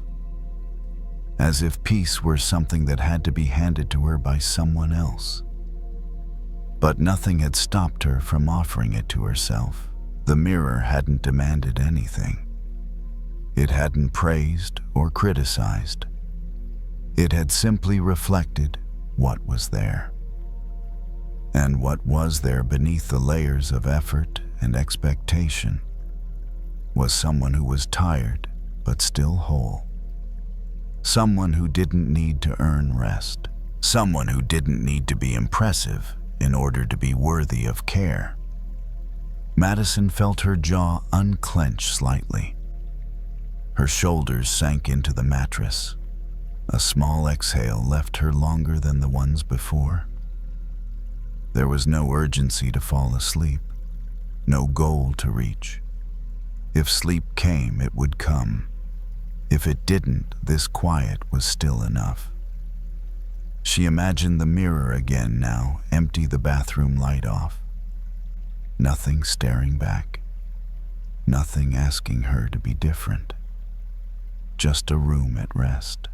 As if peace were something that had to be handed to her by someone else. But nothing had stopped her from offering it to herself. The mirror hadn't demanded anything. It hadn't praised or criticized. It had simply reflected what was there. And what was there beneath the layers of effort and expectation was someone who was tired but still whole. Someone who didn't need to earn rest. Someone who didn't need to be impressive in order to be worthy of care. Madison felt her jaw unclench slightly. Her shoulders sank into the mattress. A small exhale left her longer than the ones before. There was no urgency to fall asleep, no goal to reach. If sleep came, it would come. If it didn't, this quiet was still enough. She imagined the mirror again now, empty, the bathroom light off. Nothing staring back. Nothing asking her to be different. Just a room at rest.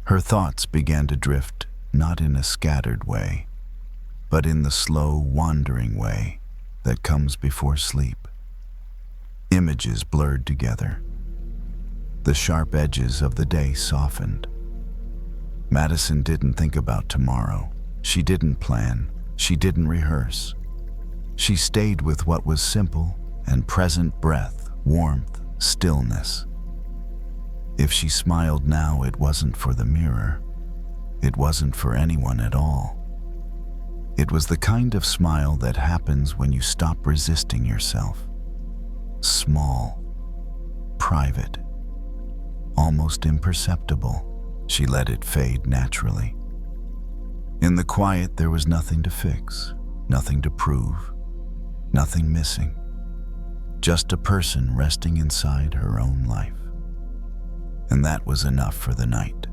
Her thoughts began to drift, not in a scattered way, but in the slow, wandering way that comes before sleep. Images blurred together. The sharp edges of the day softened. Madison didn't think about tomorrow. She didn't plan. She didn't rehearse. She stayed with what was simple and present: breath, warmth, stillness. If she smiled now, it wasn't for the mirror. It wasn't for anyone at all. It was the kind of smile that happens when you stop resisting yourself. Small, private, almost imperceptible. She let it fade naturally. In the quiet, there was nothing to fix, nothing to prove, nothing missing. Just a person resting inside her own life. And that was enough for the night.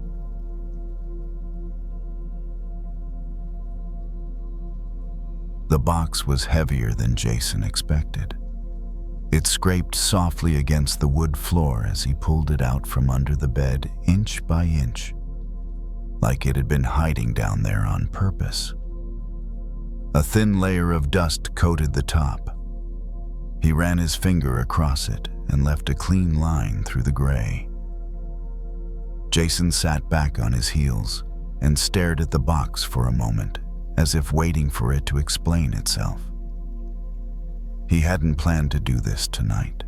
The box was heavier than Jason expected. It scraped softly against the wood floor as he pulled it out from under the bed, inch by inch, like it had been hiding down there on purpose. A thin layer of dust coated the top. He ran his finger across it and left a clean line through the gray. Jason sat back on his heels and stared at the box for a moment, as if waiting for it to explain itself. He hadn't planned to do this tonight.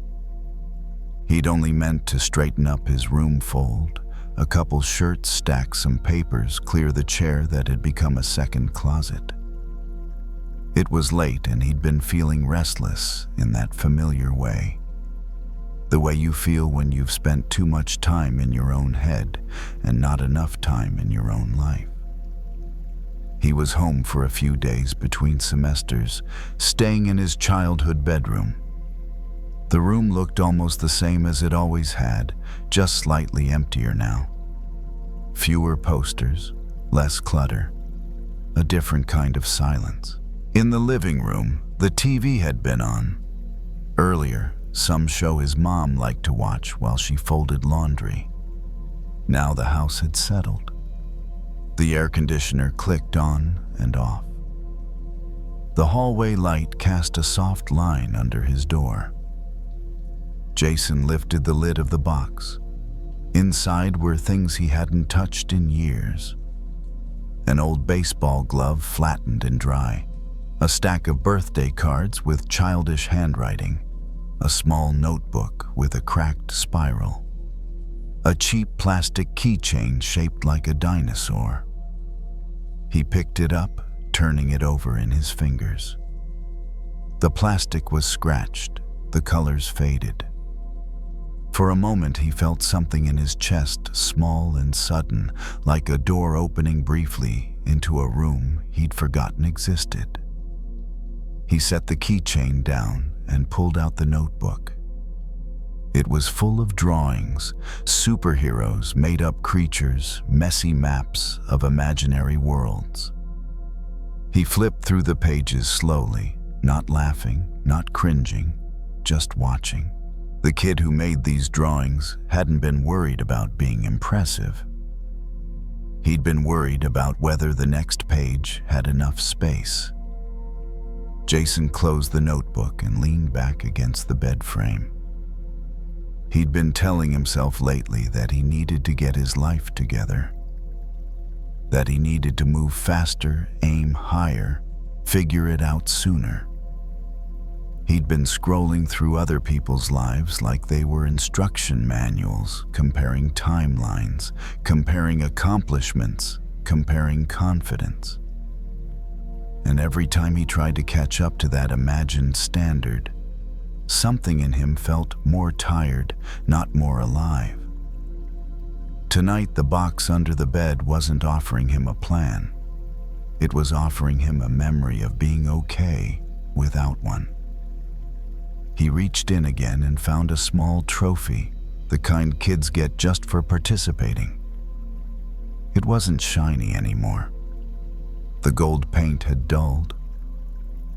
He'd only meant to straighten up his room, fold a couple shirts, stack some papers, clear the chair that had become a second closet. It was late and he'd been feeling restless in that familiar way. The way you feel when you've spent too much time in your own head and not enough time in your own life. He was home for a few days between semesters, staying in his childhood bedroom. The room looked almost the same as it always had, just slightly emptier now. Fewer posters, less clutter, a different kind of silence. In the living room, the TV had been on. Earlier, some show his mom liked to watch while she folded laundry. Now the house had settled. The air conditioner clicked on and off. The hallway light cast a soft line under his door. Jason lifted the lid of the box. Inside were things he hadn't touched in years. An old baseball glove, flattened and dry. A stack of birthday cards with childish handwriting. a small notebook with a cracked spiral, a cheap plastic keychain shaped like a dinosaur. He picked it up, turning it over in his fingers. The plastic was scratched, the colors faded. For a moment he felt something in his chest, small and sudden, like a door opening briefly into a room he'd forgotten existed. He set the keychain down and pulled out the notebook. It was full of drawings, superheroes, made-up creatures, messy maps of imaginary worlds. He flipped through the pages slowly, not laughing, not cringing, just watching. The kid who made these drawings hadn't been worried about being impressive. He'd been worried about whether the next page had enough space. Jason closed the notebook and leaned back against the bed frame. He'd been telling himself lately that he needed to get his life together, that he needed to move faster, aim higher, figure it out sooner. He'd been scrolling through other people's lives like they were instruction manuals, comparing timelines, comparing accomplishments, comparing confidence. And every time he tried to catch up to that imagined standard, something in him felt more tired, not more alive. Tonight, the box under the bed wasn't offering him a plan. It was offering him a memory of being okay without one. He reached in again and found a small trophy, the kind kids get just for participating. It wasn't shiny anymore. The gold paint had dulled.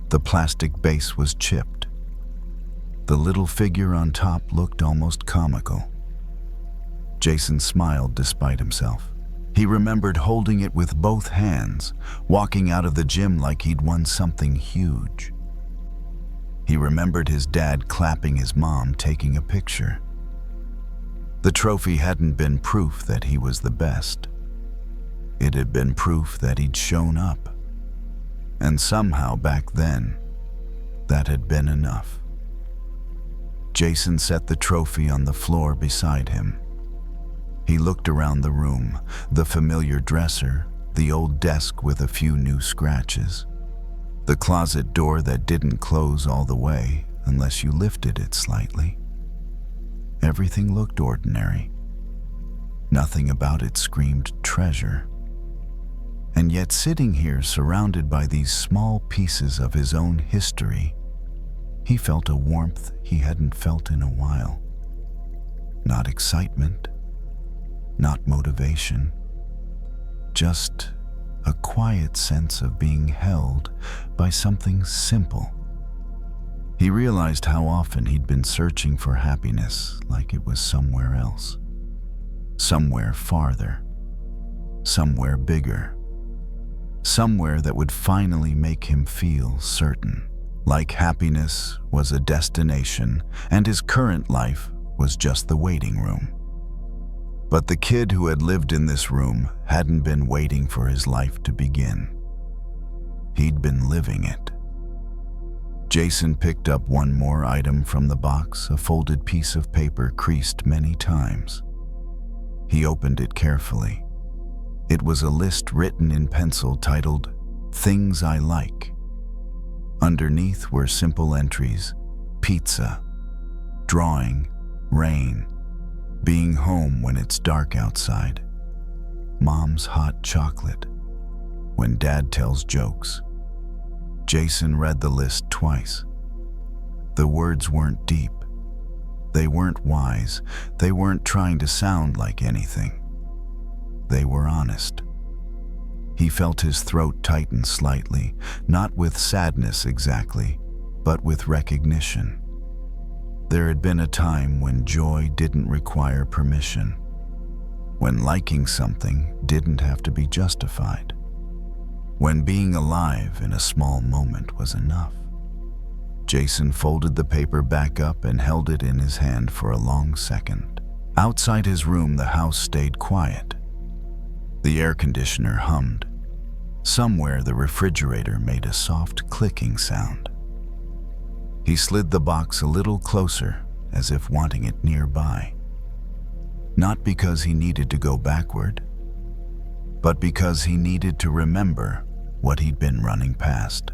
The plastic base was chipped. The little figure on top looked almost comical. Jason smiled despite himself. He remembered holding it with both hands, walking out of the gym like he'd won something huge. He remembered his dad clapping his mom, taking a picture. The trophy hadn't been proof that he was the best. It had been proof that he'd shown up. And somehow back then, that had been enough. Jason set the trophy on the floor beside him. He looked around the room, the familiar dresser, the old desk with a few new scratches, the closet door that didn't close all the way unless you lifted it slightly. Everything looked ordinary. Nothing about it screamed treasure. And yet, sitting here surrounded by these small pieces of his own history, he felt a warmth he hadn't felt in a while. Not excitement, not motivation, just a quiet sense of being held by something simple. He realized how often he'd been searching for happiness like it was somewhere else, somewhere farther, somewhere bigger, somewhere that would finally make him feel certain, like happiness was a destination and his current life was just the waiting room. But the kid who had lived in this room hadn't been waiting for his life to begin. He'd been living it. Jason picked up one more item from the box, a folded piece of paper creased many times. He opened it carefully. It was a list written in pencil titled, "Things I Like." Underneath were simple entries: pizza, drawing, rain, being home when it's dark outside, mom's hot chocolate, when dad tells jokes. Jason read the list twice. The words weren't deep. They weren't wise. They weren't trying to sound like anything. They were honest. He felt his throat tighten slightly, not with sadness exactly, but with recognition. There had been a time when joy didn't require permission, when liking something didn't have to be justified, when being alive in a small moment was enough. Jason folded the paper back up and held it in his hand for a long second. Outside his room, the house stayed quiet. The air conditioner hummed. Somewhere, the refrigerator made a soft clicking sound. He slid the box a little closer, as if wanting it nearby. Not because he needed to go backward, but because he needed to remember what he'd been running past.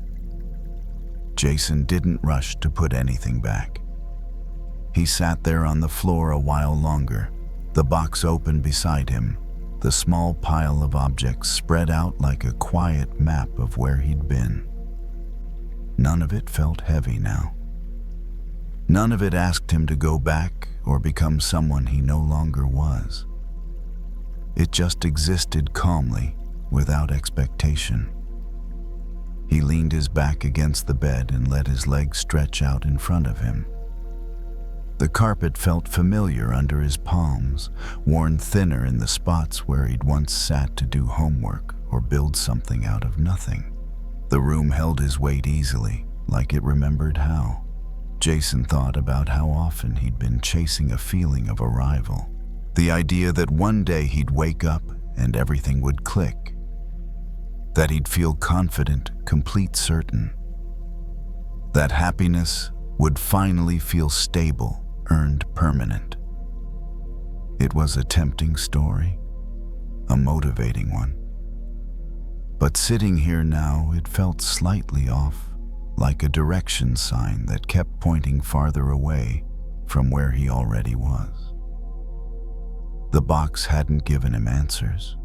Jason didn't rush to put anything back. He sat there on the floor a while longer, the box open beside him, the small pile of objects spread out like a quiet map of where he'd been. None of it felt heavy now. None of it asked him to go back or become someone he no longer was. It just existed calmly, without expectation. He leaned his back against the bed and let his legs stretch out in front of him. The carpet felt familiar under his palms, worn thinner in the spots where he'd once sat to do homework or build something out of nothing. The room held his weight easily, like it remembered how. Jason thought about how often he'd been chasing a feeling of arrival. The idea that one day he'd wake up and everything would click. That he'd feel confident, complete certain. That happiness would finally feel stable, earned permanent. It was a tempting story, a motivating one. But sitting here now, it felt slightly off, like a direction sign that kept pointing farther away from where he already was. The box hadn't given him answers.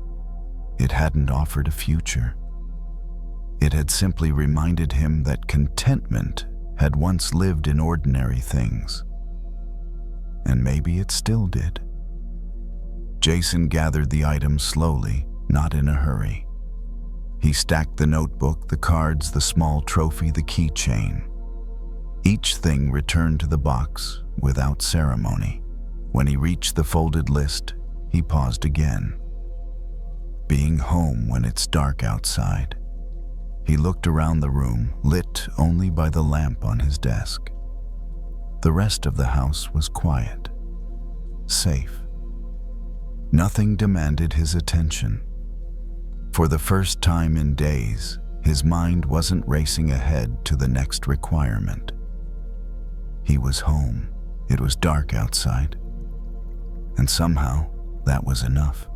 It hadn't offered a future. It had simply reminded him that contentment had once lived in ordinary things. And maybe it still did. Jason gathered the items slowly, not in a hurry. He stacked the notebook, the cards, the small trophy, the keychain. Each thing returned to the box without ceremony. When he reached the folded list, he paused again. Being home when it's dark outside. He looked around the room, lit only by the lamp on his desk. The rest of the house was quiet, safe. Nothing demanded his attention. For the first time in days, his mind wasn't racing ahead to the next requirement. He was home. It was dark outside. And somehow, that was enough.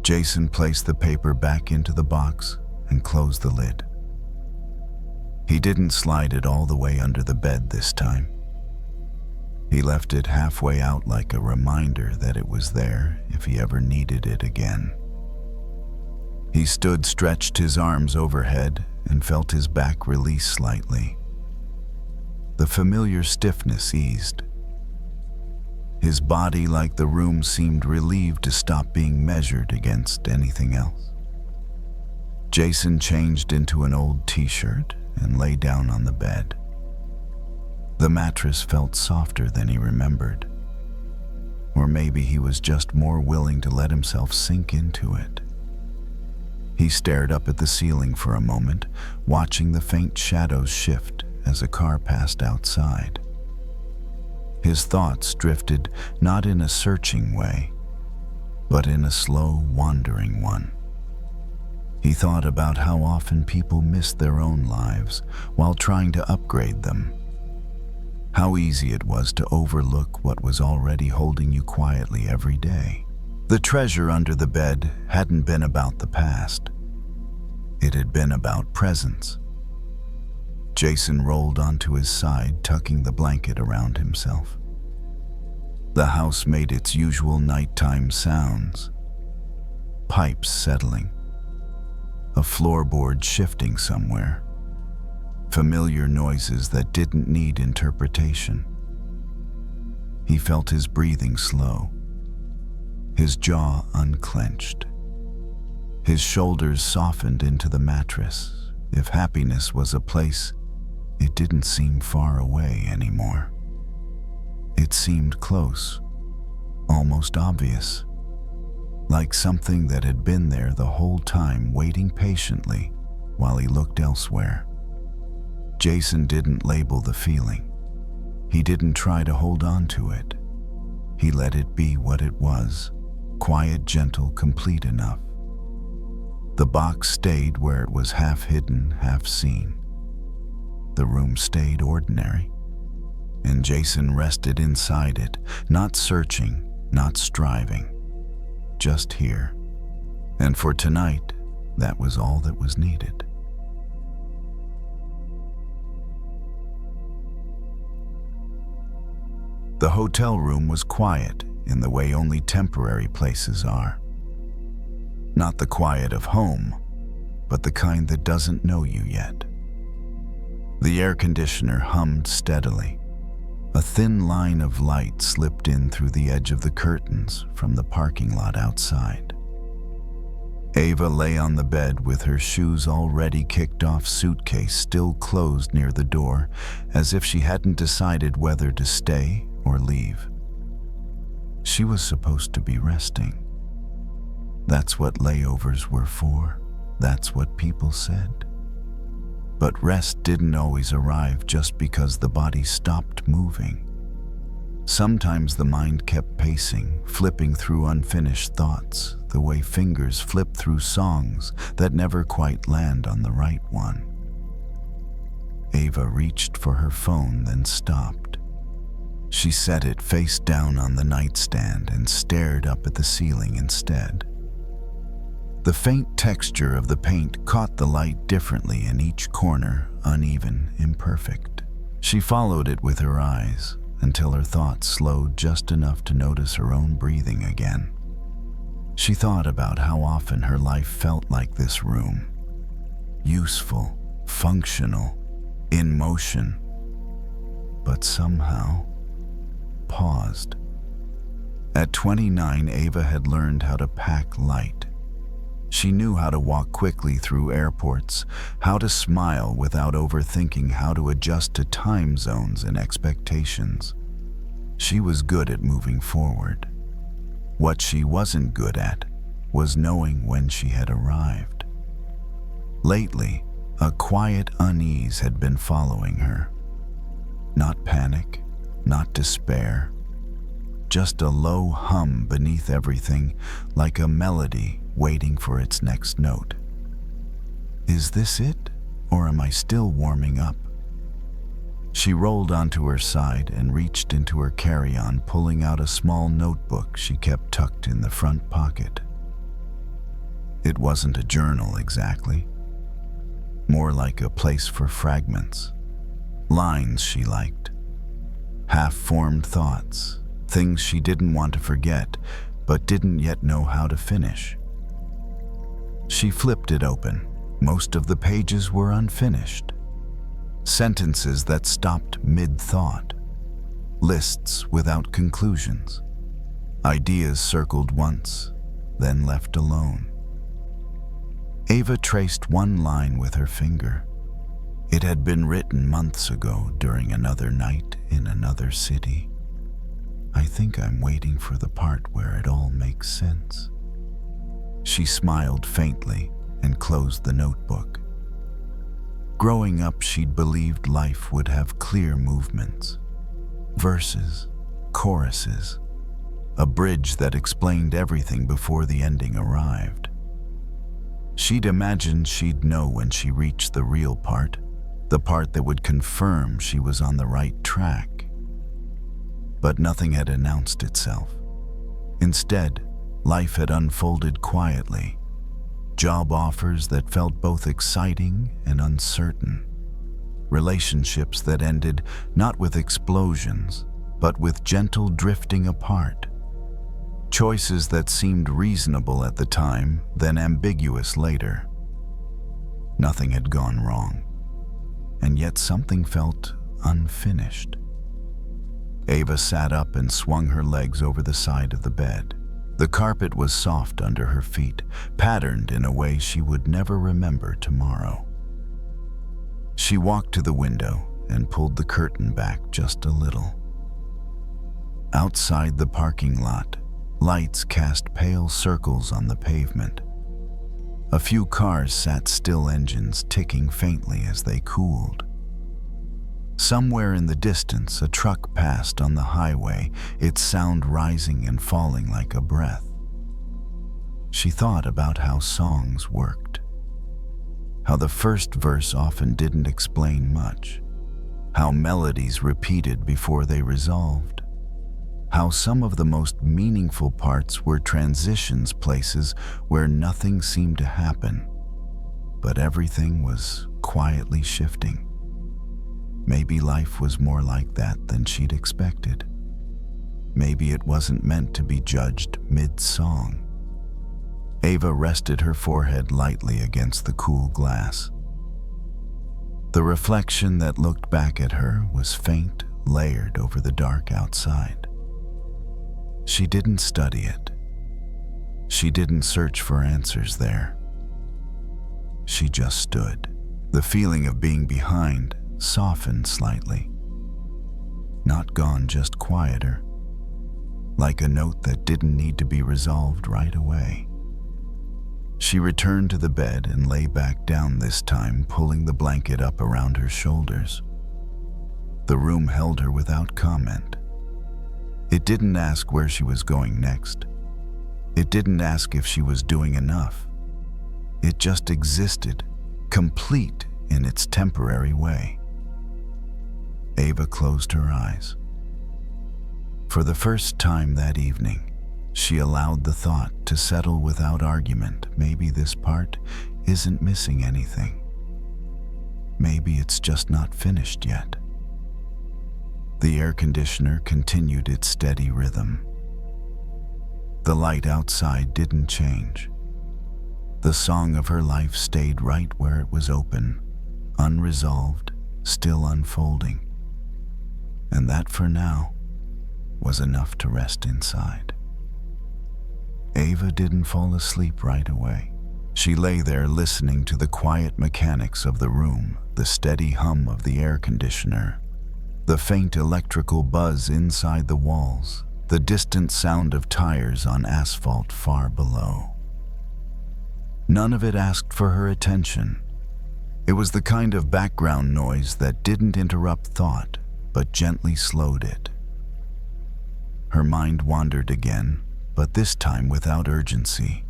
Jason placed the paper back into the box and closed the lid. He didn't slide it all the way under the bed this time. He left it halfway out like a reminder that it was there if he ever needed it again. He stood, stretched his arms overhead, and felt his back release slightly. The familiar stiffness eased. His body, like the room, seemed relieved to stop being measured against anything else. Jason changed into an old t-shirt and lay down on the bed. The mattress felt softer than he remembered. Or maybe he was just more willing to let himself sink into it. He stared up at the ceiling for a moment, watching the faint shadows shift as a car passed outside. His thoughts drifted not in a searching way, but in a slow, wandering one. He thought about how often people miss their own lives while trying to upgrade them. How easy it was to overlook what was already holding you quietly every day. The treasure under the bed hadn't been about the past. It had been about presence. Jason rolled onto his side, tucking the blanket around himself. The house made its usual nighttime sounds. Pipes settling. A floorboard shifting somewhere. Familiar noises that didn't need interpretation. He felt his breathing slow. His jaw unclenched. His shoulders softened into the mattress. If happiness was a place, it didn't seem far away anymore. It seemed close, almost obvious, like something that had been there the whole time, waiting patiently while he looked elsewhere. Jason didn't label the feeling. He didn't try to hold on to it. He let it be what it was, quiet, gentle, complete enough. The box stayed where it was, half hidden, half seen. the room stayed ordinary, and Jason rested inside it, not searching, not striving, just here. And for tonight, that was all that was needed. The hotel room was quiet in the way only temporary places are. Not the quiet of home, but the kind that doesn't know you yet. The air conditioner hummed steadily. A thin line of light slipped in through the edge of the curtains from the parking lot outside. Ava lay on the bed with her shoes already kicked off, suitcase still closed near the door, as if she hadn't decided whether to stay or leave. She was supposed to be resting. That's what layovers were for. That's what people said. But rest didn't always arrive just because the body stopped moving. Sometimes the mind kept pacing, flipping through unfinished thoughts, the way fingers flip through songs that never quite land on the right one. Ava reached for her phone, then stopped. She set it face down on the nightstand and stared up at the ceiling instead. The faint texture of the paint caught the light differently in each corner, uneven, imperfect. She followed it with her eyes until her thoughts slowed just enough to notice her own breathing again. She thought about how often her life felt like this room. Useful, functional, in motion, but somehow paused. At 29, Ava had learned how to pack light. She knew how to walk quickly through airports, how to smile without overthinking, how to adjust to time zones and expectations. She was good at moving forward. What she wasn't good at was knowing when she had arrived. Lately, a quiet unease had been following her. Not panic, not despair, just a low hum beneath everything, like a melody waiting for its next note. Is this it, or am I still warming up? She rolled onto her side and reached into her carry-on, pulling out a small notebook she kept tucked in the front pocket. It wasn't a journal exactly, more like a place for fragments, lines she liked, half-formed thoughts, things she didn't want to forget but didn't yet know how to finish. She flipped it open. Most of the pages were unfinished. Sentences that stopped mid-thought. Lists without conclusions. Ideas circled once, then left alone. Ava traced one line with her finger. It had been written months ago during another night in another city. I think I'm waiting for the part where it all makes sense. She smiled faintly and closed the notebook. Growing up, she'd believed life would have clear movements, verses, choruses, a bridge that explained everything before the ending arrived. She'd imagined she'd know when she reached the real part, the part that would confirm she was on the right track. But nothing had announced itself. Instead, life had unfolded quietly. Job offers that felt both exciting and uncertain. Relationships that ended not with explosions, but with gentle drifting apart. Choices that seemed reasonable at the time, then ambiguous later. Nothing had gone wrong, and yet something felt unfinished. Ava sat up and swung her legs over the side of the bed. The carpet was soft under her feet, patterned in a way she would never remember tomorrow. She walked to the window and pulled the curtain back just a little. Outside the parking lot, lights cast pale circles on the pavement. A few cars sat still, engines ticking faintly as they cooled. Somewhere in the distance, a truck passed on the highway, its sound rising and falling like a breath. She thought about how songs worked, how the first verse often didn't explain much, how melodies repeated before they resolved, how some of the most meaningful parts were transitions, places where nothing seemed to happen, but everything was quietly shifting. Maybe life was more like that than she'd expected. Maybe it wasn't meant to be judged mid-song. Ava rested her forehead lightly against the cool glass. The reflection that looked back at her was faint, layered over the dark outside. She didn't study it. She didn't search for answers there. She just stood. The feeling of being behind softened slightly. Not gone, just quieter, like a note that didn't need to be resolved right away. She returned to the bed and lay back down, this time pulling the blanket up around her shoulders. The room held her without comment. It didn't ask where she was going next. It didn't ask if she was doing enough. It just existed, complete in its temporary way. Ava closed her eyes. For the first time that evening, she allowed the thought to settle without argument. Maybe this part isn't missing anything. Maybe it's just not finished yet. The air conditioner continued its steady rhythm. The light outside didn't change. The song of her life stayed right where it was open, unresolved, still unfolding. And that, for now, was enough to rest inside. Ava didn't fall asleep right away. She lay there listening to the quiet mechanics of the room, the steady hum of the air conditioner, the faint electrical buzz inside the walls, the distant sound of tires on asphalt far below. None of it asked for her attention. It was the kind of background noise that didn't interrupt thought, but gently slowed it. Her mind wandered again, but this time without urgency.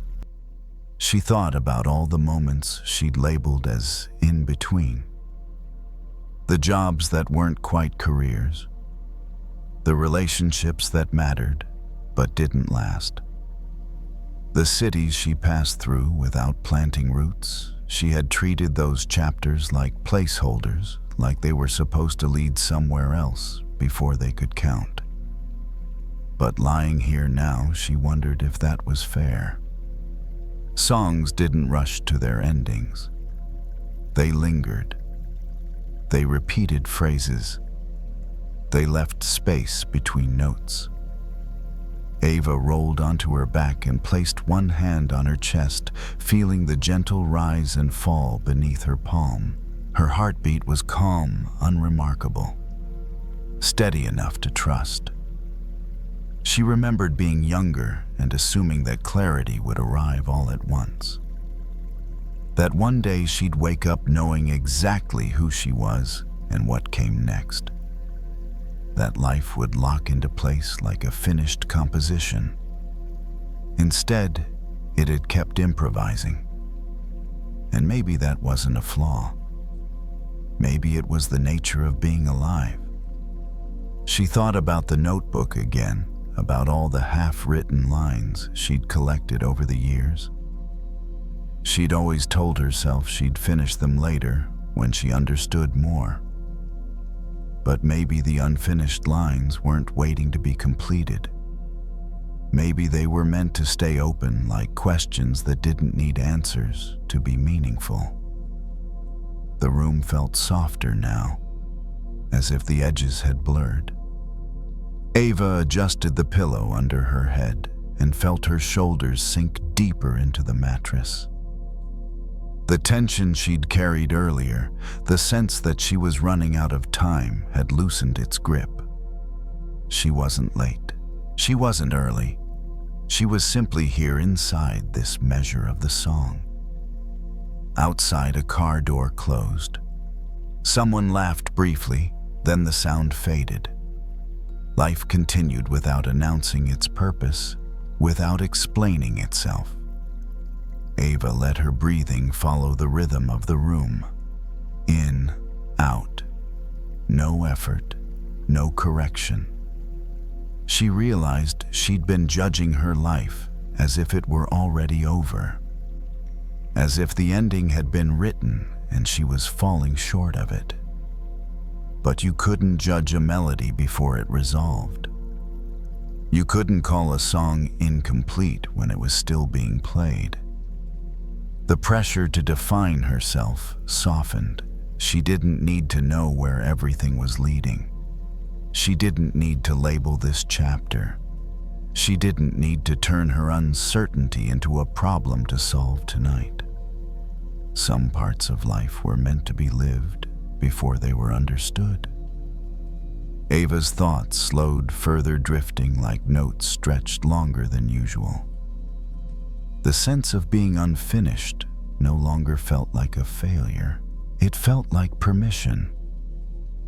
She thought about all the moments she'd labeled as in between. The jobs that weren't quite careers. The relationships that mattered, but didn't last. The cities she passed through without planting roots. She had treated those chapters like placeholders, like they were supposed to lead somewhere else before they could count. But lying here now, she wondered if that was fair. Songs didn't rush to their endings. They lingered. They repeated phrases. They left space between notes. Ava rolled onto her back and placed one hand on her chest, feeling the gentle rise and fall beneath her palm. Her heartbeat was calm, unremarkable, steady enough to trust. She remembered being younger and assuming that clarity would arrive all at once. That one day she'd wake up knowing exactly who she was and what came next. That life would lock into place like a finished composition. Instead, it had kept improvising. And maybe that wasn't a flaw. Maybe it was the nature of being alive. She thought about the notebook again, about all the half-written lines she'd collected over the years. She'd always told herself she'd finish them later when she understood more. But maybe the unfinished lines weren't waiting to be completed. Maybe they were meant to stay open, like questions that didn't need answers to be meaningful. The room felt softer now, as if the edges had blurred. Ava adjusted the pillow under her head and felt her shoulders sink deeper into the mattress. The tension she'd carried earlier, the sense that she was running out of time, had loosened its grip. She wasn't late. She wasn't early. She was simply here inside this measure of the song. Outside, a car door closed. Someone laughed briefly, then the sound faded. Life continued without announcing its purpose, without explaining itself. Ava let her breathing follow the rhythm of the room. In, out. No effort, no correction. She realized she'd been judging her life as if it were already over, as if the ending had been written and she was falling short of it. But you couldn't judge a melody before it resolved. You couldn't call a song incomplete when it was still being played. The pressure to define herself softened. She didn't need to know where everything was leading. She didn't need to label this chapter. She didn't need to turn her uncertainty into a problem to solve tonight. Some parts of life were meant to be lived before they were understood. Ava's thoughts slowed, further drifting like notes stretched longer than usual. The sense of being unfinished no longer felt like a failure. It felt like permission.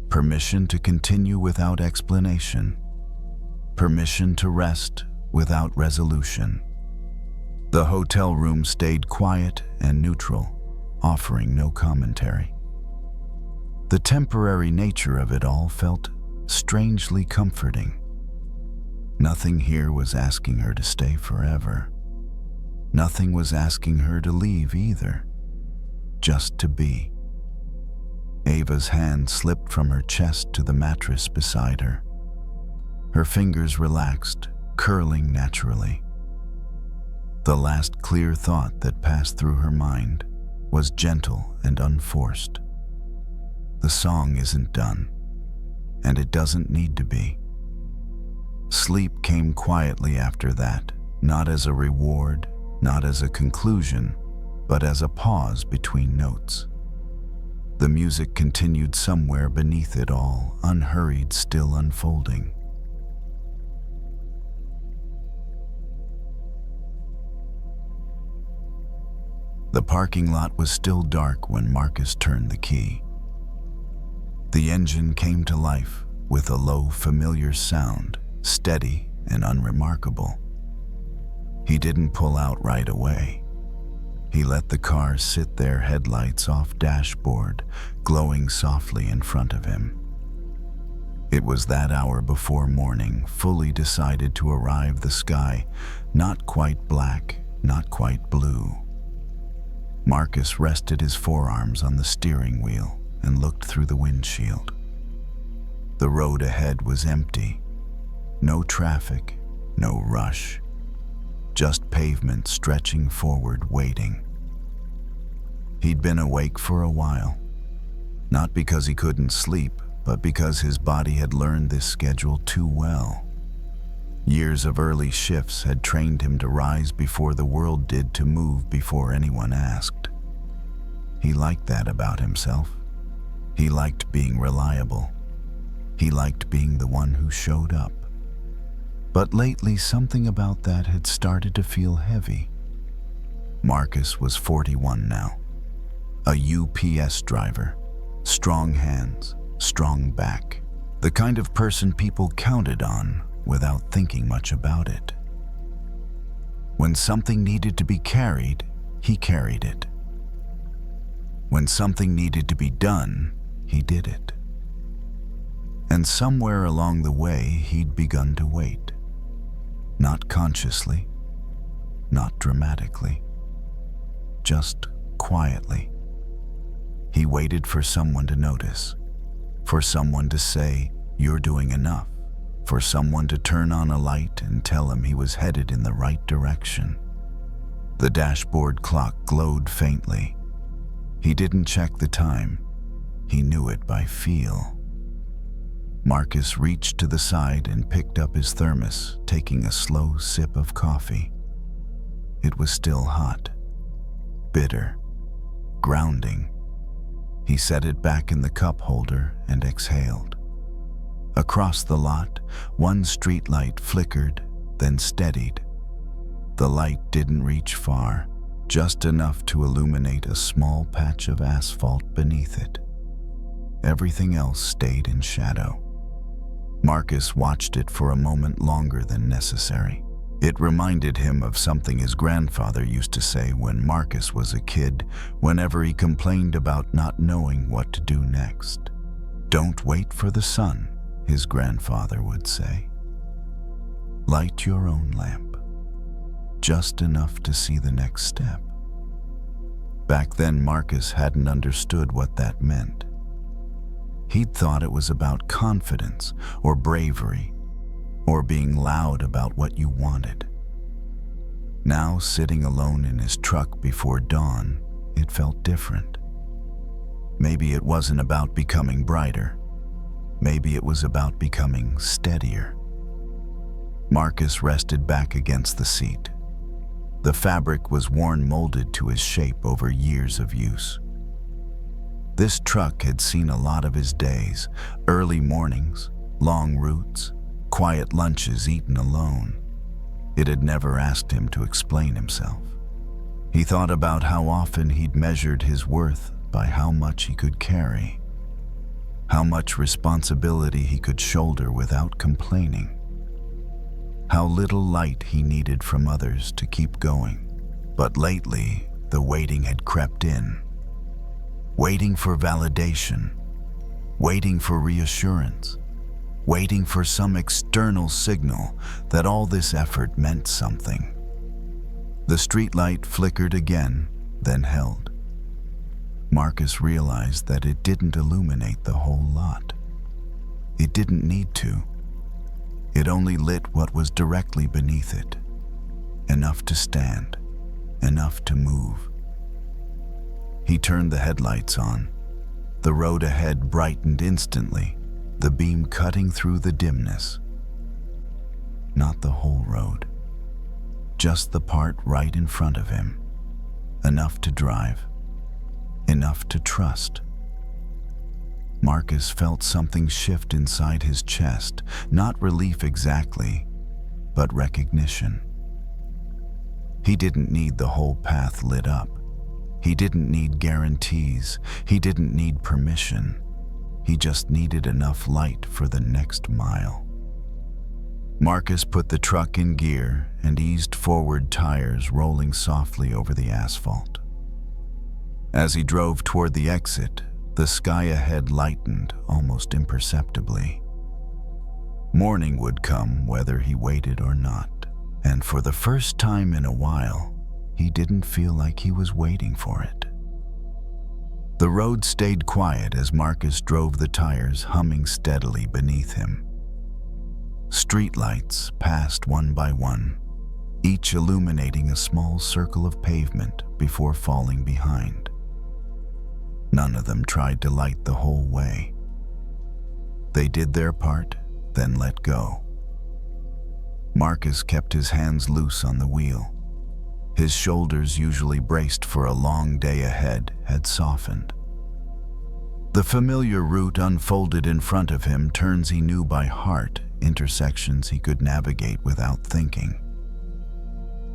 Permission to continue without explanation. Permission to rest without resolution. The hotel room stayed quiet and neutral, offering no commentary. The temporary nature of it all felt strangely comforting. Nothing here was asking her to stay forever. Nothing was asking her to leave either, just to be. Ava's hand slipped from her chest to the mattress beside her. Her fingers relaxed, curling naturally. The last clear thought that passed through her mind was gentle and unforced. The song isn't done, and it doesn't need to be. Sleep came quietly after that, not as a reward, not as a conclusion, but as a pause between notes. The music continued somewhere beneath it all, unhurried, still unfolding. The parking lot was still dark when Marcus turned the key. The engine came to life with a low, familiar sound, steady and unremarkable. He didn't pull out right away. He let the car sit there, headlights off, dashboard glowing softly in front of him. It was that hour before morning, fully decided to arrive, the sky not quite black, not quite blue. Marcus rested his forearms on the steering wheel and looked through the windshield. The road ahead was empty. No traffic, no rush. Just pavement stretching forward, waiting. He'd been awake for a while. Not because he couldn't sleep, but because his body had learned this schedule too well. Years of early shifts had trained him to rise before the world did, to move before anyone asked. He liked that about himself. He liked being reliable. He liked being the one who showed up. But lately, something about that had started to feel heavy. Marcus was 41 now. A UPS driver. Strong hands, strong back. The kind of person people counted on without thinking much about it. When something needed to be carried, he carried it. When something needed to be done, he did it. And somewhere along the way, he'd begun to wait. Not consciously, not dramatically, just quietly. He waited for someone to notice, for someone to say, "You're doing enough," for someone to turn on a light and tell him he was headed in the right direction. The dashboard clock glowed faintly. He didn't check the time. He knew it by feel. Marcus reached to the side and picked up his thermos, taking a slow sip of coffee. It was still hot, bitter, grounding. He set it back in the cup holder and exhaled. Across the lot, one streetlight flickered, then steadied. The light didn't reach far, just enough to illuminate a small patch of asphalt beneath it. Everything else stayed in shadow. Marcus watched it for a moment longer than necessary. It reminded him of something his grandfather used to say when Marcus was a kid, whenever he complained about not knowing what to do next. "Don't wait for the sun," his grandfather would say. "Light your own lamp, just enough to see the next step." Back then, Marcus hadn't understood what that meant. He'd thought it was about confidence or bravery, or being loud about what you wanted. Now, sitting alone in his truck before dawn, it felt different. Maybe it wasn't about becoming brighter. Maybe it was about becoming steadier. Marcus rested back against the seat. The fabric was worn, molded to his shape over years of use. This truck had seen a lot of his days: early mornings, long routes, quiet lunches eaten alone. It had never asked him to explain himself. He thought about how often he'd measured his worth by how much he could carry, how much responsibility he could shoulder without complaining, how little light he needed from others to keep going. But lately, the waiting had crept in. Waiting for validation, waiting for reassurance, waiting for some external signal that all this effort meant something. The streetlight flickered again, then held. Marcus realized that it didn't illuminate the whole lot. It didn't need to. It only lit what was directly beneath it. Enough to stand, enough to move. He turned the headlights on. The road ahead brightened instantly, the beam cutting through the dimness. Not the whole road, just the part right in front of him. Enough to drive, enough to trust. Marcus felt something shift inside his chest, not relief exactly, but recognition. He didn't need the whole path lit up. He didn't need guarantees. He didn't need permission. He just needed enough light for the next mile. Marcus put the truck in gear and eased forward, tires rolling softly over the asphalt. As he drove toward the exit, the sky ahead lightened almost imperceptibly. Morning would come whether he waited or not, and for the first time in a while, he didn't feel like he was waiting for it. The road stayed quiet as Marcus drove, the tires humming steadily beneath him. Streetlights passed one by one, each illuminating a small circle of pavement before falling behind. None of them tried to light the whole way. They did their part, then let go. Marcus kept his hands loose on the wheel. His shoulders, usually braced for a long day ahead, had softened. The familiar route unfolded in front of him, turns he knew by heart, intersections he could navigate without thinking.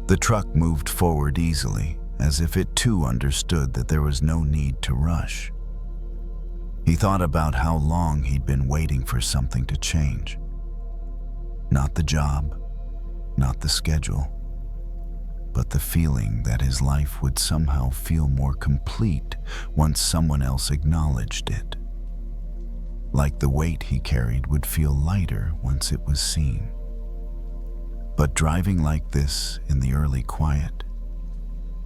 The truck moved forward easily, as if it too understood that there was no need to rush. He thought about how long he'd been waiting for something to change. Not the job, not the schedule, but the feeling that his life would somehow feel more complete once someone else acknowledged it. Like the weight he carried would feel lighter once it was seen. But driving like this in the early quiet,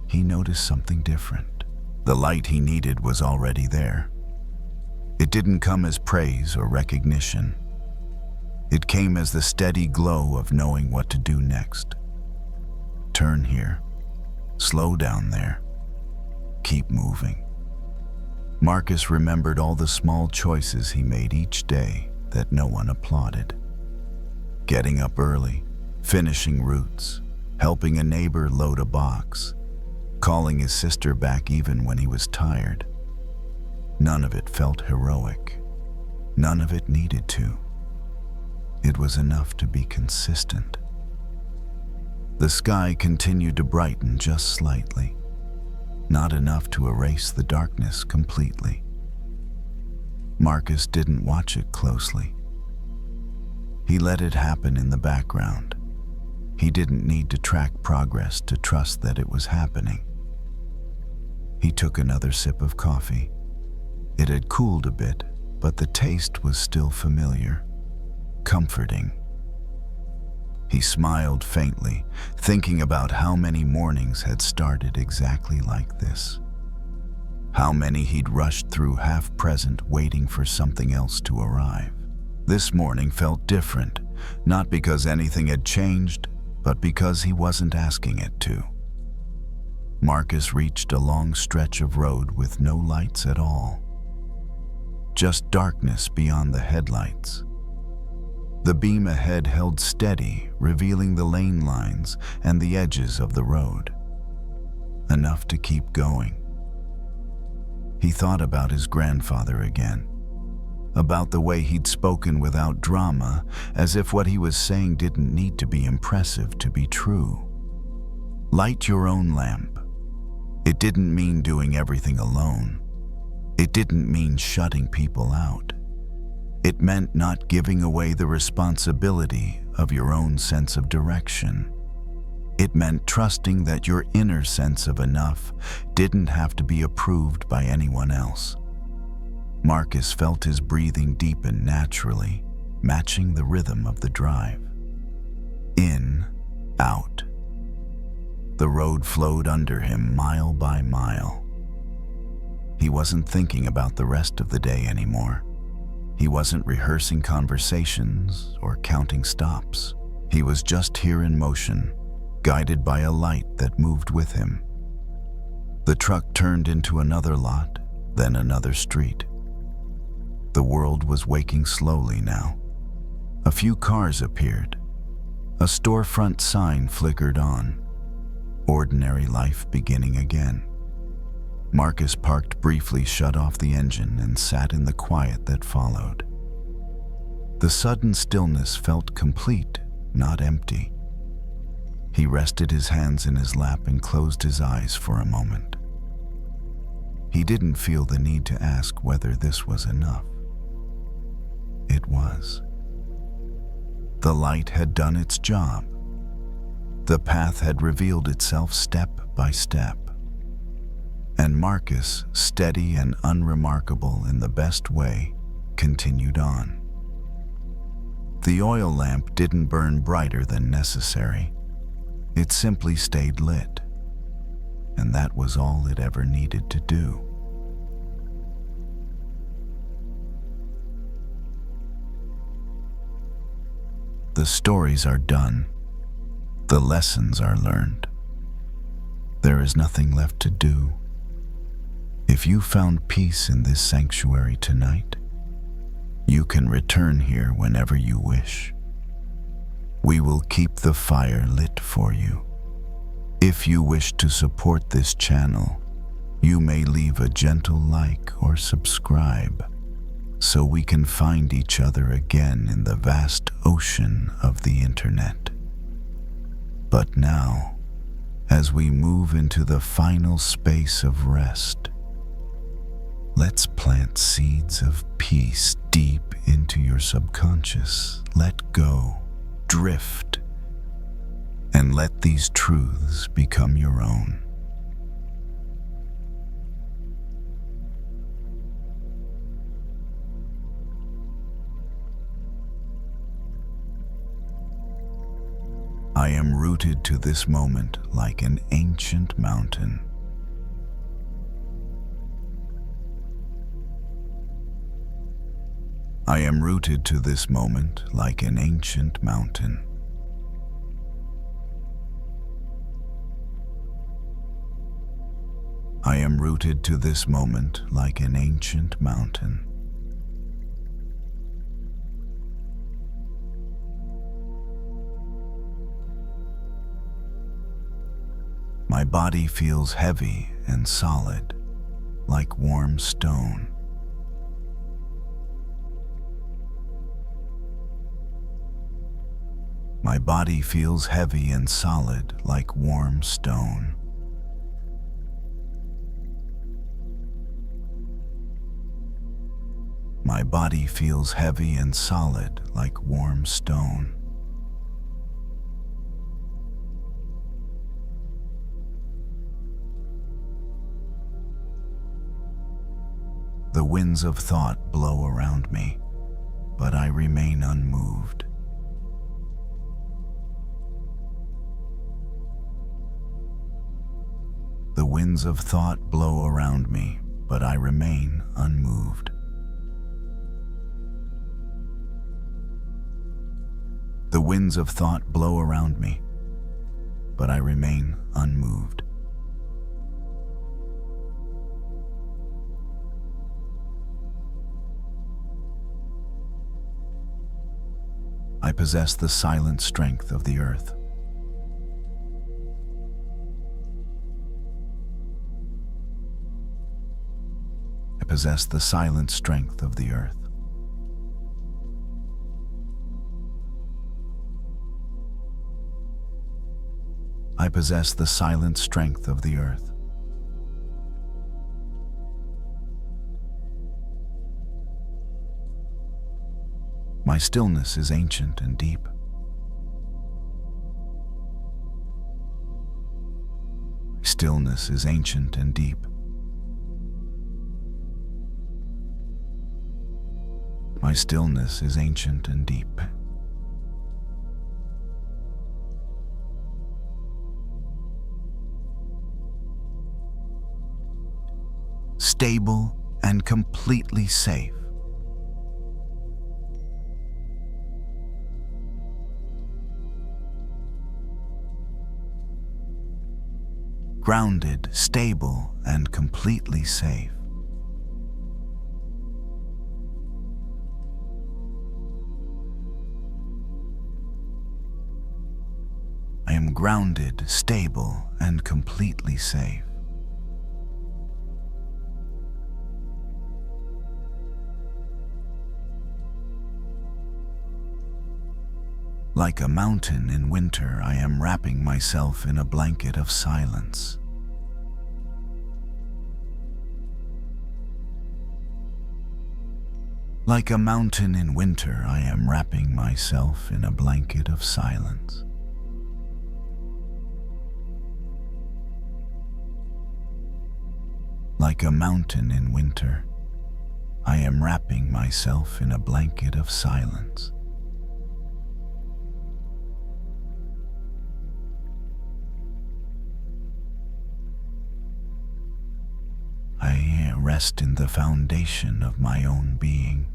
he noticed something different. The light he needed was already there. It didn't come as praise or recognition. It came as the steady glow of knowing what to do next. Turn here, slow down there, keep moving. Marcus remembered all the small choices he made each day that no one applauded. Getting up early, finishing routes, helping a neighbor load a box, calling his sister back even when he was tired. None of it felt heroic. None of it needed to. It was enough to be consistent. The sky continued to brighten just slightly, not enough to erase the darkness completely. Marcus didn't watch it closely. He let it happen in the background, He didn't need to track progress to trust that it was happening. He took another sip of coffee. It had cooled a bit, but the taste was still familiar, comforting. He smiled faintly, thinking about how many mornings had started exactly like this. How many he'd rushed through half-present, waiting for something else to arrive. This morning felt different, not because anything had changed, but because he wasn't asking it to. Marcus reached a long stretch of road with no lights at all. Just darkness beyond the headlights. The beam ahead held steady, revealing the lane lines and the edges of the road. Enough to keep going. He thought about his grandfather again. About the way he'd spoken without drama, as if what he was saying didn't need to be impressive to be true. Light your own lamp. It didn't mean doing everything alone. It didn't mean shutting people out. It meant not giving away the responsibility of your own sense of direction. It meant trusting that your inner sense of enough didn't have to be approved by anyone else. Marcus felt his breathing deepen naturally, matching the rhythm of the drive. In, out. The road flowed under him mile by mile. He wasn't thinking about the rest of the day anymore. He wasn't rehearsing conversations or counting stops. He was just here in motion, guided by a light that moved with him. The truck turned into another lot, then another street. The world was waking slowly now. A few cars appeared. A storefront sign flickered on. Ordinary life beginning again. Marcus parked briefly, shut off the engine, and sat in the quiet that followed. The sudden stillness felt complete, not empty. He rested his hands in his lap and closed his eyes for a moment. He didn't feel the need to ask whether this was enough. It was. The light had done its job. The path had revealed itself step by step. And Marcus, steady and unremarkable in the best way, continued on. The oil lamp didn't burn brighter than necessary. It simply stayed lit. And that was all it ever needed to do. The stories are done. The lessons are learned. There is nothing left to do. If you found peace in this sanctuary tonight, you can return here whenever you wish. We will keep the fire lit for you. If you wish to support this channel, you may leave a gentle like or subscribe, so we can find each other again in the vast ocean of the internet. But now, as we move into the final space of rest, let's plant seeds of peace deep into your subconscious. Let go, drift, and let these truths become your own. I am rooted to this moment like an ancient mountain. I am rooted to this moment like an ancient mountain. I am rooted to this moment like an ancient mountain. My body feels heavy and solid, like warm stone. My body feels heavy and solid like warm stone. My body feels heavy and solid like warm stone. The winds of thought blow around me, but I remain unmoved. The winds of thought blow around me, but I remain unmoved. The winds of thought blow around me, but I remain unmoved. I possess the silent strength of the earth. I possess the silent strength of the earth. I possess the silent strength of the earth. My stillness is ancient and deep. My stillness is ancient and deep. My stillness is ancient and deep. Stable and completely safe. Grounded, stable, and completely safe. I am grounded, stable, and completely safe. Like a mountain in winter, I am wrapping myself in a blanket of silence. Like a mountain in winter, I am wrapping myself in a blanket of silence. Like a mountain in winter, I am wrapping myself in a blanket of silence. I rest in the foundation of my own being.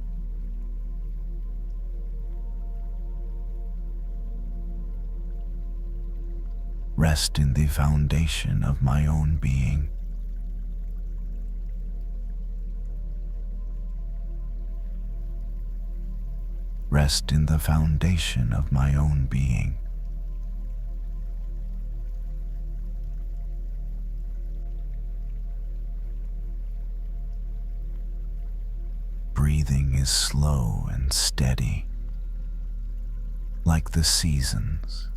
Rest in the foundation of my own being. Rest in the foundation of my own being. Breathing is slow and steady, like the seasons.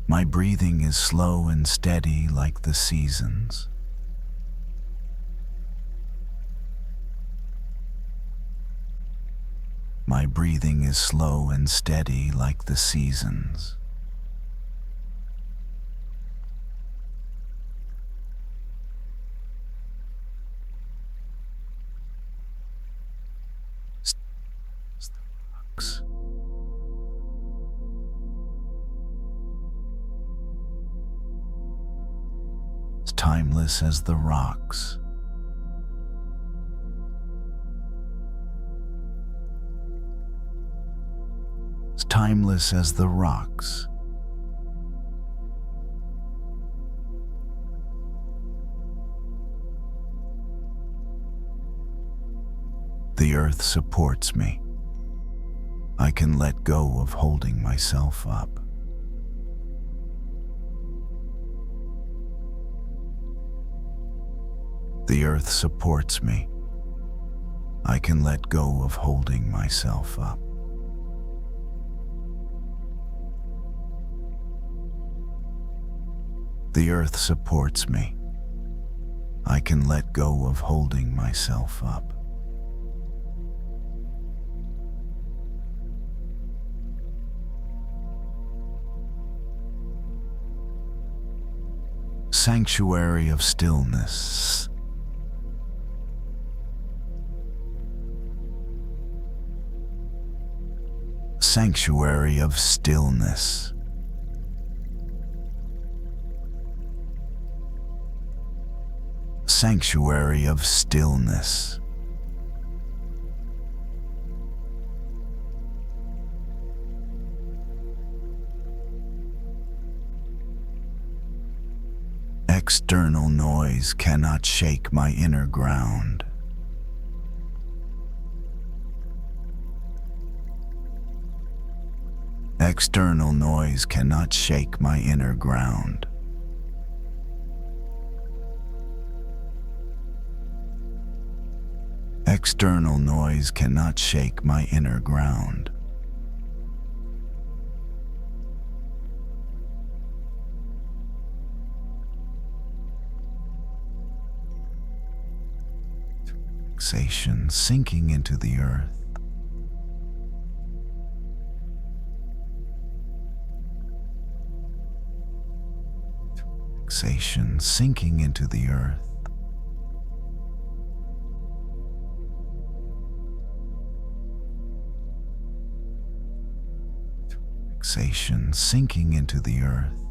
My breathing is slow and steady like the seasons. My breathing is slow and steady like the seasons. As timeless as the rocks. As timeless as the rocks. The earth supports me. I can let go of holding myself up. The earth supports me. I can let go of holding myself up. The earth supports me. I can let go of holding myself up. Sanctuary of stillness. Sanctuary of stillness. Sanctuary of stillness. External noise cannot shake my inner ground. External noise cannot shake my inner ground. External noise cannot shake my inner ground. Relaxation sinking into the earth. Relaxation sinking into the earth. Relaxation sinking into the earth.